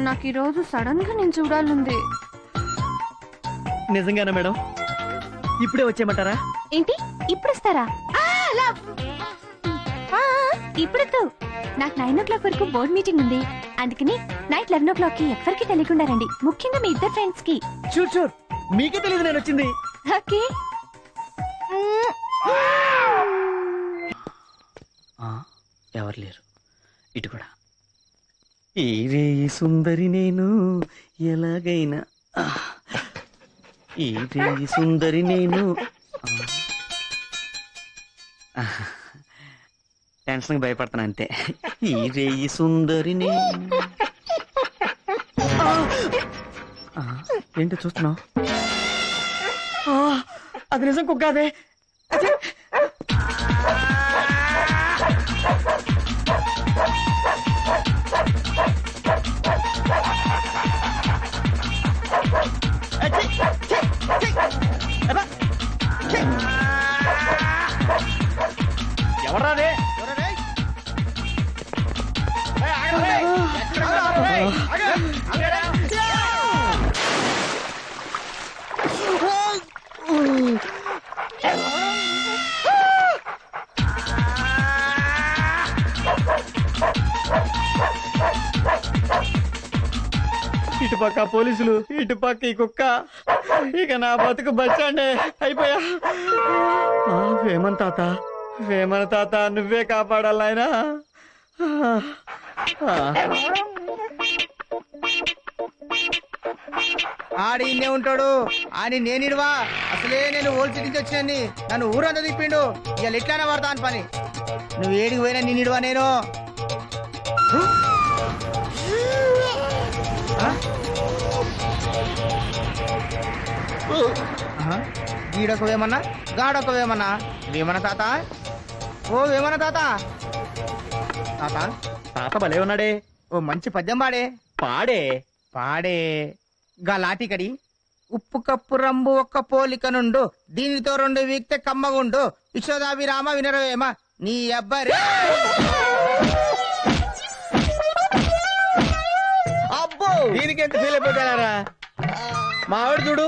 నాకు ఈ రోజు సడన్ గా నేను చూడాలంది. నిజంగానా మేడం? ఇప్పుడే వచ్చేయమంటారా? ఏంటి ఇప్పుడు వస్తారా? ఇప్పుడు నాకు 9 o'clock వరకు బోర్డ్ మీటింగ్ ఉంది. అందుకని నైట్ 11 o'clock కి ఎవరికి తెలియకుండా రండి. ముఖ్యంగా మీ ఇద్దరు ఫ్రెండ్స్ కి. Sure sure. మీకే తెలియదు నేను వచ్చింది. ఓకే. ఎవరు లేరు ఇటు కూడా. ఈ రే సుందరి నేను ఎలాగైనా, ఈ రే సుందరి నేను. టెన్షన్ భయపడతాను అంతే. ఈ రే సుందరి నేను. ఏంటో చూస్తున్నావు? అది నిజం కుక్క. అదే అటుపక్క పోలీసులు ఇటుపక్క ఈ కుక్క, ఇక నా బతుకు బస్టాండే అయిపోయా. వేమన్ తాత, వేమన తాత, నువ్వే కాపాడాలి నాయనా. ఆడి ఇన్నే ఉంటాడు అని నేనిడవా. అసలే నేను ఓల్డ్ సిటీ నుంచి వచ్చాను, నన్ను ఊరంతా తిప్పిండు. ఇవాళ ఎట్లానే పడతా అని పని. నువ్వు ఏడికి పోయినా నేనిడవా నేను. గీడొక వేమన్నా, గాడొక వేమన్నా. వేమన తాత, ఓ వేమన తాత. తాత తాత భలే ఉన్నాడే. ఓ మంచి పద్యం పాడే. పాడే పాడే. గా లాటికడి ఉప్పు కప్పు రంబు ఒక్క పోలిక నుండు, దీనితో రెండు వీక్తే కమ్మగుండు, విశ్వదాభిరామ వినరవేమ నీ అబ్బరే. అబ్బో దీనికి ఎంత ఫీల్ అయిపోతారా. మా ఆవిడ చూడు,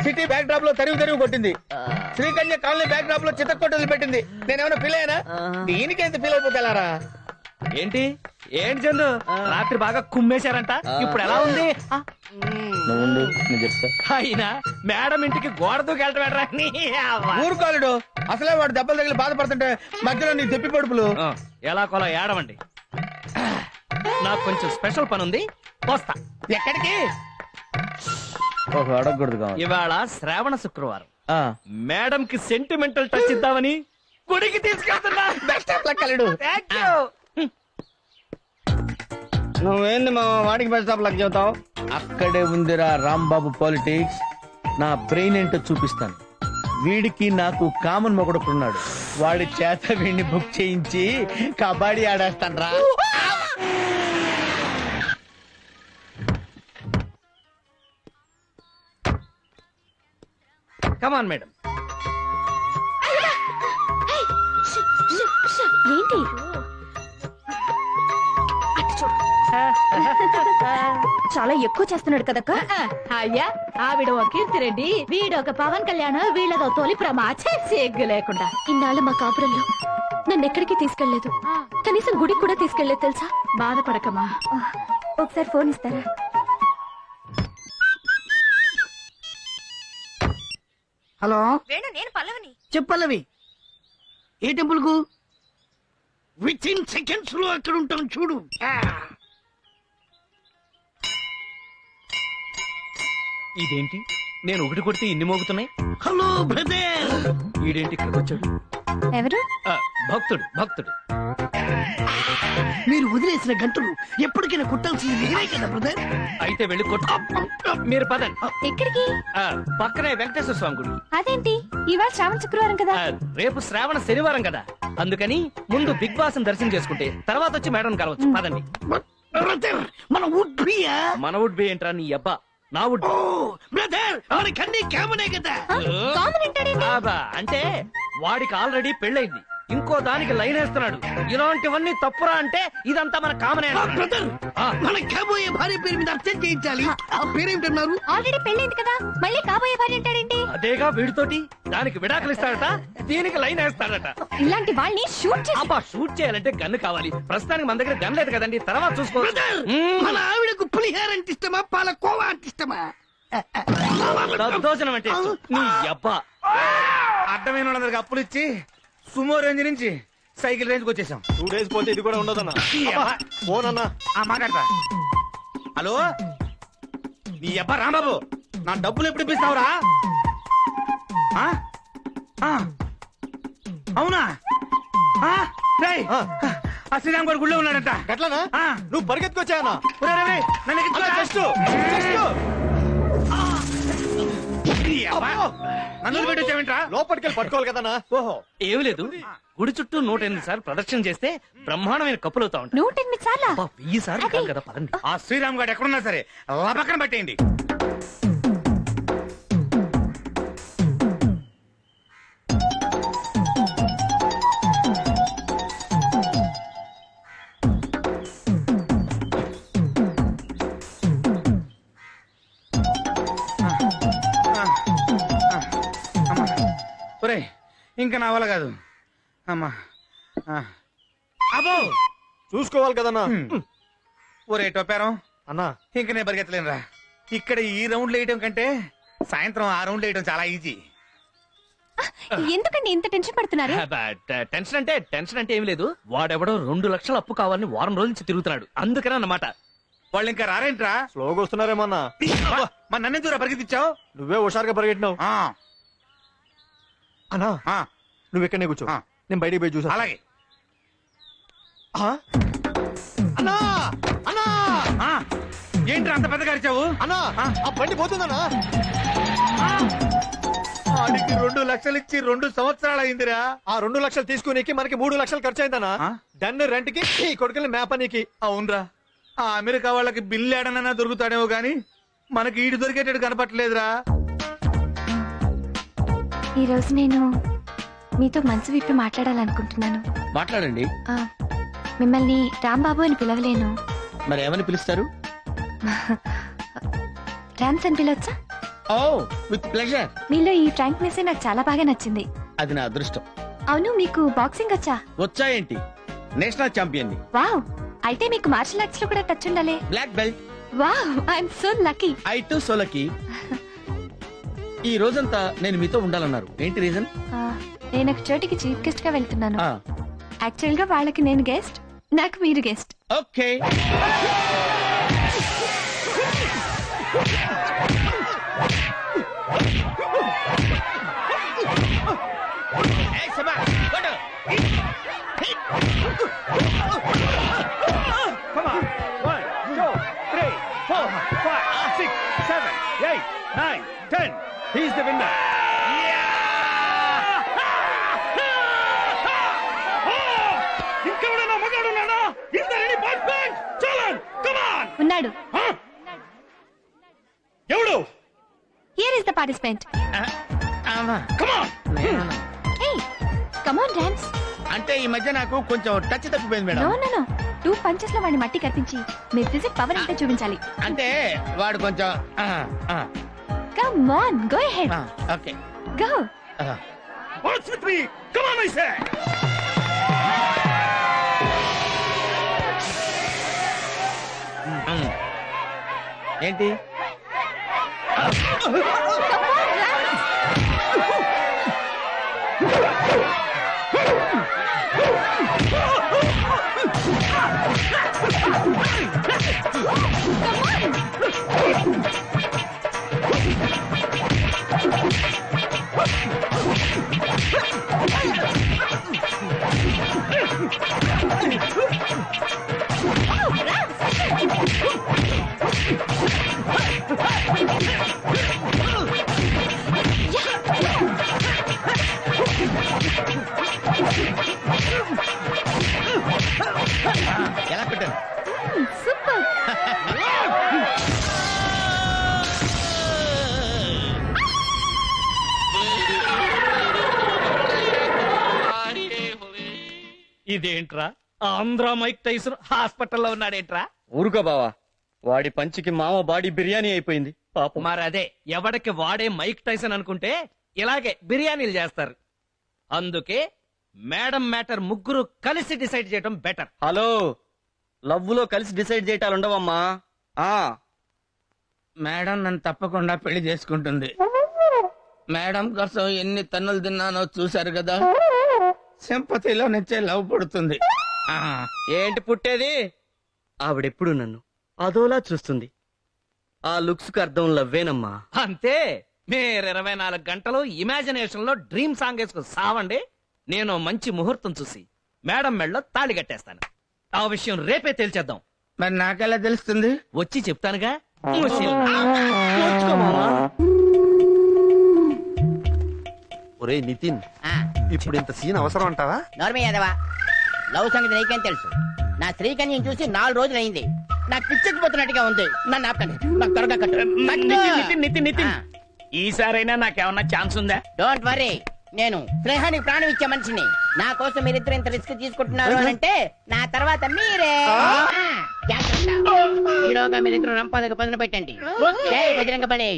సిటీ బ్యాక్ డ్రాప్ లో తరివి కొట్టింది, శ్రీకన్య కాలనీ బ్యాక్ డ్రాప్ లో చిత్తకొట్టలు పెట్టింది. నేనేమైనా ఫీల్ అయ్యానా? దీనికి ఎంత ఫీల్ అయిపోతారా. ఏంటి ఏంటి చందు, రాత్రి బాగా కుమ్మేశారంట, ఇప్పుడు ఎలా ఉంది? అయినా మేడం ఇంటికి గోడ దూకెళ్ళటం. ఊరుకోలేడు, అసలే వాడు దెబ్బలు తగిలి బాధపడుతుంటే మధ్యలో నీ తెప్పి పడుపులు. ఎలా కొలా ఏడవండి, నాకు కొంచెం స్పెషల్ పని ఉంది, వస్తా. ఎక్కడికి? అడగకూడదు. ఇవాళ శ్రావణ శుక్రవారం, మేడం కి సెంటిమెంటల్ టచ్ ఇద్దామని గుడికి తీసుకెళ్తున్నా. బెస్ట్ ఆఫ్ లక్ అల్లుడు. Thank you. నువ్వేంది మా వాడికి బెస్ట్ ఆఫ్ లక్ చెబుతావు? అక్కడే ఉందిరా రాంబాబు పాలిటిక్స్. నా బ్రెయిన్ ఏంటో చూపిస్తాను. వీడికి నాకు కామన్ మొగడుకున్నాడు, వాడి చేత వీడిని బుక్ చేయించి కబడ్డీ ఆడేస్తాను రా. Come on madam. ఏంటి చాలా ఎక్కువ చేస్తున్నాడు కదక్క. అయ్యా ఆవిడ ఒక కీర్తిరెడ్డి, వీడొక పవన్ కళ్యాణ్, వీళ్ళదో తొలి ప్రమాచే సిగ్గు లేకుండా. ఇన్నాళ్ళ మా కాపురంలో నన్ను ఎక్కడికి తీసుకెళ్లేదు, కనీసం గుడికి కూడా తీసుకెళ్లేదు తెలుసా. బాధపడకమ్మా. ఒకసారి ఫోన్ ఇస్తారా? హలో నేను పల్లవిని. చెప్పల్లవి, ఏ టెంపుల్ కు? విత్ ఇన్ సెకండ్స్ లో అక్కడ ఉంటాం చూడు. ఇదేంటి, నేను ఒకటి కొడితే ఇన్ని మోగుతున్నాయి. Hello brother. ఈడేంటి ఇక్కడికి వచ్చాడు? ఎవరు? భక్తుడు భక్తుడు. మీరు వదిలేసిన గంటలు ఎప్పటికైనా కొట్టాల్సింది మీరే కదా బ్రదర్. అయితే వెళ్ళి కొట్టు. మీరు పదండి. ఎక్కడికి? పక్కనే వెంకటేశ్వర స్వామి గుడి. అదేంటి ఇవాళ శ్రావణ శుక్రవారం కదా? రేపు శ్రావణ శనివారం కదా, అందుకని ముందు బిగ్ బాస్ దర్శనం చేసుకుంటే తర్వాత వచ్చి మేడం కలవచ్చు. పదండి. మన వుడ్ బియా? మన వుడ్ బి ఏంట్రా నీ అబ్బా, నా వుడ్ బ్రదర్. మనకన్నీ కామనే కదా. అంటే వాడికి ఆల్రెడీ పెళ్ళైంది, ఇంకో దానికి లైన్ వేస్తున్నాడు. ఇలాంటివన్నీ తప్పురా అంటే ఇదంతా మన కామనే. బ్రదర్, మన కాబోయే భార్య పేరు మీద అర్థం చేయించాలి. ఆ పేరేమిటన్నారు? ఆల్రెడీ పెళ్ళైంది కదా, మళ్ళీ కాబోయే భార్య అంటాడేంటి? అదేగా వీడితోటి. దానికి విడాకులు ఇస్తాడట, దీనికి లైన్ వేస్తాడట. ఇలాంటి వాళ్ళని షూట్ చేసి అబ్బా, షూట్ చేయాలంటే గన్ను కావాలి. ప్రస్తుతానికి మన దగ్గర గన్ లేదు కదండి, తర్వాత చూసుకో. మన ఆవిడకు పులిహార అంటే ఇష్టమా, పాలకోవా అంటే ఇష్టమా? దద్దోజనం అంటే ఇష్టం. నీ అబ్బా, అడ్డమైన వాళ్ళందరికి అప్పులు ఇచ్చి సుమో రేంజ్ నుంచి సైకిల్ రేంజ్ కి వచ్చేసాం. 2 days పోతే ఇది కూడా ఉండదన్నా. ఫోన్ అన్నా మాట్లాడతా. హలో, నీ అబ్బా రాంబాబు, నా డబ్బులు ఎప్పుడు ఇప్పిస్తావురా? అవునా? ఆ శ్రీరామ్ గారు గుళ్ళో ఉన్నాడంట. గట్లనా? నువ్వు పరిగెత్తుకొచ్చాయన్నా. నన్ను పెట్టొచ్చావేంట్రా? లోపలికెళ్ళి పట్టుకోవాలి కదన్నా. ఓహో, ఏమి లేదు, గుడి చుట్టూ 108 సార్లు ప్రదక్షిణ చేస్తే బ్రహ్మాండమైన కప్పులు అవుతా ఉంటాయి. 108 సార్లా? 1000 సార్లు కాదు కదా, పదండి. ఆ శ్రీరామ్ గారు ఎక్కడున్నా సరే పక్కన పెట్టేయండి. ఇంకా నా వల్ల కాదు. అమ్మా, అబ్బో చూసుకోవాలి కదన్నా. ఒరే టొప్పారం అన్నా, ఇంక నేను పరిగెత్తలేనురా. ఇక్కడ ఈ రౌండ్ వేయడం కంటే సాయంత్రం ఆ రౌండ్ వేయడం చాలా ఈజీ. ఎందుకండి ఇంత టెన్షన్ పడుతున్నారు? టెన్షన్ అంటే ఏం లేదు. వాడెవడో 2 లక్షల అప్పు కావాలని వారం రోజుల నుంచి తిరుగుతున్నాడు, అందుకనే అన్నమాట. వాళ్ళు ఇంకా రారేంట్రా? స్లోగా వస్తున్నారేమన్నా. మరి నన్ను దూరం పరిగెత్తిచ్చావు? నువ్వే హుషారుగా పరిగెట్టినావు. అన్నా నువ్వు ఎక్కడనే కూర్చో, నేను బయటికి పోయి చూసా. అలాగే. అన్నా అన్నా ఏంట్రా అంత పెద్దగా అరిచావు? అన్నా ఆ బండి పోతుందన్నా. వాడికి 2 లక్షలు ఇచ్చి 2 సంవత్సరాలు అయిందిరా. ఆ 2 లక్షలు తీసుకునేకి మనకి 3 లక్షలు ఖర్చు అయిందన్నా. దాన్ని రెంట్ కి ఈ కొడుకుని మేపనీకి. అవునరా, ఆ అమెరికా వాళ్ళకి బిల్లు ఏడనైనా దొరుకుతాడేమో గాని మనకి ఈడు దొరికేటట్టు కనపట్లేదురా. ఈ రోజు నేను మీతో మనసు విప్పి మాట్లాడాలనుకుంటున్నాను. మాట్లాడండి. మిమ్మల్ని రాంబాబు అని పిలవలేను. మరి ఏమని పిలుస్తారు? రామ్స్ అని పిలవచ్చా? ఓ, విత్ ప్లెజర్. మీలో ఈ ఫ్రాంక్నెస్ నాకు చాలా బాగా నచ్చింది. అది నా అదృష్టం. అవును, మీకు బాక్సింగ్ వచ్చా? వచ్చా ఏంటి, నేషనల్ ఛాంపియన్ ని. వావ్, అయితే మీకు మార్షల్ ఆర్ట్స్ లో కూడా టచ్ ఉండాలి. Black belt. Wow, I'm so lucky. I too so lucky. ఈ రోజంతా నేను మీతో ఉండాలన్నారు, ఏంటి రీజన్? నేను ఒక చోటికి చీఫ్ గెస్ట్ గా వెళ్తున్నాను. యాక్చువల్ గా వాళ్ళకి నేను గెస్ట్, నాకు మీరు guest. Okay. Come on. 1, 2, 3, 4, 5, 6, 7, 8, 9, 10. He's the winner. ఇంకెవడన్నా మగాడున్నాడా? Is there any participant? Challenge. Come on. ఉన్నాడు. ఎవడు? Here is the participant. Come on. Hey, come on, Rams. అంటే ఈ మధ్య నాకు కొంచెం టచ్ తప్పిపోయింది madam. No, no, no. 2 punches లో వాడిని మట్టి కత్తించి మీ ఫిజిక్ పవర్ అంటే చూపించాలి. అంటే వాడు కొంచెం Come on, go ahead. Okay. Go. What's with me? Come on, I say. ఏంటి? ఎలా పెట్టాను? సూపర్. ఇదేంట్రా, ఆంధ్ర మైక్ టైసన్ హాస్పిటల్లో ఉన్నాడేంట్రా? ఊరుకో బావా, వాడి పంచికి మామ బాడీ బిర్యానీ అయిపోయింది పాపం. మరి అదే, ఎవడికి వాడే మైక్ టైసన్ అనుకుంటే ఇలాగే బిర్యానీలు చేస్తారు. అందుకే మేడం మ్యాటర్ ముగ్గురు కలిసి డిసైడ్ చేయడం బెటర్. హలో, లవ్ లో కలిసి డిసైడ్ చేయటాలు ఉండవమ్మా. మేడం నన్ను తప్పకుండా పెళ్లి చేసుకుంటుంది. మేడం కోసం ఎన్ని తన్నులు తిన్నానో చూశారు కదా. సింపతిలో నుంచే లవ్ పుడుతుంది. ఏంటి పుట్టేది? ఆవిడెప్పుడు నన్ను అదోలా చూస్తుంది. ఆ లుక్స్ కు అర్థం లవ్వేనమ్మా. అంతే, మీరు 24 గంటలు ఇమాజినేషన్ లో డ్రీమ్ సాంగ్ వేసుకుని సావండి. నేను మంచి ముహూర్తం చూసి మేడం మెళ్ళలో తాళి కట్టేస్తాను. ఆ విషయం రేపే తేల్చేద్దాం. మరి నాకెలా తెలుస్తుంది? వచ్చి చెప్తానుగా. ఒరే నితిన్, ఇప్పుడు ఇంత సీన్ అవసరం అంటావా? నోర్మే యాదవా, లవ్ సంగతి నీకేం తెలుసు? నా శ్రీకన్యని చూసి 4 రోజులు అయింది. నాకు పిచ్చెక్కిపోతున్నట్టుగా ఉంది. నన్ను ఆపకండి, నాకు త్వరగా కట్టు. ఈసారైనా నాకేమన్నా ఛాన్స్ ఉందా? డోంట్ వరీ, నేను స్నేహానికి ప్రాణం ఇచ్చే మనిషిని. నా కోసం మీరిద్దరు ఇంత రిస్క్ తీసుకుంటున్నారు అని అంటే నా తర్వాత మీరే. జాగ్రత్త, ఈలోగా మీరిద్దరు రంపాదకు పదును పెట్టండి. జై బజరంగ బలి.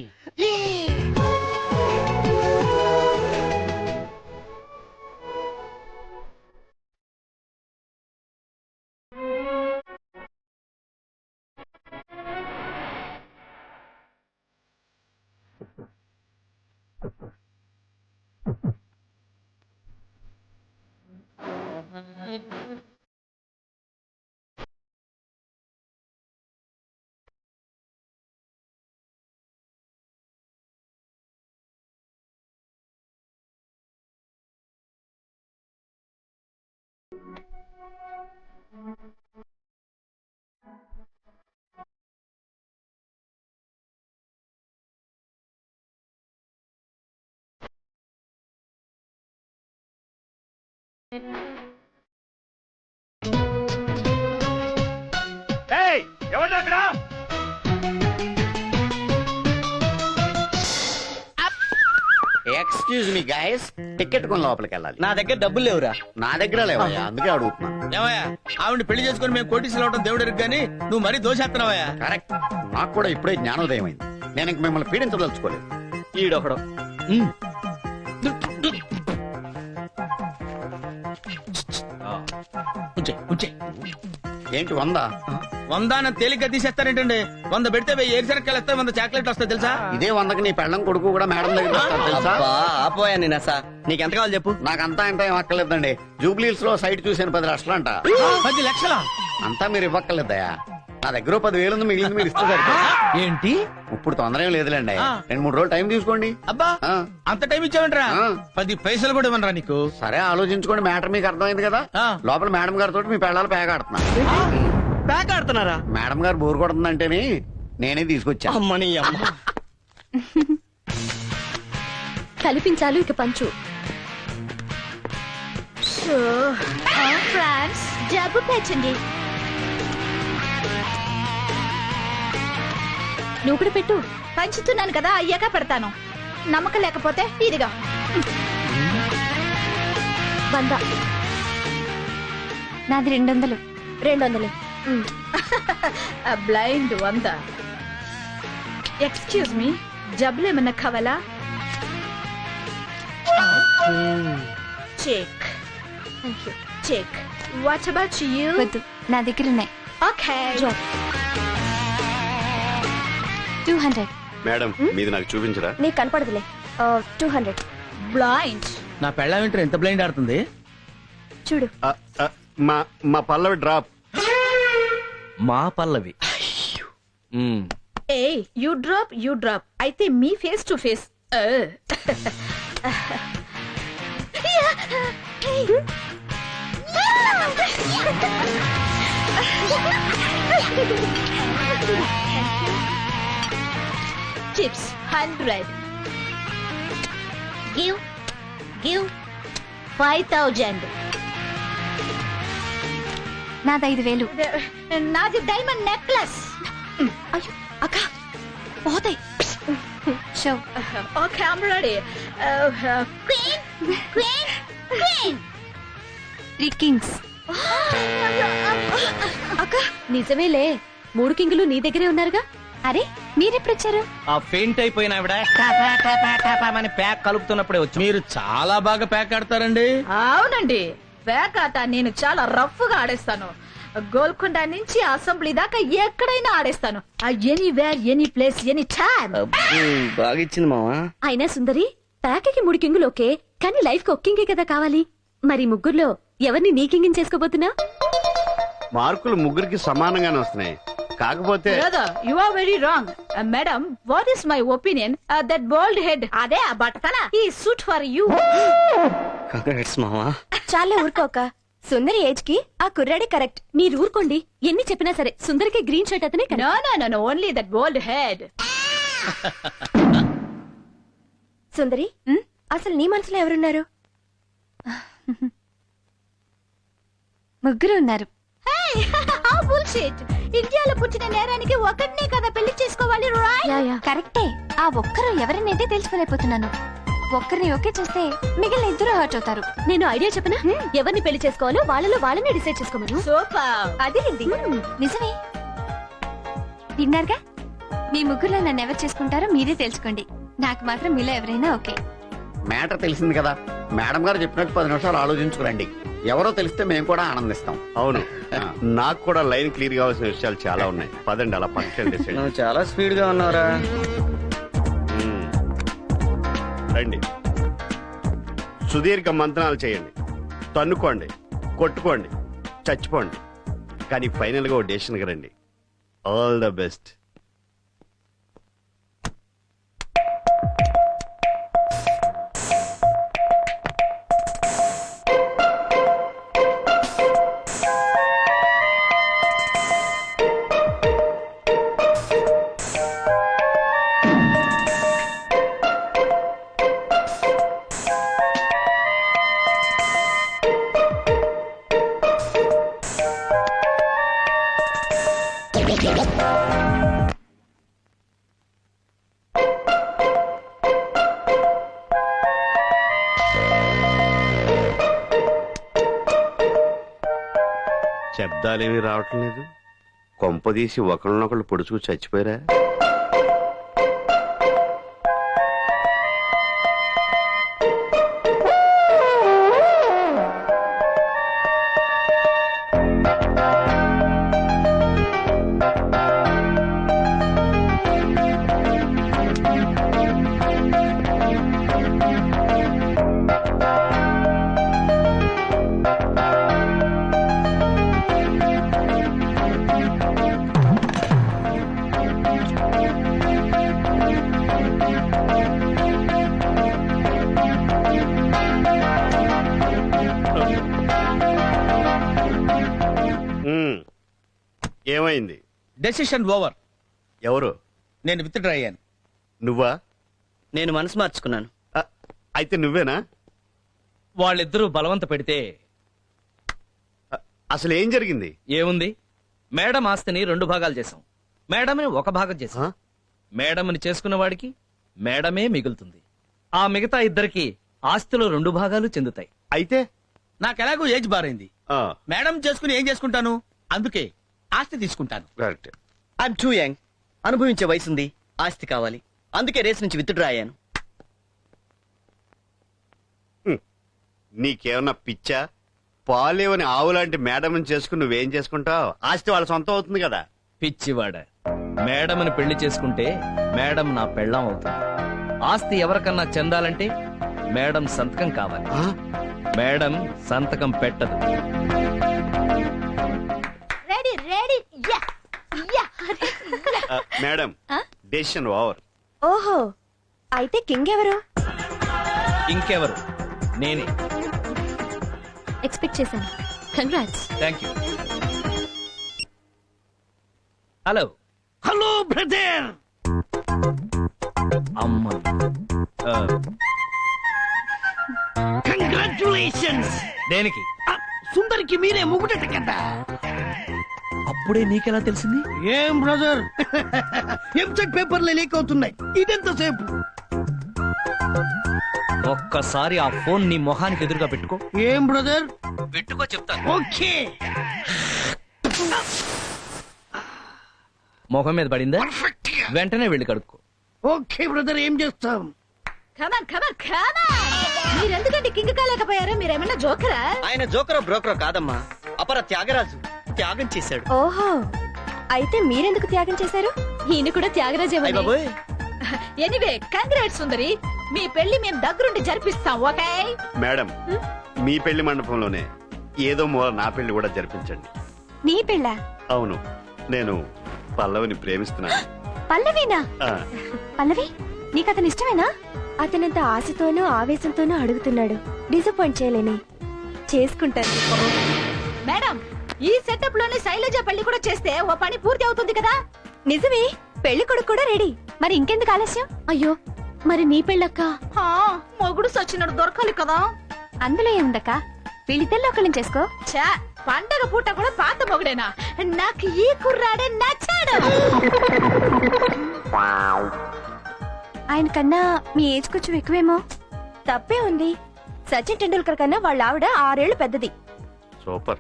ఎక్స్క్యూజ్ మీ గైస్, టికెట్ కొని లోపలికి వెళ్ళాలి. నా దగ్గర డబ్బులు లేవురా. నా దగ్గర లేవయ్యా, అందుకే అడుగుతున్నా. ఏమయ్యా ఆవిడ పెళ్లి చేసుకుని మేము కోటీసులు అవడం దేవుడు కానీ నువ్వు మరీ దోషేస్తున్నావయ్యా. కరెక్ట్, నాకు కూడా ఇప్పుడే జ్ఞానోదయం అయింది. నేను ఇంక మిమ్మల్ని పీడించదలుచుకోలేదు. ఈడొకడు. ఏంటి 100? 100 తేలిగ్గా తీసేస్తారేంటండి? 100 పెడితే 1000 ఏరుశనక్కాయలు వస్తాయి, 100 చాక్లెట్లు వస్తాయి తెలుసా? ఇదే 100కి నీ పెళ్ళం కొడుకు కూడా మేడం దగ్గర వస్తారు తెలుసా? ఆపోయా నేను నీకెంత కావాలి చెప్పు. నాకంతా ఇంత ఏం అక్కర్లేదండి. జూబ్లీస్ లో సైట్ చూసాను 10 లక్షలు అంట. 10 లక్షలా? అంతా మీరు ఇవ్వక్కర్లేదయా. నా దగ్గర 10,000 ఉంది, మిగిలింది మీరు ఇస్తే సరిపోతుంది. ఏంటి ఇప్పుడు తొందర ఏం లేదులేండి, 2-3 రోజులు టైం తీసుకోండి. అబ్బా అంత టైం ఇచ్చావంటరా? 10 పైసలు కూడా ఇవ్వనరా నీకు? సరే ఆలోచించుకోండి, మ్యాటర్ మీకు అర్థమైంది కదా. లోపల మేడం గారితో మీ పెళ్ళాలు పేక ఆడుతున్నా. ప్యాక్ ఆడుతున్నారా? మేడం గారు బోర్ కొడుతుందంటేనే నేనే తీసుకొచ్చా. అమ్మని అమ్మ. కల్పించాలు ఇక పంచు. ఫ్రాన్స్ జబ్బు పేర్చండి. నువ్వు కూడా పెట్టు. పంచుతున్నాను కదా, అయ్యాక పెడతాను. నమ్మకం లేకపోతే ఇదిగా 100. నాది 200. 200. బ్లైండ్ 100. ఎక్స్క్యూజ్ మీ, జబ్బులు ఏమన్నా కావాలా? Check check. What about you? వద్దు, నా దగ్గర ఉన్నాయి. ఓకే. 200. మేడం మీది నాకు చూపించరా? నీకు కనపడదులే. 200. బ్లైండ్. నా పెళ్ళ వింటర్ ఎంత బ్లైండ్ ఆడుతుంది చూడు. మా పల్లవి డ్రాప్. మా పల్లవి. ఏ యూ డ్రాప్ అయితే మీ face to face. Chips 100. Give 5000. నాది 5,000. నాది డైమండ్ నెక్లెస్. అయ్యో అక్క పోతాయి. Show. Okay, I'm ready. Queen 3 kings. అక్క నిజమేలే, 3 కింగులు నీ దగ్గరే ఉన్నారుగా. అరే మీరెప్పుడు వచ్చారు? ఆ ఫెయింట్ అయిపోయిన ఆవిడ అని ప్యాక్ కలుపుతున్నప్పుడే వచ్చి. మీరు చాలా బాగా ప్యాక్ ఆడతారండి. అవునండి, బ్యాక్ ఆట నేను చాలా రఫ్ గా ఆడేస్తాను. గోల్కొండ నుంచి అసెంబ్లీ దాకా ఎక్కడైనా ఆడేస్తాను. Anywhere, any place, any time. బాగా ఇచ్చింది మావా. అయినా సుందరి, ప్యాక్కి 3 కింగులు ఓకే, కానీ లైఫ్ కి 1 కింగే కదా కావాలి. మరి ముగ్గురులో ఎవరిని నీ కింగిని చేసుకోబోతున్నా? మార్కులు ముగ్గురికి సమానంగానే వస్తున్నాయి. కాకపోతే you are very wrong. Madam, what is my opinion? That bold head, అదే ఆ బట్టతల, ఈ సూట్ ఫర్ యూ. కంగ్రాట్స్ మావా. చాలా ఊరుకోక. సుందరి ఏజ్ కి ఆ కుర్రాడే కరెక్ట్. మీరు ఊరుకోండి, ఎన్ని చెప్పినా సరే సుందరికి గ్రీన్ షర్ట్ అతనే no no no no, only that bold head. Sundari, అసలు నీ మనసులో ఎవరున్నారు? ముగ్గురు ఉన్నారు. ఇండియాలో పుట్టిన నేరానికి ఒకటినే కదా పెళ్లి చేసుకోవాలి. కరెక్టే. ఆ ఒక్కరు ఎవరినైతే తెలుసుకోలేకపోతున్నాను. ఒక్కరిని ఓకే చేస్తే మిగిలిన 2 హర్ట్ అవుతారు. నేను ఐడియా చెప్పనా? ఎవరిని పెళ్లి చేసుకోవాలో వాళ్ళలో వాళ్ళని డిసైడ్ చేసుకోమను. సూపర్. అదేంటి నిజమే. విన్నారుగా, మీ ముగ్గురులో నన్ను ఎవరు చేసుకుంటారో మీరే తెలుసుకోండి. నాకు మాత్రం మీలో ఎవరైనా ఓకే. మ్యాటర్ తెలిసింది కదా, మేడం గారు చెప్పినట్టు 10 నిమిషాలు ఆలోచించుకురండి. ఎవరో తెలిస్తే మేము కూడా ఆనందిస్తాం. అవును, నాకు కూడా లైన్ క్లియర్ కావాల్సిన విషయాలు చాలా ఉన్నాయి. పదండి అలా పక్కన. నువ్వు చాలా స్పీడ్ గా ఉన్నావురా. రండి, సుదీర్ఘ మంతనాలు చేయండి, తన్నుకోండి, కొట్టుకోండి, చచ్చిపోండి, కానీ ఫైనల్ గా ఓ డెసిషన్కి రండి. All the best. శబ్దాలేమీ రావటం లేదు. కొంపదీసి ఒకళ్ళనొకళ్ళు పొడుచుకు చచ్చిపోయారా? ఏమైంది? Decision over. ఎవరు? నేను విత్డ్రా అయ్యాను. నువ్వా? నేను మనసు మార్చుకున్నాను. అయితే నువ్వేనా? వాళ్ళిద్దరూ బలవంత పెడితే అసలు ఏం జరిగింది? ఏముంది, మేడం ఆస్తిని 2 భాగాలు చేశాం, మేడంని 1 భాగం చేశాం. మేడంని చేసుకున్న వాడికి మేడమే మిగులుతుంది. ఆ మిగతా ఇద్దరికి ఆస్తిలో 2 భాగాలు చెందుతాయి. అయితే నాకు ఎలాగో ఏజ్ బారైంది. మేడం చేసుకుని ఏం చేసుకుంటాను, అందుకే ఆస్తి తీసుకుంటాను. ఐఎమ్ టూ యంగ్, అనుభవించే వయసుంది, ఆస్తి కావాలి, అందుకే రేస్ నుంచి విత్డ్రా అయ్యాను. నీకేమన్నా పిచ్చా? పాలేవని ఆవులాంటి మేడం చేసుకుని నువ్వేం చేసుకుంటావు? ఆస్తి వాళ్ళ సొంతం అవుతుంది కదా. పిచ్చివాడ, మేడంని పెళ్లి చేసుకుంటే మేడం నా పెళ్ళాం అవుతుంది. ఆస్తి ఎవరికన్నా చెందాలంటే మేడం సంతకం కావాలి. మేడం సంతకం పెట్టదు. Ready ready yeah yeah. Madam, decision over. ఓహో, అయితే కింగ్ ఎవరు? ఇంకెవరు, నేనే. ఎక్స్పెక్ట్ చేశాను. Congrats. Thank you. Hello. Hello brother. అమ్మ, కంగ్రాచులేషన్స్. దేనికి? సుందరికి మీరే ముగుటట కదా. అప్పుడే నీకెలా తెలిసింది? ఏం బ్రదర్, ఎంసెట్ పేపర్లే లీక్ అవుతున్నాయి. ఇదెంతసేపు? ఒక్కసారి ఆ ఫోన్ నీ మొహానికి ఎదురుగా పెట్టుకో. ఏం బ్రదర్? పెట్టుకో చెప్తాను. ఓకే. మొహం మీద పడిందా? వెంటనే వెళ్ళి కడుక్కో. ఓకే బ్రదర్, ఏం చేస్తాం? కమాన్ కమాన్ కమాన్. మీరెందుకండి కింగ్ కాలేకపోయారు? మీరేమన్నా జోకరా? ఆయన జోకరో బ్రోకరో కాదమ్మా, అపర త్యాగరాజు, త్యాగం చేశాడు. ఓహో, అయితే మీరెందుకు త్యాగం చేశారు? ఈయన కూడా త్యాగరాజే. ఎనీవే కంగ్రాట్స్ సుందరి, మీ పెళ్లి మేము దగ్గరుండి జరిపిస్తాం. ఓకే మేడం, మీ పెళ్లి మండపంలోనే ఏదో మూల నా పెళ్లి కూడా జరిపించండి. నీ పెళ్ళ? అవును, నేను పల్లవిని ప్రేమిస్తున్నాను. పల్లవినా? ఆ, పల్లవి, నీకు అతను ఇష్టమేనా? అతనంత ఆశతోనూ ఆవేశంతోనూ అడుగుతున్నాడు. డిసప్పాయింట్ చేయలేని, చేసుకుంటాను. మేడం, ఈ సెటప్ లోనే శైలజ పెళ్లి కూడా చేస్తే ఓ పని పూర్తి అవుతుంది కదా. నిజమే, పెళ్లి కొడుకు కూడా రెడీ. మరి ఇంకెందుకు ఆలస్యం? అయ్యో, మరి నీ పెళ్ళక్క? మొగుడు సచ్చినడు దొరకాలి కదా. అందులో ఏముందక్క, వీళ్ళిద్దరిలో ఒకళ్ళని చేసుకో. ఛా, పండగ పూట కూడా పాత మొగుడేనా? నాకు ఈ కుర్రాడే నచ్చాడు. ఆయన కన్నా మీ ఏజ్ కొంచెం ఎక్కువేమో. తప్పే ఉంది, సచిన్ టెండూల్కర్ కన్నా వాళ్ళ ఆవిడ 6 ఏళ్లు పెద్దది. సూపర్.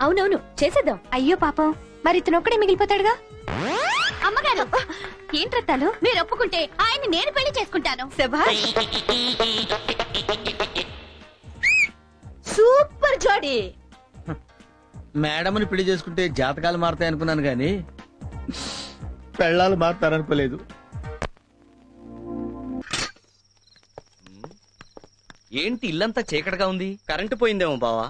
అవునవును, చేసేద్దాం. అయ్యో పాపం, మరి ఇతను ఒక్కడే మిగిలిపోతాడుగా. అమ్మగారు, ఏంట్రత్తాలు? మీరు ఒప్పుకుంటే ఆయన్ని నేను పెళ్లి చేసుకుంటాను. శభాష్, సూపర్ జోడి. మేడంని పెళ్లి చేసుకుంటే జాతకాలు మారుతాయి అనుకున్నాను గాని పెళ్ళాలు మారుతారనుకోలేదు. ఏంటి ఇల్లంతా చీకటిగా ఉంది? కరెంటు పోయిందేమో బావా.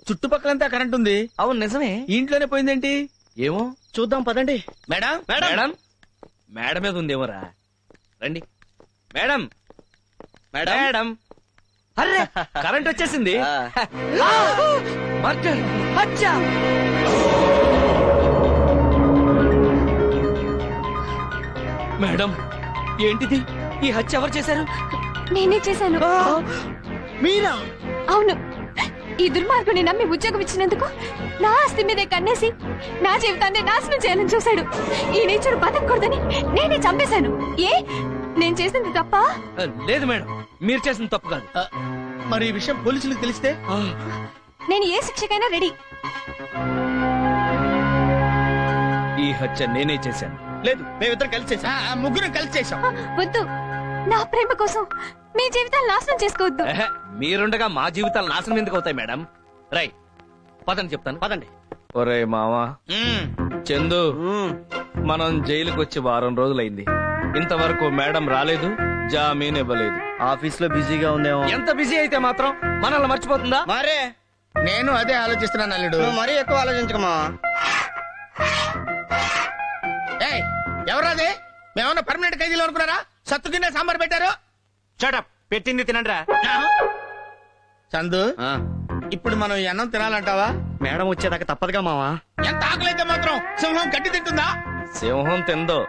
చుట్టుపక్కలంతా కరెంట్ ఉంది. అవును నిజమే. ఇంట్లోనే పోయిందేంటి? ఏమో చూద్దాం పదండి. మేడం మేడం మేడ మీద ఉందేమోరా, రండి. మేడం మేడం మేడం, అరే కరెంట్ వచ్చేసింది. మర్డర్, హత్య. మేడం, ఏంటిది? ఈ హత్య ఎవరు చేశారు? నేనే చేశాను. మీరా? అవును, ఈ దుర్మార్గుని నమ్మి ఉద్యోగం ఇచ్చినందుకు నా ఆస్తి మీదే కన్నేసి నా జీవితాన్ని నాశనం చేయాలని చూశాడు. ఈ నేచర్ బతకూడదని నేనే చంపేశాను. ఏ, నేను చేసింది తప్ప? లేదు మేడం, మీరు చేసిన తప్పు కాదు. మరి ఈ విషయం పోలీసులకు తెలిస్తే? నేను ఏ శిక్షకైనా రెడీ. హత్య నేనే చేశాను. లేదు, మేమిద్దరం కలిసి చేశాం. ముగ్గురు కలిసి చేశాం. వద్దు, నా ప్రేమ కోసం మీ జీవితాలు నాశనం చేసుకోవద్దు. ఎహె, మీరుండగా మా జీవితాలు నాశనం ఎందుకు అవుతాయి మేడం? రై పదండి చెప్తాను. పదండి. ఒరే మావా, చందు, మనం జైలుకి వచ్చి వారం రోజులైంది. ఇంతవరకు మేడం రాలేదు, జామీన్ ఇవ్వలేదు. ఆఫీస్ లో బిజీగా ఉందేమో. ఎంత బిజీ అయితే మాత్రం మనల్ని మర్చిపోతుందా? మరే నేను అదే ఆలోచిస్తున్నాను అల్లుడు. నువ్వు మరీ ఎక్కువ ఆలోచించకమా. ఏయ్, ఎవరాది? మేమన్నా పర్మనెంట్ ఖైదీలు అనుకున్నారా? సత్తు కింద సాంబార్ పెట్టారు. షటప్, పెట్టింది తినండిరా. చందు, ఇప్పుడు మనం ఈ అన్నం తినాలంటావా? మేడం వచ్చేదాకా తప్పదుగా మావా. ఎంత ఆకలైతే మాత్రం సింహం గడ్డి తింటుందా? సింహం తిందో,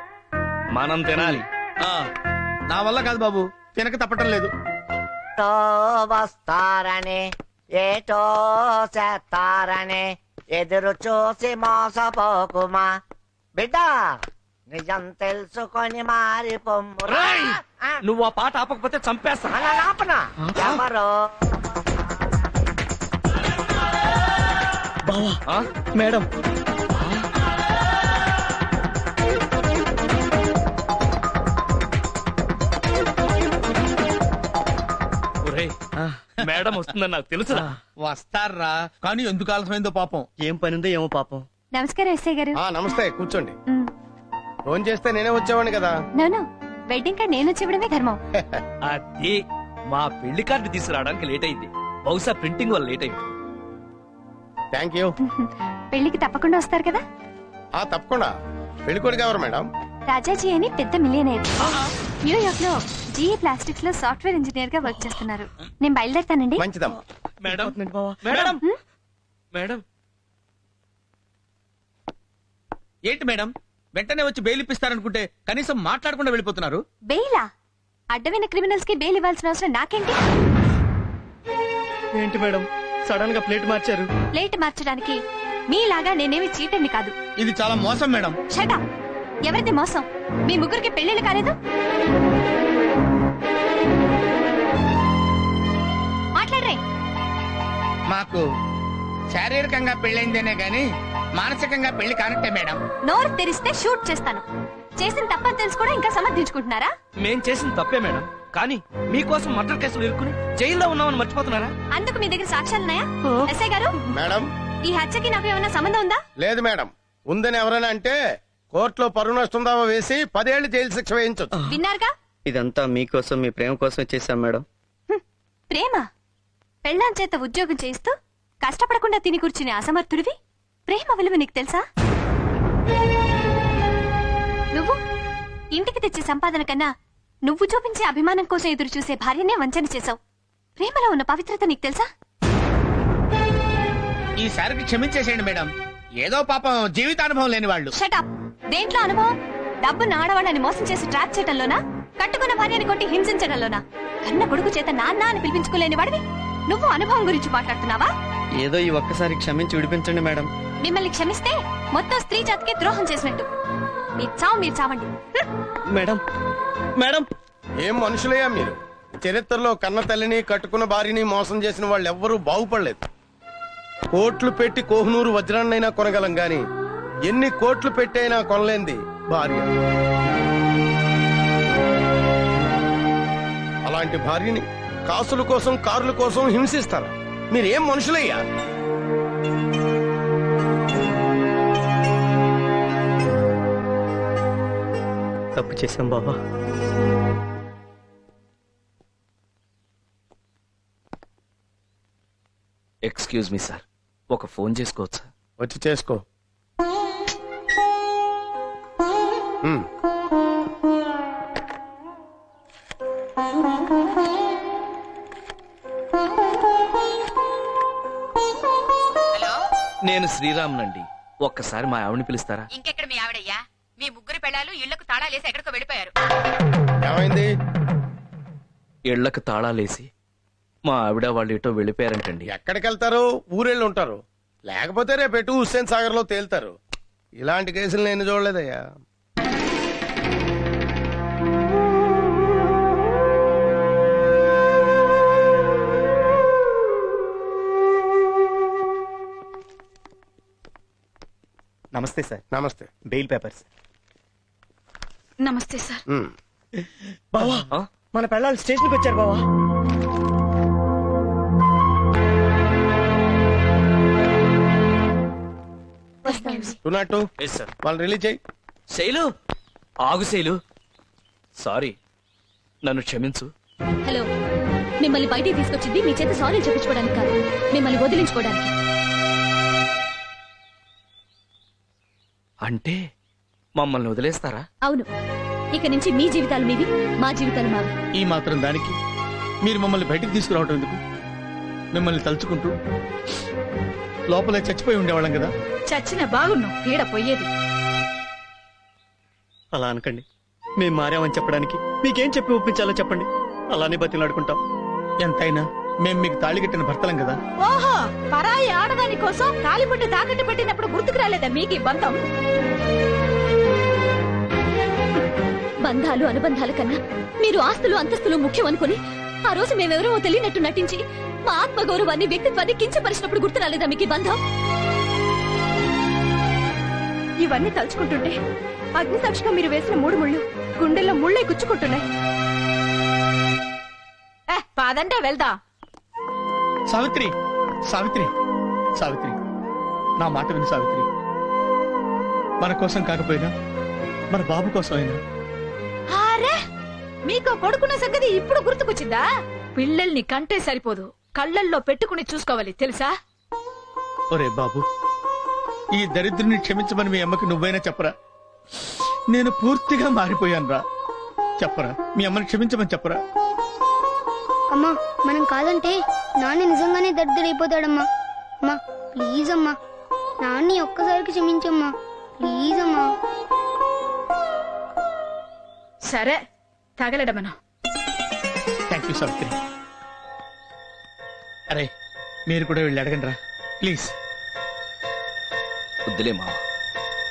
మనం తినాలి. నా వల్ల కాదు బాబు, తినక తప్పటం లేదు. వస్తారని ఏటో చేస్తారని ఎదురు చూసి మోసపోకుమా బిడ్డ, నిజం తెలుసుకొని మారి పొమ్మురా. నువ్వు ఆ పాట ఆపకపోతే చంపేస్తా. ఆపనా? ఎవరో బావా, మేడం. మేడం వస్తుందని నాకు తెలుసురా. వస్తారా, కానీ ఎందుకు ఆలస్యమైందో పాపం. ఏం పని ఉందో ఏమో పాపం. నమస్కారం ఎస్ఐ గారు. నమస్తే, కూర్చోండి. ఫోన్ చేస్తే నేనే వచ్చేవాడిని కదా. నోను, వెడ్డింగ్ కార్డ్ నేను వచ్చి ధర్మం. అది మా పెళ్లి కార్డు తీసుకురావడానికి లేట్ అయింది. బహుశా ప్రింటింగ్ వల్ల లేట్ అయింది. Thank you. పెళ్లికి తప్పకుండా వస్తారు కదా? తప్పకుండా. పెళ్లికొడుకు ఎవరు మేడం? రాజాజీ అని పెద్ద మిలియనేర్. న్యూయార్క్ లో జీఈ ప్లాస్టిక్స్ లో సాఫ్ట్వేర్ ఇంజనీర్ గా వర్క్ చేస్తున్నారు. నేను బయలుదేరుతానండి. మంచిదమ్మా. Madam, madam, madam. ఏంటి మేడం, వెంటనే వచ్చి బెయిల్ ఇప్పిస్తారనుకుంటే కనీసం మాట్లాడకుండా వెళ్ళిపోతున్నారు. బెయిలా? అడ్డమైన క్రిమినల్స్ కి బెయిల్ ఇవ్వాల్సిన అవసరం నాకేంటి? ఏంటి మేడం సడన్ గా ప్లేట్ మార్చారు? ప్లేట్ మార్చడానికి మీలాగా నేనేమి చీటర్ని కాదు. ఇది చాలా మోసం మేడం. Shut up. ఎవరిది మోసం? మీ ముగ్గురికి పెళ్లిళ్ళు కాలేదు? మాట్లాడరే. మాకు శారీరకంగా పెళ్ళైందేనే గాని మానసికంగా పెళ్లి కానట్టే మేడం. నోరు తెరిస్తే షూట్ చేస్తాను. చేసిన తప్పని తెలుసు కూడా ఇంకా సమర్థించుకుంటున్నారా? మేం చేసిన తప్పే మేడం, కానీ మీకోసం మర్డర్ కేసులు ఇరుక్కుని జైల్లో ఉన్నామని మర్చిపోతున్నారా? అందుకు మీ దగ్గర సాక్ష్యాలున్నాయా? ఎస్ఐ గారు, మేడం, ఈ హత్యకి నాకు ఏమైనా సంబంధం ఉందా? లేదు మేడం. ఉందని ఎవరైనా అంటే కోర్టులో పరువు నష్టం దావా వేసి 10 ఏళ్లు జైలు శిక్ష వేయించొచ్చు. విన్నారుగా? ఇదంతా మీకోసం, మీ ప్రేమ కోసం చేశాం మేడం. ప్రేమ? పెళ్ళాం చేత ఉద్యోగం చేయిస్తూ కష్టపడకుండా తిని కూర్చునే అసమర్థుడివి ప్రేమ విలువ నీకు తెలుసా? నువ్వు ఇంటికి తెచ్చే సంపాదన కన్నా నువ్వు చూపించే అభిమానం కోసం ఎదురు చూసే భార్యనే వంచన చేశావు. ప్రేమలో ఉన్న పవిత్రత నీకు తెలుసా? ఈసారికి క్షమించేసేయండి మేడం. ఏదో పాపం జీవితానుభవం లేని వాళ్ళు. షటప్. దేంట్లో అనుభవం? డబ్బును ఆడవాళ్ళని మోసం చేసి ట్రాప్ చేయడంలోనా? కట్టుకున్న భార్యని కొట్టి హింసించడంలోనా? కన్న కొడుకు చేత నాన్న అని పిలిపించుకోలేని వాడివి నువ్వు అనుభవం గురించి మాట్లాడుతున్నావా? ఏదో ఈ ఒక్కసారి క్షమించి విడిపించండి మేడం. మిమ్మల్ని క్షమిస్తే మొత్తం స్త్రీ జాతికి ద్రోహం చేసినట్టు. మీ చావు మీరు చావండి. Madam, madam. ఏం మనుషులయ్యా మీరు? చరిత్రలో కన్న తల్లిని కట్టుకున్న భార్యని మోసం చేసిన వాళ్ళు ఎవ్వరూ బాగుపడలేదు. కోట్లు పెట్టి కోహినూరు వజ్రాన్నైనా కొనగలం గాని ఎన్ని కోట్లు పెట్టైనా కొనలేంది భార్య. అలాంటి భార్యని కాసుల కోసం కారుల కోసం హింసిస్తారు. మీరేం మనుషులయ్యా? తప్పు చేశాం బాబా. ఎక్స్క్యూజ్ మీ సార్, ఒక ఫోన్ చేసుకోవచ్చా? వచ్చి చేసుకో. నేను శ్రీరామ్నండి. ఒక్కసారి మా ఆవిడని పిలుస్తారా? ఇంకెక్కడ మీ ఆవిడయ్యా? మీ ముగ్గురు పెళ్ళాలు ఇళ్లకు తాళాలేసి ఎక్కడికో వెళ్ళిపోయారు. ఏమైంది? ఇళ్లకు తాళాలేసి మా ఆవిడ వాళ్ళు ఎటో వెళ్ళిపోయారంటండి. ఎక్కడికి వెళ్తారు? ఊరెళ్ళి ఉంటారు. లేకపోతే రేపెటు హుస్సేన్ సాగర్ లో తేలుతారు. ఇలాంటి కేసులు నేను చూడలేదయ్యా. నమస్తే సార్. నమస్తే. Bail papers. నమస్తే సార్. బావా మన పెళ్ళాలు స్టేషన్కి వచ్చారు బావా. వాళ్ళు రిలీజ్ చేయి. శైలు ఆగు శైలు, సారీ, నన్ను క్షమించు. హలో, మిమ్మల్ని బయటికి తీసుకొచ్చింది మీ చేత సారీ చెప్పించుకోవడానికి కాదు, మిమ్మల్ని వదిలించుకోవడానికి. అంటే మమ్మల్ని వదిలేస్తారా? అవును, ఇక నుంచి మీ జీవితాలు మీవి, మా జీవితాలు మావి. ఈ మాత్రం దానికి మీరు మమ్మల్ని బయటికి తీసుకురావటం ఎందుకు? మిమ్మల్ని తలుచుకుంటూ లోపలే చచ్చిపోయి ఉండేవాళ్ళం కదా. చచ్చిన బాగున్నావు, పీడ పోయేది. అలా అనకండి, మేం మారామని చెప్పడానికి మీకేం చెప్పి ఒప్పించాలో చెప్పండి, అలానే బతిలాడుకుంటాం. ఎంతైనా మేం మీకు తాళి కట్టిన భర్తలం కదా. ఓహో, పరాయి ఆడదాని కోసం తాలిబొట్టు తాకట్టు పెట్టినప్పుడు గుర్తుకు రాలేదా మీకు ఈ బంధం? బంధాలు అనుబంధాల కన్నా మీరు ఆస్తులు అంతస్తులు ముఖ్యం అనుకుని ఆ రోజు మేమెవరో తెలియనట్టు నటించి మా ఆత్మగౌరవాన్ని వ్యక్తిత్వాన్ని కించపరిచినప్పుడు గుర్తు రాలేదా మీకు ఈ బంధం? ఇవన్నీ తలుచుకుంటుంటే అగ్ని సాక్షిగా మీరు వేసిన 3 ముళ్ళు గుండెల్లో ముళ్ళై గుచ్చుకుంటున్నాయి. పాదంటే వెళ్దా. సావిత్రి, సావిత్రి, సావిత్రి, నా మాట విని సావిత్రి. మన కోసం కాకపోయినా మన బాబు కోసం అయినా. అరే, మీకు కొడుకున్న సంగతి ఇప్పుడు గుర్తుకొచ్చిందా? పిల్లల్ని కంటే సరిపోదు, కళ్ళల్లో పెట్టుకుని చూసుకోవాలి తెలుసా? ఒరే బాబు, ఈ దరిద్రుని క్షమించమని మీ అమ్మకి నువ్వైనా చెప్పరా? నేను పూర్తిగా మారిపోయాను రా. చెప్పరా, మీ అమ్మని క్షమించమని చెప్పరా? అమ్మా, మనం కాదంటే నాన్న నిజంగానే దరిద్రుడైపోతాడమ్మా. అమ్మా ప్లీజ్ అమ్మా, నాన్ని ఒక్కసారికి క్షమించమ్మా, ప్లీజ్ అమ్మా. సరే, తగలడమను. Thank you Savitri. అరే, మీరు కూడా వెళ్ళి అడగండి రా ప్లీజ్. వద్దులే మావ,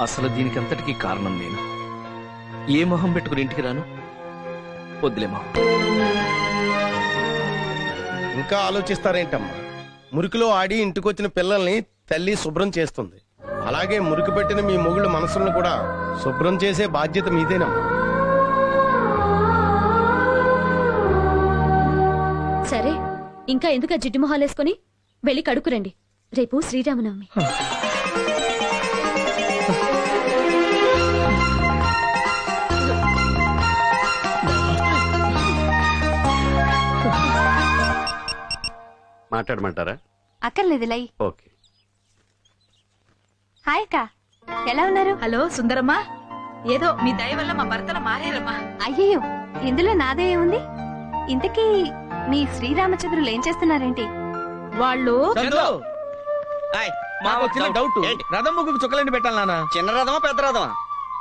అసలు దీనికంతటికీ కారణం నేను. ఏ మొహం పెట్టుకుని ఇంటికి రాను? వద్దులే మావ. ఇంకా ఆలోచిస్తారేంటమ్మా? మురికిలో ఆడి ఇంటికొచ్చిన పిల్లల్ని తల్లి శుభ్రం చేస్తుంది. అలాగే మురికి పెట్టిన మీ మొగుళ్ళ మనసులను కూడా శుభ్రం చేసే బాధ్యత మీదేనమ్మా. సరే, ఇంకా ఎందుకు జిడ్డు మొహాలేసుకొని వెళ్ళి కడుక్కురండి, రేపు శ్రీరామనవమి. మాట్లాడమంటారా? అక్కర్లేదు లై. ఓకే. హాయ్ అక్క, ఎలా ఉన్నారు? హలో సుందరమ్మా, ఏదో మీ దయ వల్ల మా భర్తలు మారారమ్మా. అయ్యయ్యో, ఇందులో నాదే ఉంది. ఇంతకీ మీ శ్రీరామచంద్రులు ఏం చేస్తున్నారేంటి? వాళ్ళు మాకు చిన్న డౌట్, రథం ముగ్గుకు చుక్కలండి పెట్టాలి నాన్న. చిన్న రథమా పెద్ద రథమా?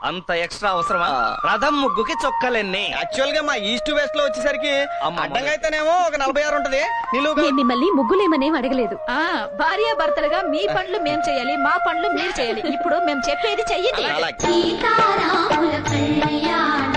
అంత ఎక్స్ట్రా అవసరమా? రథం ముగ్గుకి చొక్కలెన్ని? యాక్చువల్ గా మా ఈస్ట్ వెస్ట్ లో వచ్చేసరికి అడ్డంగా అయితేనేమో ఒక 46 ఉంటది. నేను మిమ్మల్ని ముగ్గులేమనేం అడగలేదు. భార్య భర్తలుగా మీ పనులు మేం చేయాలి, మా పనులు మీరు చేయాలి. ఇప్పుడు మేము చెప్పేది చెయ్యండి. సీతారాముల కళ్యాణ